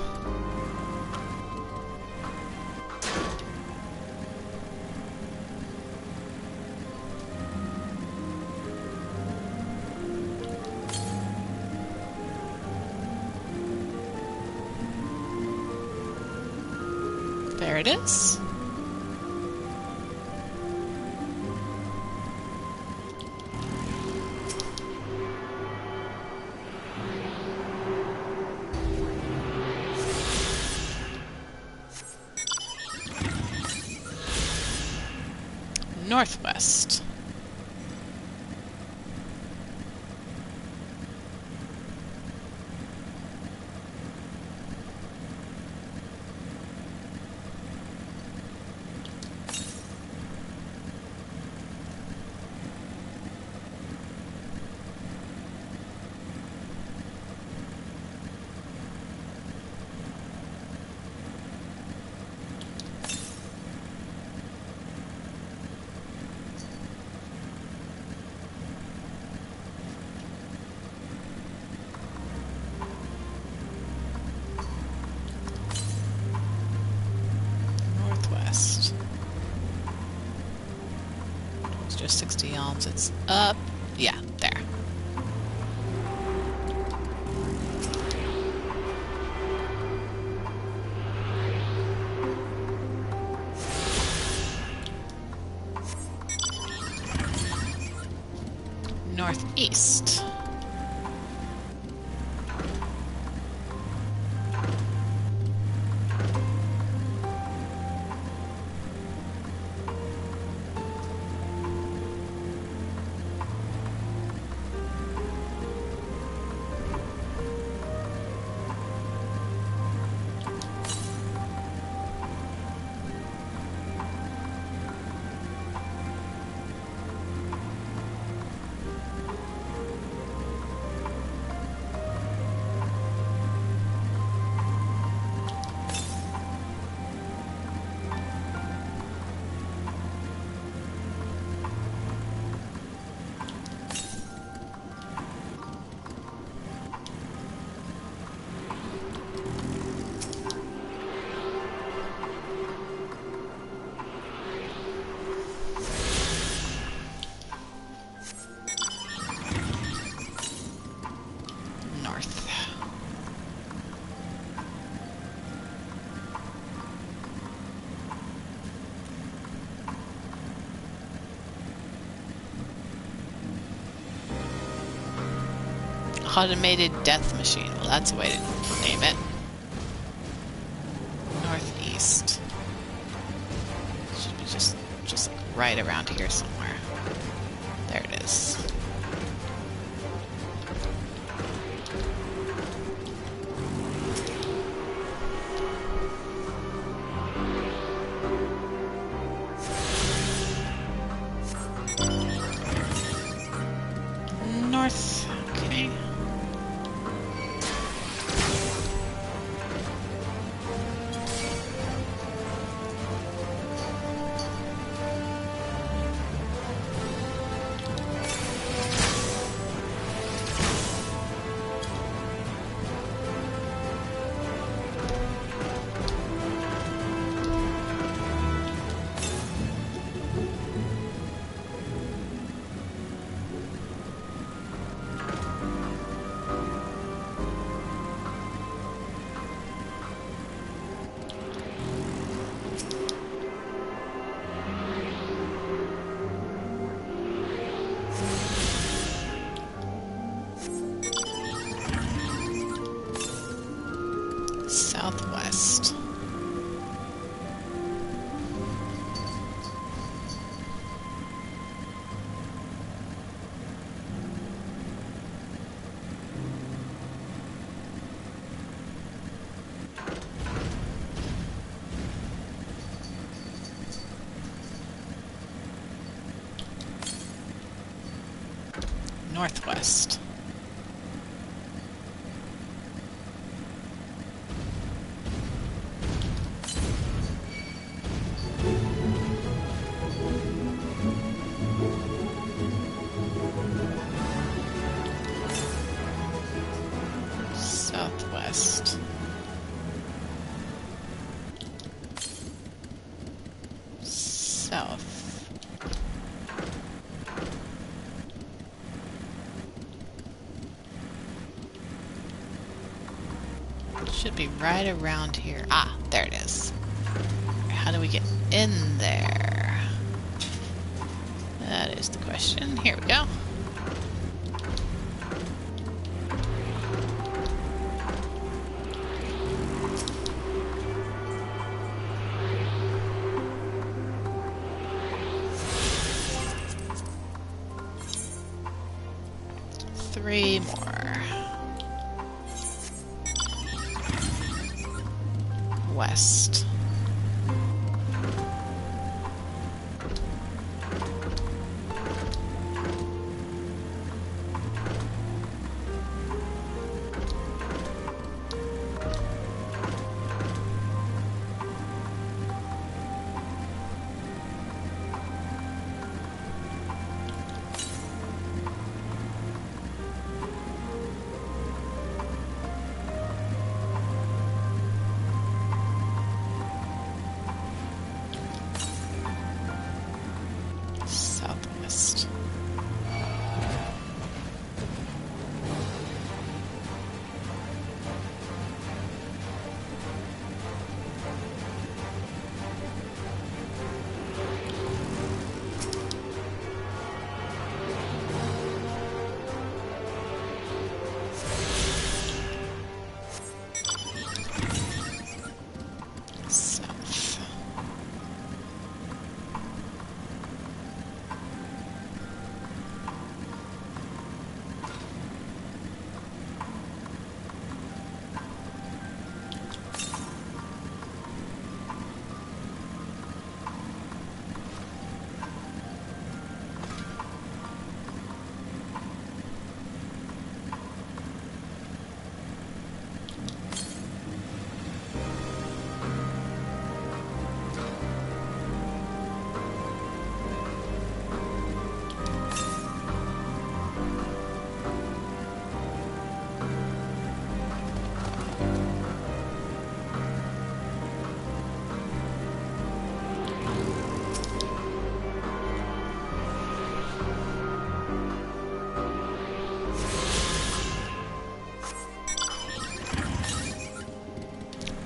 There it is. Northwest. Just 60 yards. It's up. Yeah, there. Northeast. Automated death machine. Well, that's a way to name it. Northeast. Should be right around here somewhere. There it is. North. Okay. Southwest. Northwest. Southwest. South. Should be right around here. Ah, there it is. How do we get in there? That is the question. Here we go. Three more. West. Southwest. South.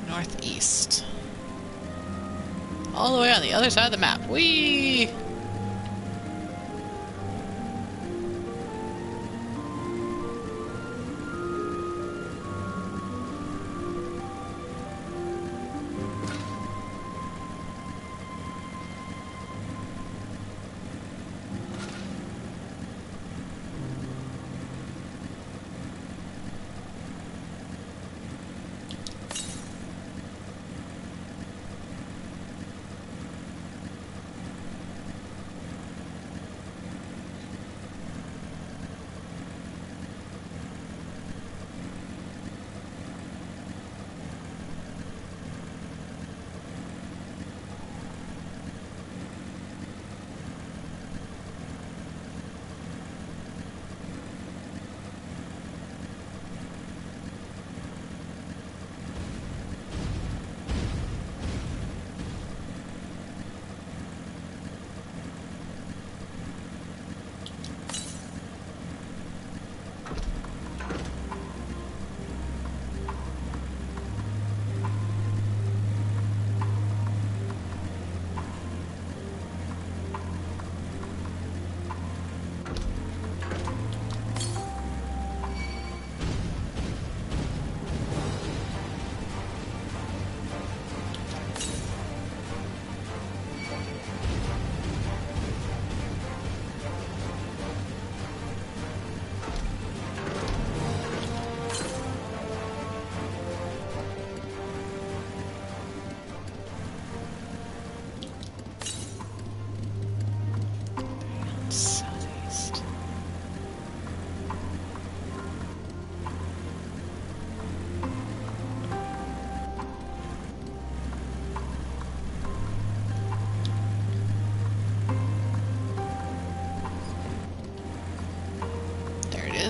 Northeast. All the way on the other side of the map. Whee!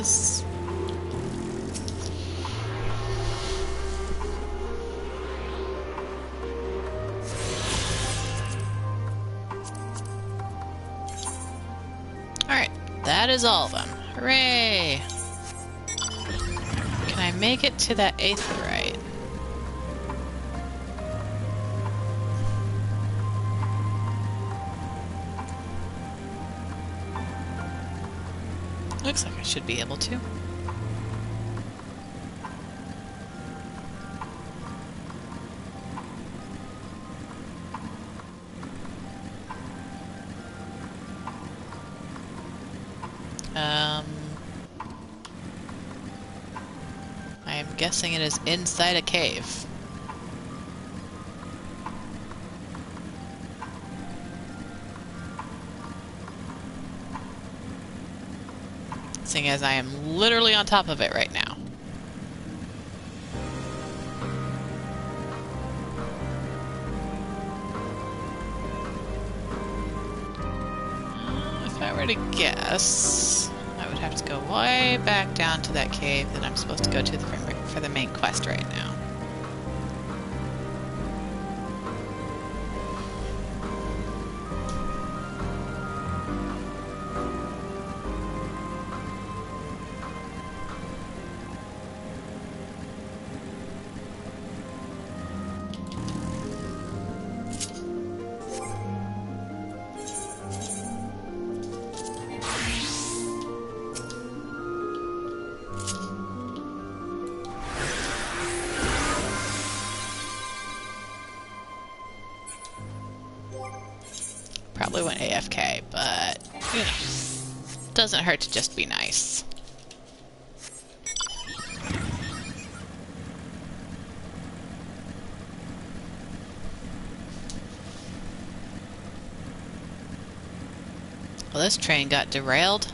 is. Alright, that is all of them. Hooray! Can I make it to that 8th right? Looks like I should be able to. I am guessing it is inside a cave. Seeing as I am literally on top of it right now. If I were to guess, I would have to go way back down to that cave that I'm supposed to go to for the main quest right now. Probably went AFK, but, you know, doesn't hurt to just be nice. Well, this train got derailed.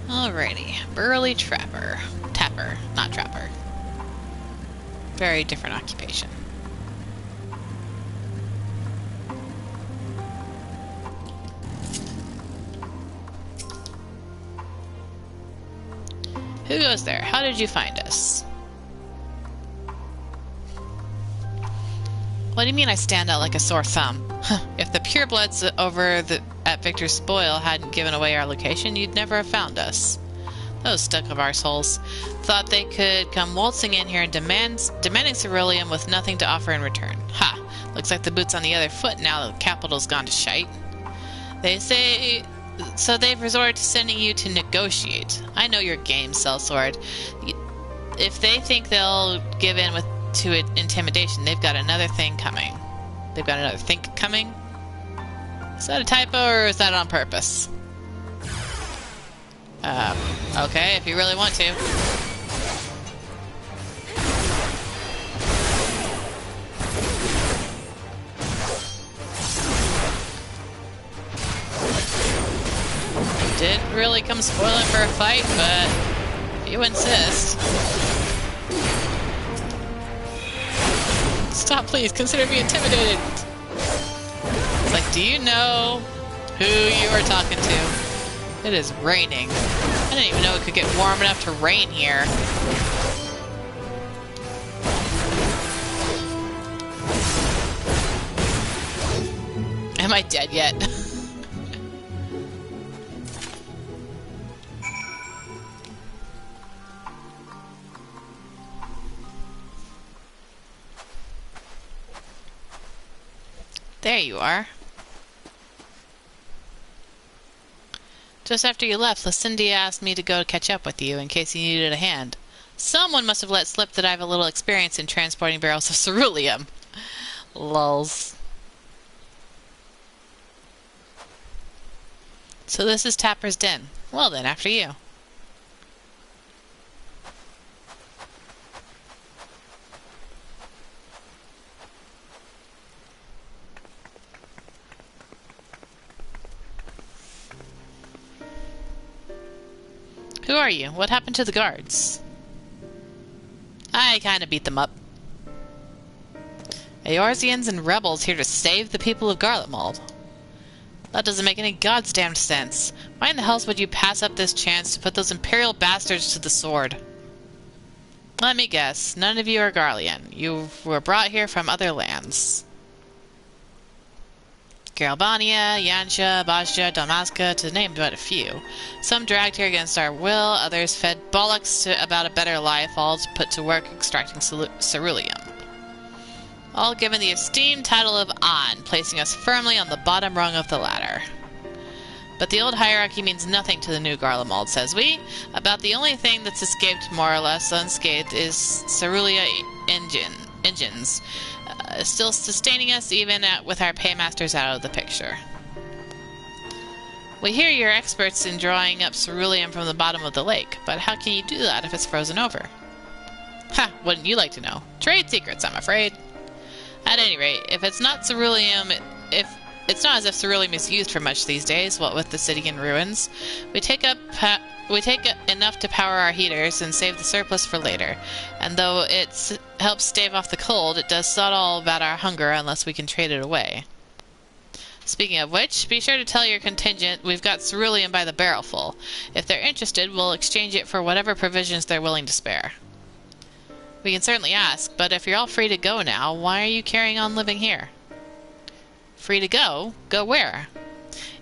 Alrighty, burly tapper, not trapper. Very different occupation. Who goes there? How did you find us? What do you mean I stand out like a sore thumb? If the purebloods at Victor's Spoil hadn't given away our location, you'd never have found us. Those stuck-up arseholes thought they could come waltzing in here and demanding ceruleum with nothing to offer in return. Ha! Looks like the boot's on the other foot now that the capital's gone to shite. They say... So they've resorted to sending you to negotiate. I know your game, sellsword. If they think they'll give in to intimidation, they've got another thing coming. They've got another think coming? Is that a typo or is that on purpose? Okay, if you really want to. Didn't really come spoiling for a fight, but if you insist. Stop, please. Consider me intimidated. It's like, do you know who you are talking to? It is raining. I didn't even know it could get warm enough to rain here. Am I dead yet? There you are. Just after you left, Lucinda asked me to go catch up with you in case you needed a hand. Someone must have let slip that I have a little experience in transporting barrels of ceruleum. Lulz. So this is Tapper's Den. Well then, after you. Who are you? What happened to the guards? I kinda beat them up. Eorzeans and rebels here to save the people of Garlemald. That doesn't make any goddamn sense. Why in the hells would you pass up this chance to put those Imperial bastards to the sword? Let me guess, none of you are Garlean. You were brought here from other lands. Garalbania, Yansha, Bajja, Damaska, to name but a few. Some dragged here against our will, others fed bollocks about a better life, all put to work extracting ceruleum. All given the esteemed title of An, placing us firmly on the bottom rung of the ladder. But the old hierarchy means nothing to the new Garlemald, says we. About the only thing that's escaped more or less unscathed is cerulean engines. Still sustaining us even with our paymasters out of the picture. We hear you're experts in drawing up ceruleum from the bottom of the lake, but how can you do that if it's frozen over? Ha! Wouldn't you like to know? Trade secrets, I'm afraid. At any rate, if it's not ceruleum, it's not as if ceruleum is used for much these days, what with the city in ruins. We take enough to power our heaters and save the surplus for later. And though it helps stave off the cold, it does not all about our hunger unless we can trade it away. Speaking of which, be sure to tell your contingent we've got ceruleum by the barrelful. If they're interested, we'll exchange it for whatever provisions they're willing to spare. We can certainly ask, but if you're all free to go now, why are you carrying on living here? Free to go? Go where?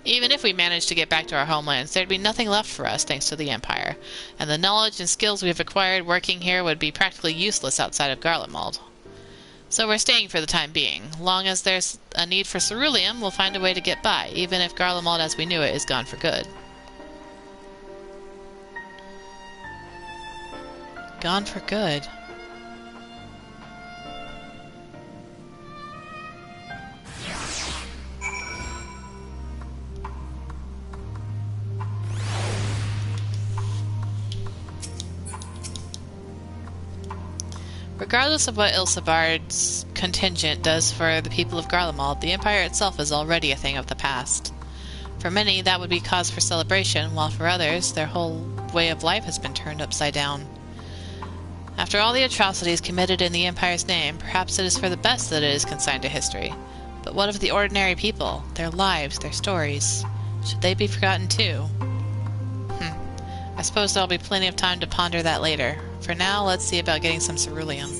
Even if we managed to get back to our homelands, there'd be nothing left for us thanks to the Empire, and the knowledge and skills we've acquired working here would be practically useless outside of Garlemald. So we're staying for the time being. Long as there's a need for ceruleum, we'll find a way to get by, even if Garlemald as we knew it is gone for good. Gone for good. Regardless of what Ilsabard's contingent does for the people of Garlemald, the Empire itself is already a thing of the past. For many, that would be cause for celebration, while for others, their whole way of life has been turned upside down. After all the atrocities committed in the Empire's name, perhaps it is for the best that it is consigned to history. But what of the ordinary people, their lives, their stories? Should they be forgotten too? I suppose there'll be plenty of time to ponder that later. For now, let's see about getting some ceruleum.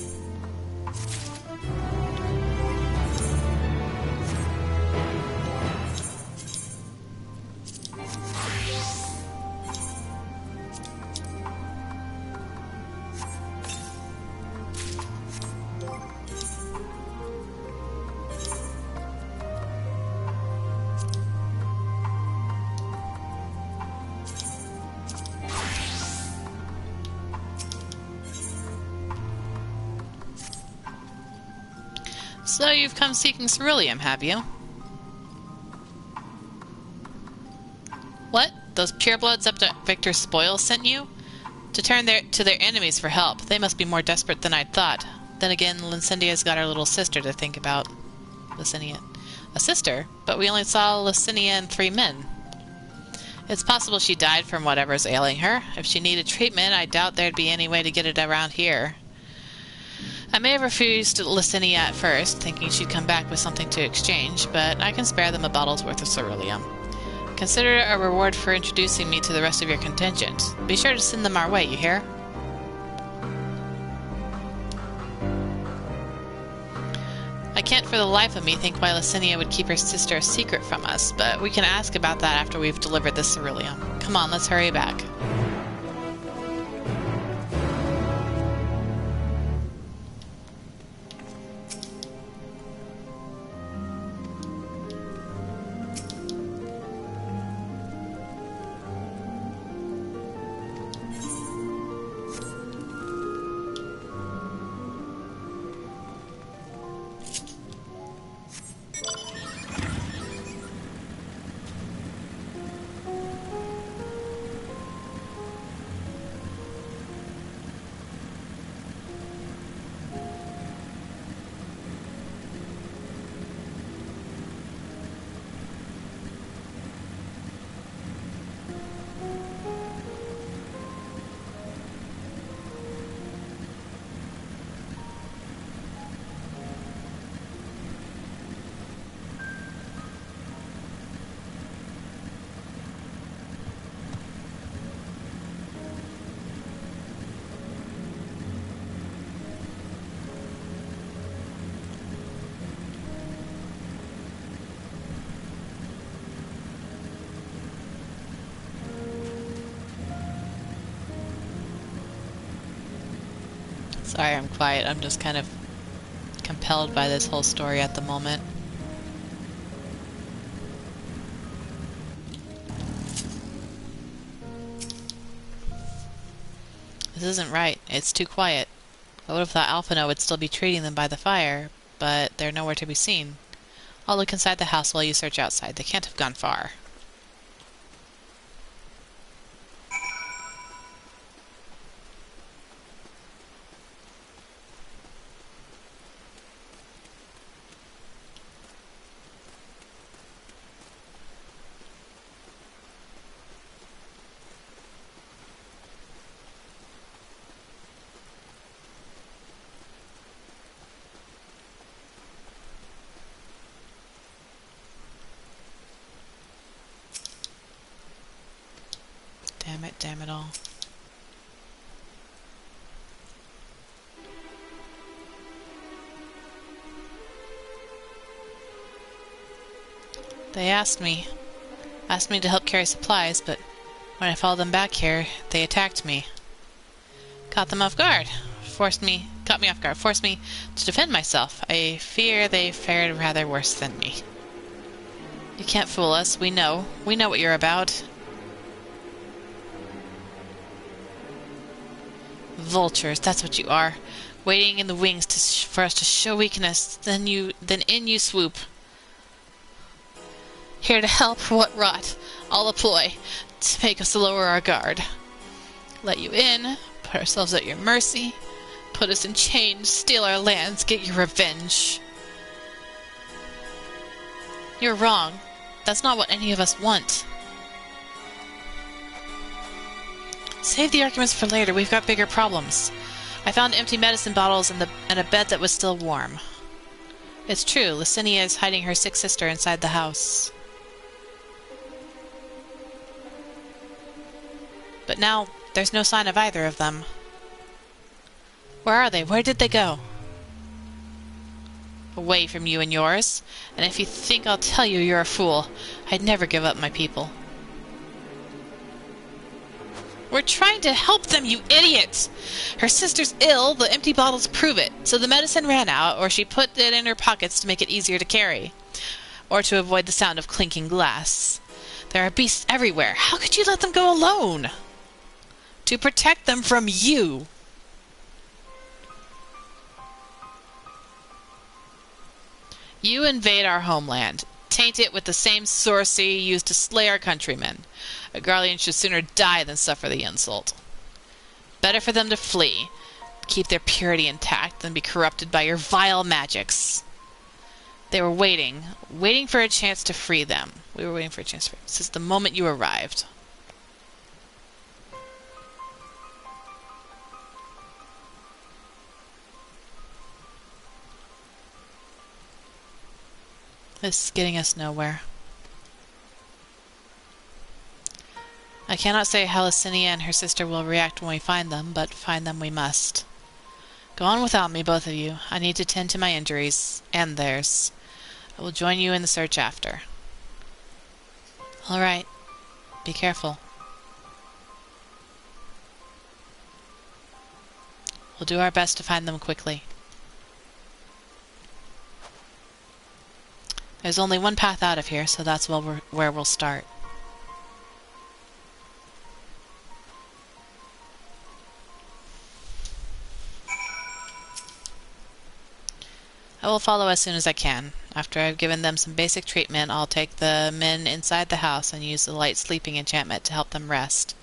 So you've come seeking ceruleum, have you? What? Those purebloods up to Victor's spoils sent you? To turn to their enemies for help. They must be more desperate than I'd thought. Then again, Lysinia's got her little sister to think about. Lysinia. A sister? But we only saw Lysinia and 3 men. It's possible she died from whatever's ailing her. If she needed treatment, I doubt there'd be any way to get it around here. I may have refused Lysinia at first, thinking she'd come back with something to exchange, but I can spare them a bottle's worth of ceruleum. Consider it a reward for introducing me to the rest of your contingent. Be sure to send them our way, you hear? I can't for the life of me think why Lysinia would keep her sister a secret from us, but we can ask about that after we've delivered this ceruleum. Come on, let's hurry back. Sorry, I'm quiet. I'm just kind of compelled by this whole story at the moment. This isn't right. It's too quiet. I would have thought Alphino would still be treating them by the fire, but they're nowhere to be seen. I'll look inside the house while you search outside. They can't have gone far. Damn it all. They asked me to help carry supplies, but when I followed them back here, they attacked me. Caught me off guard, forced me to defend myself. I fear they fared rather worse than me. You can't fool us, we know what you're about. Vultures, that's what you are. Waiting in the wings for us to show weakness, then in you swoop. Here to help for what rot, all a ploy, to make us lower our guard. Let you in, put ourselves at your mercy, put us in chains, steal our lands, get your revenge. You're wrong. That's not what any of us want. Save the arguments for later. We've got bigger problems. I found empty medicine bottles and a bed that was still warm. It's true. Licinia is hiding her sick sister inside the house. But now, there's no sign of either of them. Where are they? Where did they go? Away from you and yours. And if you think I'll tell you, you're a fool. I'd never give up my people. We're trying to help them, you idiot! Her sister's ill, the empty bottles prove it. So the medicine ran out, or she put it in her pockets to make it easier to carry. Or to avoid the sound of clinking glass. There are beasts everywhere. How could you let them go alone? To protect them from you. You invade our homeland. Taint it with the same sorcery used to slay our countrymen. A Garlean should sooner die than suffer the insult. Better for them to flee, keep their purity intact, than be corrupted by your vile magics. They were waiting for a chance to free them. We were waiting for a chance to free them since the moment you arrived. This is getting us nowhere. I cannot say how Licinia and her sister will react when we find them, but find them we must. Go on without me, both of you. I need to tend to my injuries, and theirs. I will join you in the search after. All right. Be careful. We'll do our best to find them quickly. There's only one path out of here, so that's where we'll start. I will follow as soon as I can. After I've given them some basic treatment, I'll take the men inside the house and use the light sleeping enchantment to help them rest,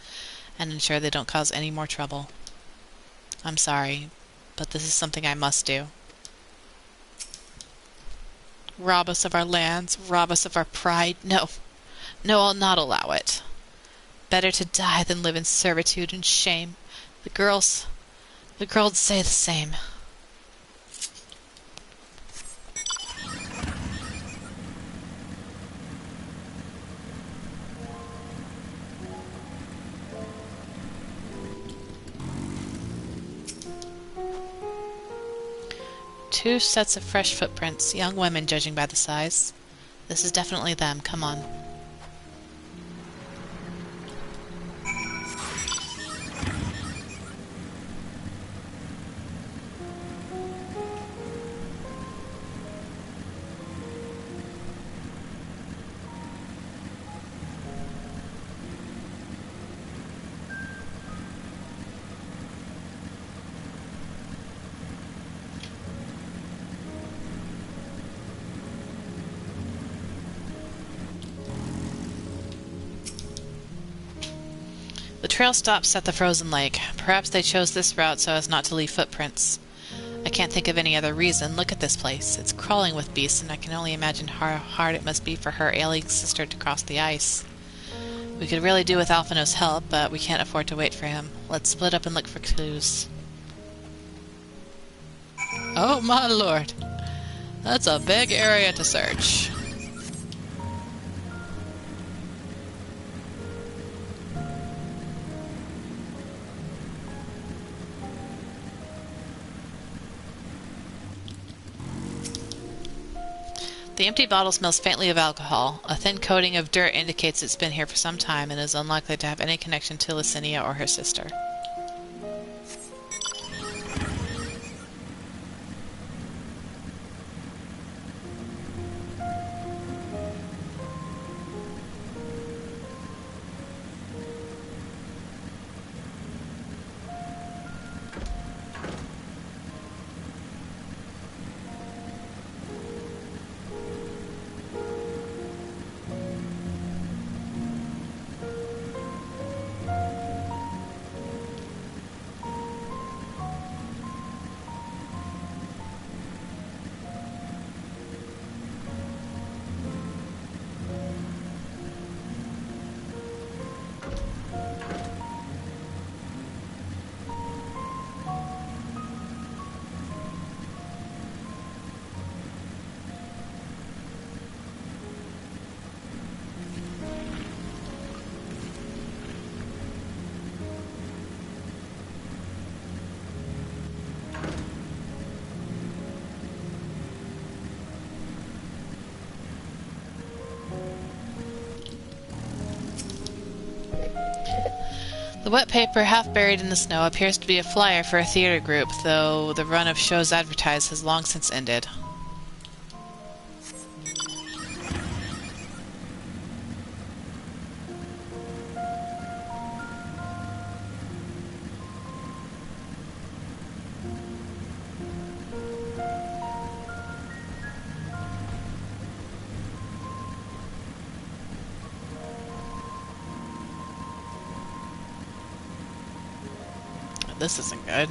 and ensure they don't cause any more trouble. I'm sorry, but this is something I must do. Rob us of our lands, rob us of our pride. No, I'll not allow it. Better to die than live in servitude and shame. The girls say the same. Two sets of fresh footprints, young women judging by the size. This is definitely them. Come on. trail stops at the frozen lake. Perhaps they chose this route so as not to leave footprints. I can't think of any other reason. Look at this place. It's crawling with beasts, and I can only imagine how hard it must be for her ailing sister to cross the ice. We could really do with Alphino's help, but we can't afford to wait for him. Let's split up and look for clues. Oh my lord. That's a big area to search. The empty bottle smells faintly of alcohol. A thin coating of dirt indicates it's been here for some time and is unlikely to have any connection to Licinia or her sister. The wet paper, half buried in the snow, appears to be a flyer for a theater group, though the run of shows advertised has long since ended. This isn't good.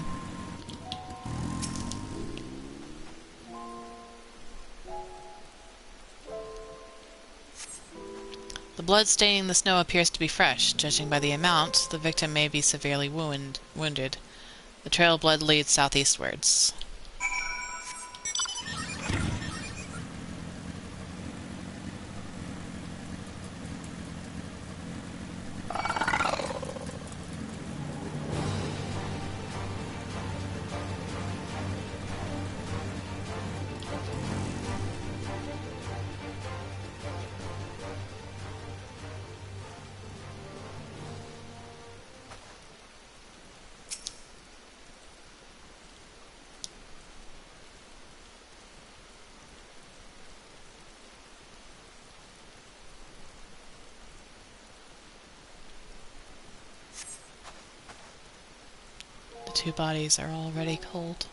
The blood staining the snow appears to be fresh. Judging by the amount, the victim may be severely wounded. The trail of blood leads southeastwards. The two bodies are already cold.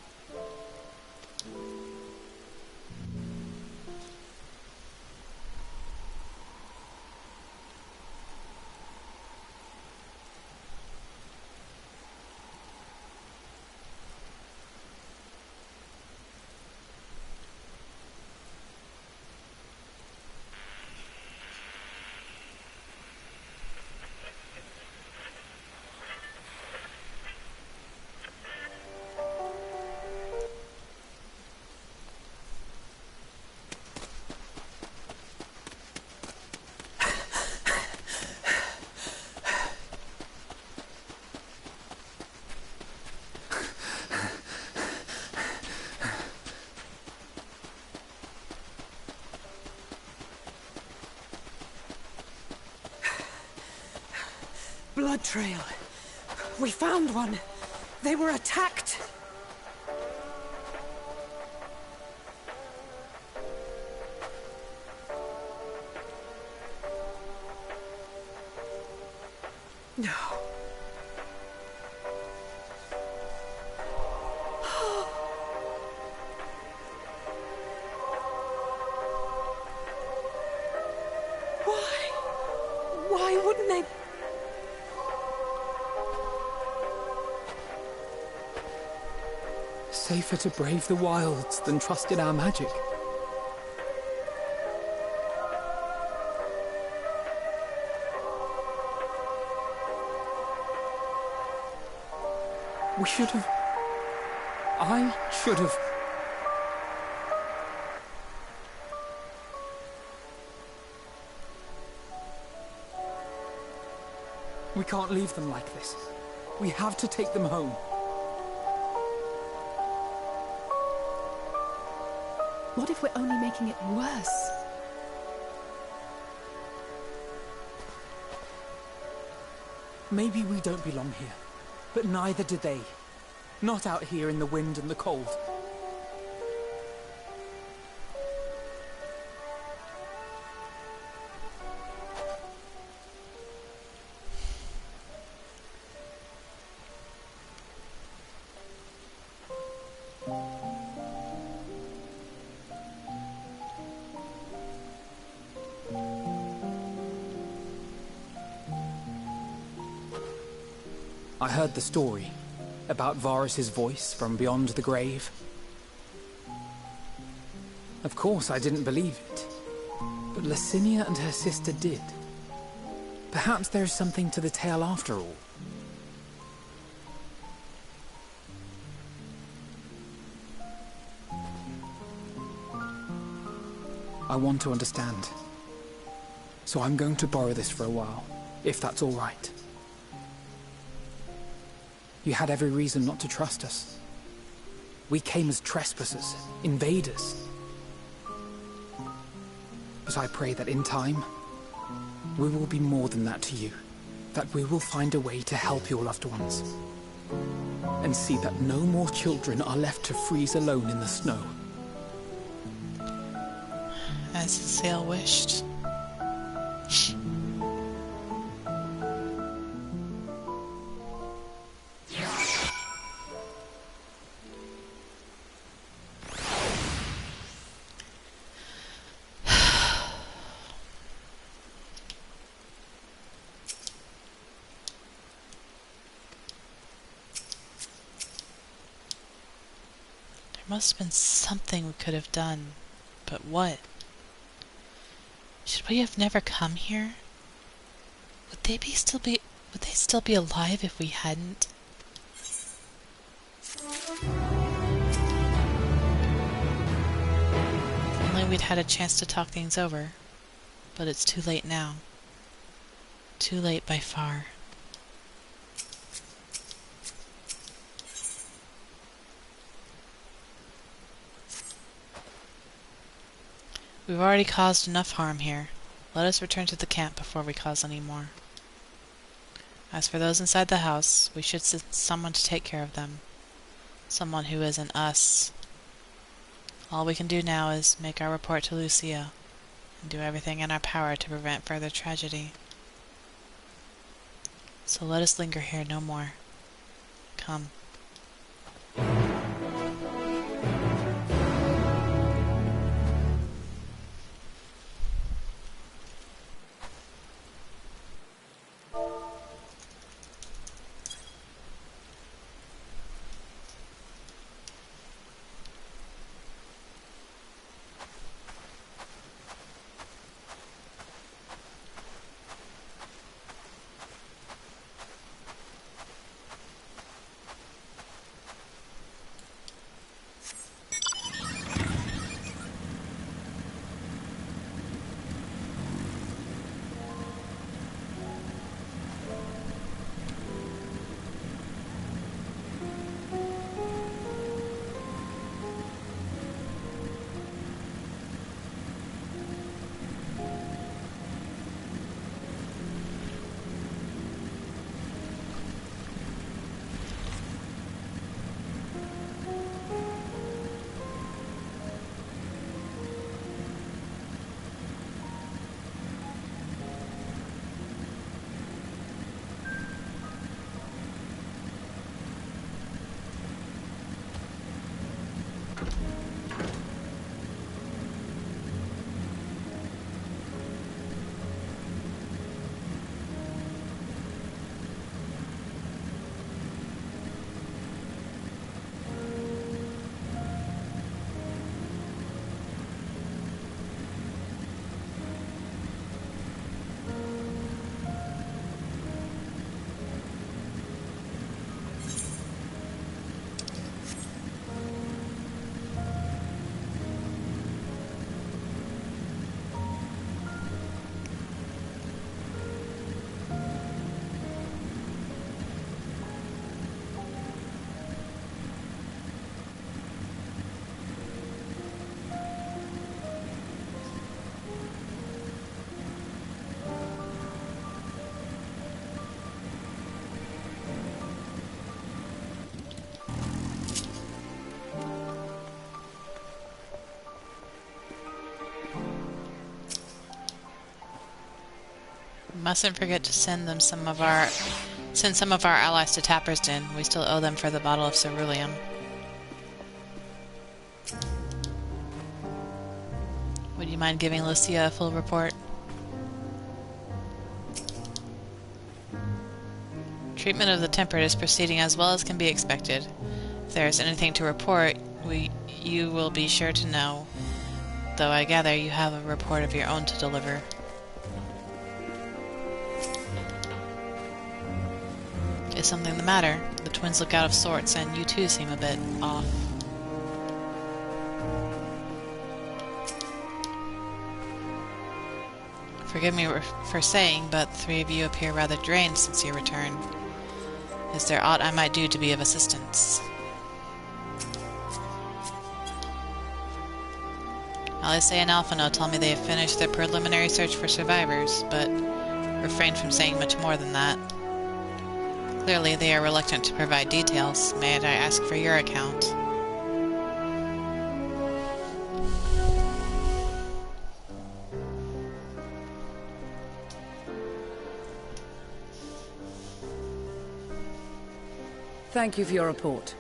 Blood trail. We found one. They were attacked. No. Why? Why wouldn't they? safer to brave the wilds than trust in our magic. We should have... I should have... We can't leave them like this. We have to take them home. What if we're only making it worse? Maybe we don't belong here, but neither do they. Not out here in the wind and the cold. I heard the story about Varus's voice from beyond the grave. Of course, I didn't believe it, but Licinia and her sister did. Perhaps there is something to the tale after all. I want to understand, so I'm going to borrow this for a while, if that's all right. You had every reason not to trust us. We came as trespassers, invaders. But I pray that in time, we will be more than that to you. That we will find a way to help your loved ones. And see that no more children are left to freeze alone in the snow. As Sail wished. There must have been something we could have done, but what? Should we have never come here? Would they still be alive if we hadn't? Only we'd had a chance to talk things over, but it's too late now. Too late by far. We've already caused enough harm here. Let us return to the camp before we cause any more. As for those inside the house, we should send someone to take care of them. Someone who isn't us. All we can do now is make our report to Lucia, and do everything in our power to prevent further tragedy. So let us linger here no more. Come. mustn't forget to send some of our allies to Tappersden. We still owe them for the bottle of ceruleum. Would you mind giving Lucia a full report? Treatment of the tempered is proceeding as well as can be expected. If there is anything to report, you will be sure to know. Though I gather you have a report of your own to deliver. Is something the matter? The twins look out of sorts, and you too seem a bit off. Forgive me for saying, but the three of you appear rather drained since your return. Is there aught I might do to be of assistance? Alice and Alphino tell me they have finished their preliminary search for survivors, but refrain from saying much more than that. Clearly, they are reluctant to provide details. May I ask for your account? Thank you for your report.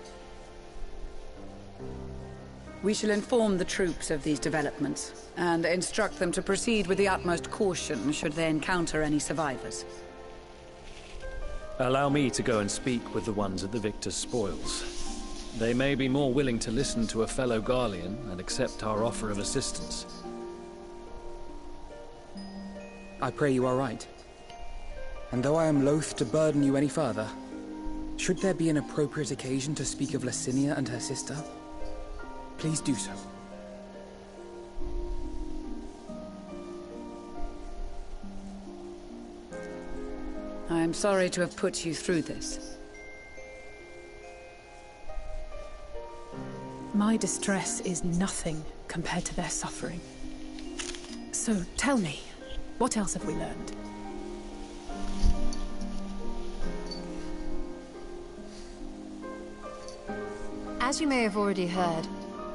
We shall inform the troops of these developments, and instruct them to proceed with the utmost caution should they encounter any survivors. Allow me to go and speak with the ones at the victor's spoils. They may be more willing to listen to a fellow Garlean and accept our offer of assistance. I pray you are right. And though I am loath to burden you any further, should there be an appropriate occasion to speak of Licinia and her sister, please do so. I am sorry to have put you through this. My distress is nothing compared to their suffering. So tell me, what else have we learned? As you may have already heard,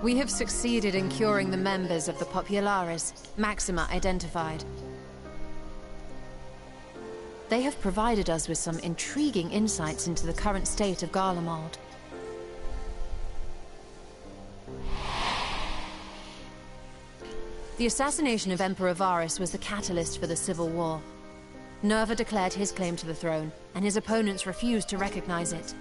we have succeeded in curing the members of the Populares, Maxima identified. They have provided us with some intriguing insights into the current state of Garlemald. The assassination of Emperor Varus was the catalyst for the civil war. Nerva declared his claim to the throne, and his opponents refused to recognize it.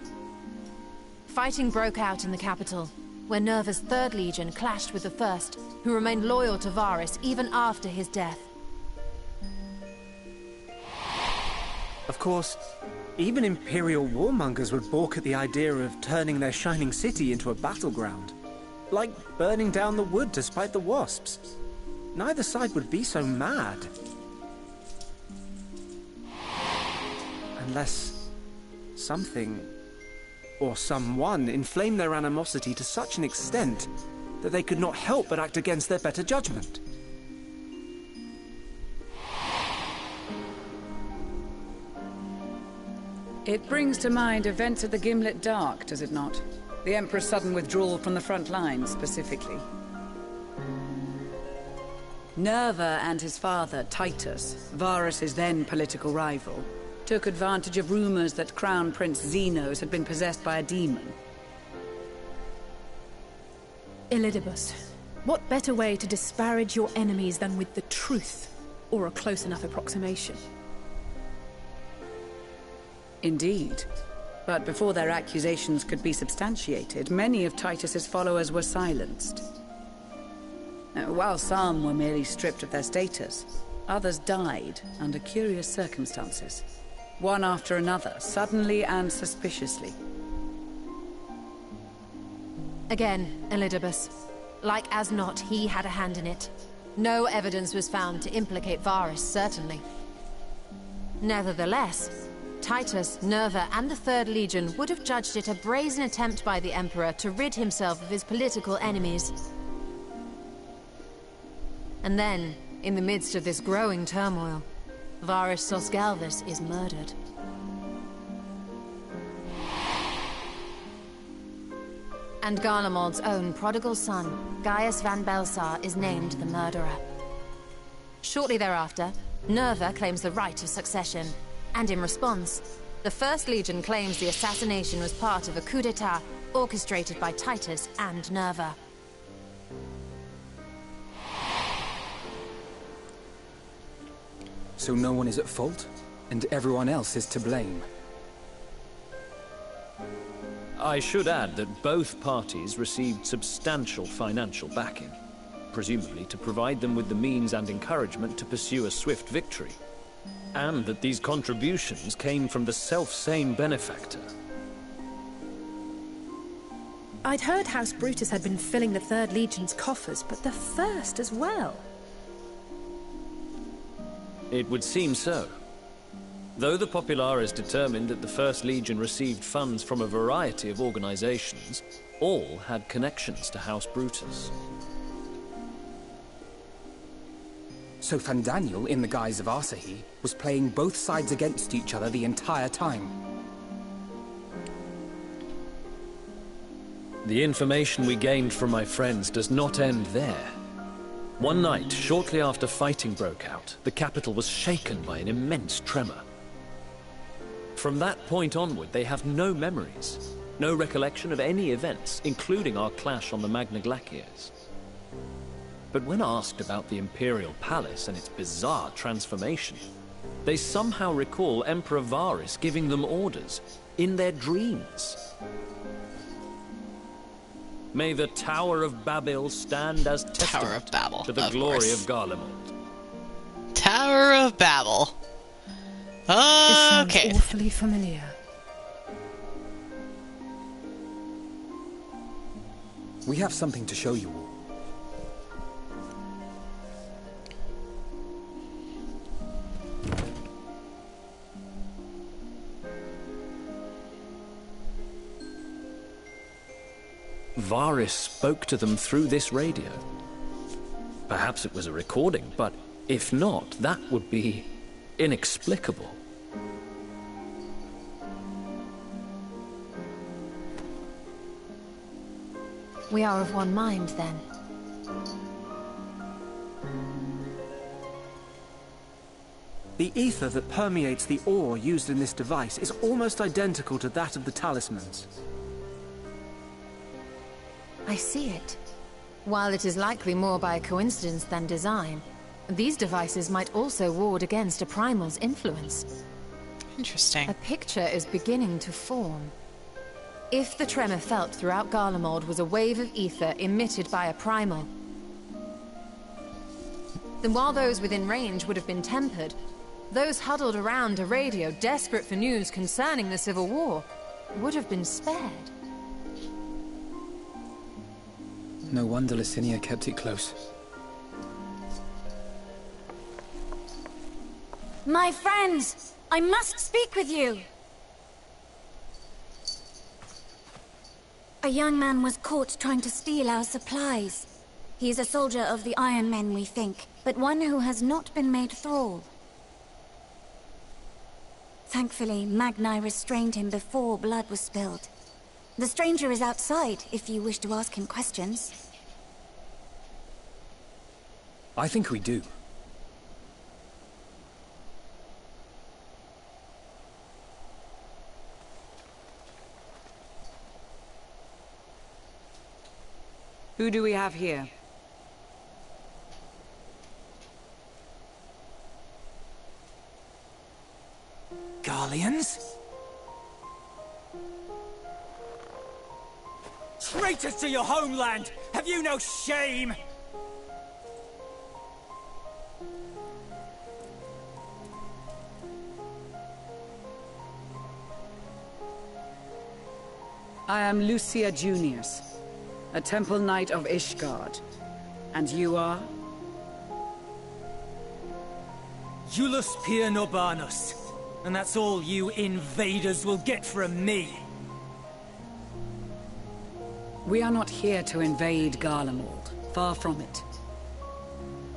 Fighting broke out in the capital, where Nerva's 3rd Legion clashed with the 1st, who remained loyal to Varus even after his death. Of course, even Imperial warmongers would balk at the idea of turning their shining city into a battleground. Like burning down the wood to spite the wasps. Neither side would be so mad. Unless something or someone inflamed their animosity to such an extent that they could not help but act against their better judgment. It brings to mind events at the Gimlet Dark, does it not? The Emperor's sudden withdrawal from the front lines, specifically. Nerva and his father, Titus, Varus's then political rival, took advantage of rumors that Crown Prince Zenos had been possessed by a demon. Elidibus, what better way to disparage your enemies than with the truth, or a close enough approximation? Indeed. But before their accusations could be substantiated, many of Titus's followers were silenced. While some were merely stripped of their status, others died under curious circumstances. One after another, suddenly and suspiciously. Again, Elidibus. Like as not, he had a hand in it. No evidence was found to implicate Varus, certainly. Nevertheless, Titus, Nerva, and the 3rd Legion would have judged it a brazen attempt by the Emperor to rid himself of his political enemies. And then, in the midst of this growing turmoil, Varus Sosgalvus is murdered. And Garlemald's own prodigal son, Gaius van Belsar, is named the murderer. Shortly thereafter, Nerva claims the right of succession, and in response, the First Legion claims the assassination was part of a coup d'etat orchestrated by Titus and Nerva. So no one is at fault, and everyone else is to blame. I should add that both parties received substantial financial backing, presumably to provide them with the means and encouragement to pursue a swift victory, and that these contributions came from the self-same benefactor. I'd heard House Brutus had been filling the Third Legion's coffers, but the First as well. It would seem so. Though the Populares determined that the First Legion received funds from a variety of organizations, all had connections to House Brutus. So Fandaniel, in the guise of Asahi, was playing both sides against each other the entire time. The information we gained from my friends does not end there. One night, shortly after fighting broke out, the capital was shaken by an immense tremor. From that point onward, they have no memories, no recollection of any events, including our clash on the Magna Glaciers. But when asked about the Imperial Palace and its bizarre transformation, they somehow recall Emperor Varus giving them orders in their dreams. May the Tower of Babel stand as testament to the glory of Garlemald. Tower of Babel. This sounds Okay. awfully familiar. We have something to show you all. Varus spoke to them through this radio. Perhaps it was a recording, but if not, that would be inexplicable. We are of one mind, then. The ether that permeates the ore used in this device is almost identical to that of the talismans. I see it. While it is likely more by coincidence than design, these devices might also ward against a primal's influence. Interesting. A picture is beginning to form. If the tremor felt throughout Garlemald was a wave of ether emitted by a primal, then while those within range would have been tempered, those huddled around a radio desperate for news concerning the Civil War would have been spared. No wonder Licinia kept it close. My friends, I must speak with you. A young man was caught trying to steal our supplies. He is a soldier of the Iron Men, we think, but one who has not been made thrall. Thankfully, Magni restrained him before blood was spilled. The stranger is outside, if you wish to ask him questions. I think we do. Who do we have here? Garleans? Traitors to your homeland! Have you no shame? I am Lucia Junius, a Temple Knight of Ishgard. And you are? Iulus Pier Norbanus. And that's all you invaders will get from me. We are not here to invade Garlemald. Far from it.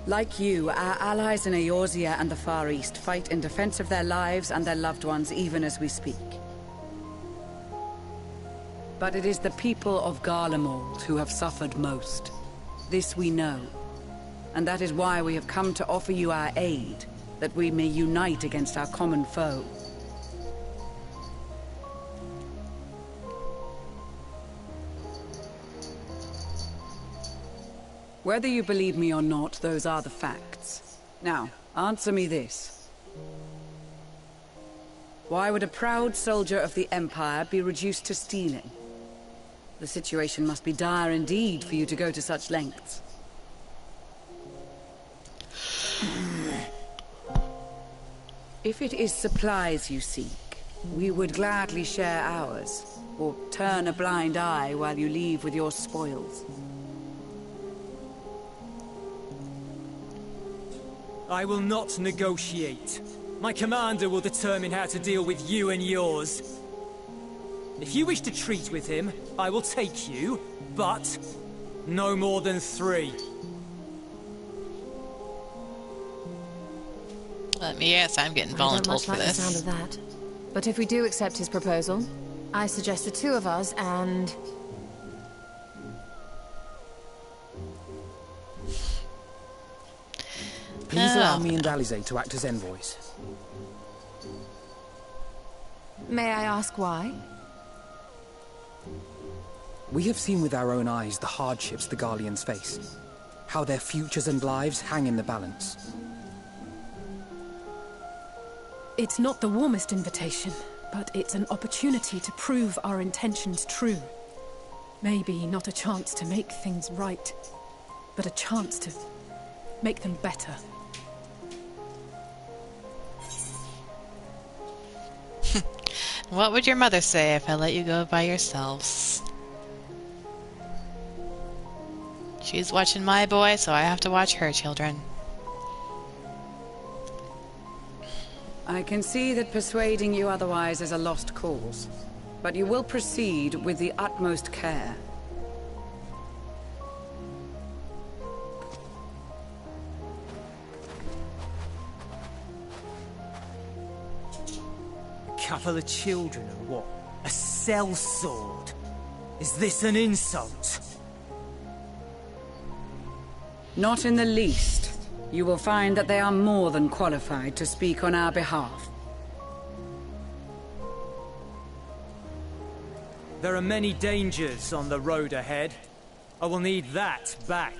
Like you, our allies in Eorzea and the Far East fight in defense of their lives and their loved ones even as we speak. But it is the people of Garlemald who have suffered most. This we know. And that is why we have come to offer you our aid, that we may unite against our common foe. Whether you believe me or not, those are the facts. Now, answer me this. Why would a proud soldier of the Empire be reduced to stealing? The situation must be dire indeed for you to go to such lengths. If it is supplies you seek, we would gladly share ours, or turn a blind eye while you leave with your spoils. I will not negotiate. My commander will determine how to deal with you and yours. If you wish to treat with him, I will take you, but no more than 3. Let me guess, I'm getting I don't voluntold much for like the this. sound of that. But if we do accept his proposal, I suggest the 2 of us and... Please allow me and Alize to act as envoys. May I ask why? We have seen with our own eyes the hardships the Garleans face. How their futures and lives hang in the balance. It's not the warmest invitation, but it's an opportunity to prove our intentions true. Maybe not a chance to make things right, but a chance to make them better. What would your mother say if I let you go by yourselves? She's watching my boy, so I have to watch her children. I can see that persuading you otherwise is a lost cause, but you will proceed with the utmost care. Couple of children and what? A sellsword? Is this an insult? Not in the least. You will find that they are more than qualified to speak on our behalf. There are many dangers on the road ahead. I will need that back.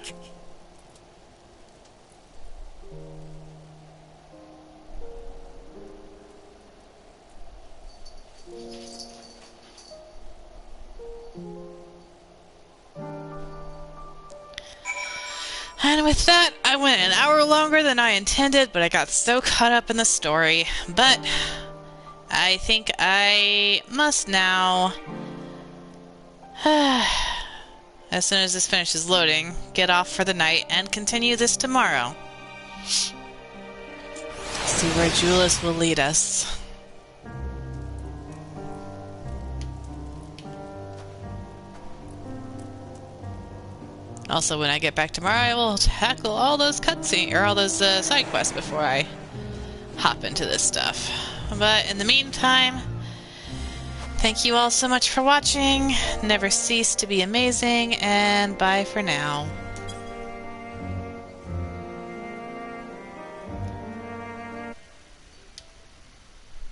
And with that, I went an hour longer than I intended, but I got so caught up in the story. But I think I must now, as soon as this finishes loading, get off for the night and continue this tomorrow. See where Julius will lead us. Also, when I get back tomorrow, I will tackle all those cutscenes, or all those side quests before I hop into this stuff. But in the meantime, thank you all so much for watching. Never cease to be amazing, and bye for now.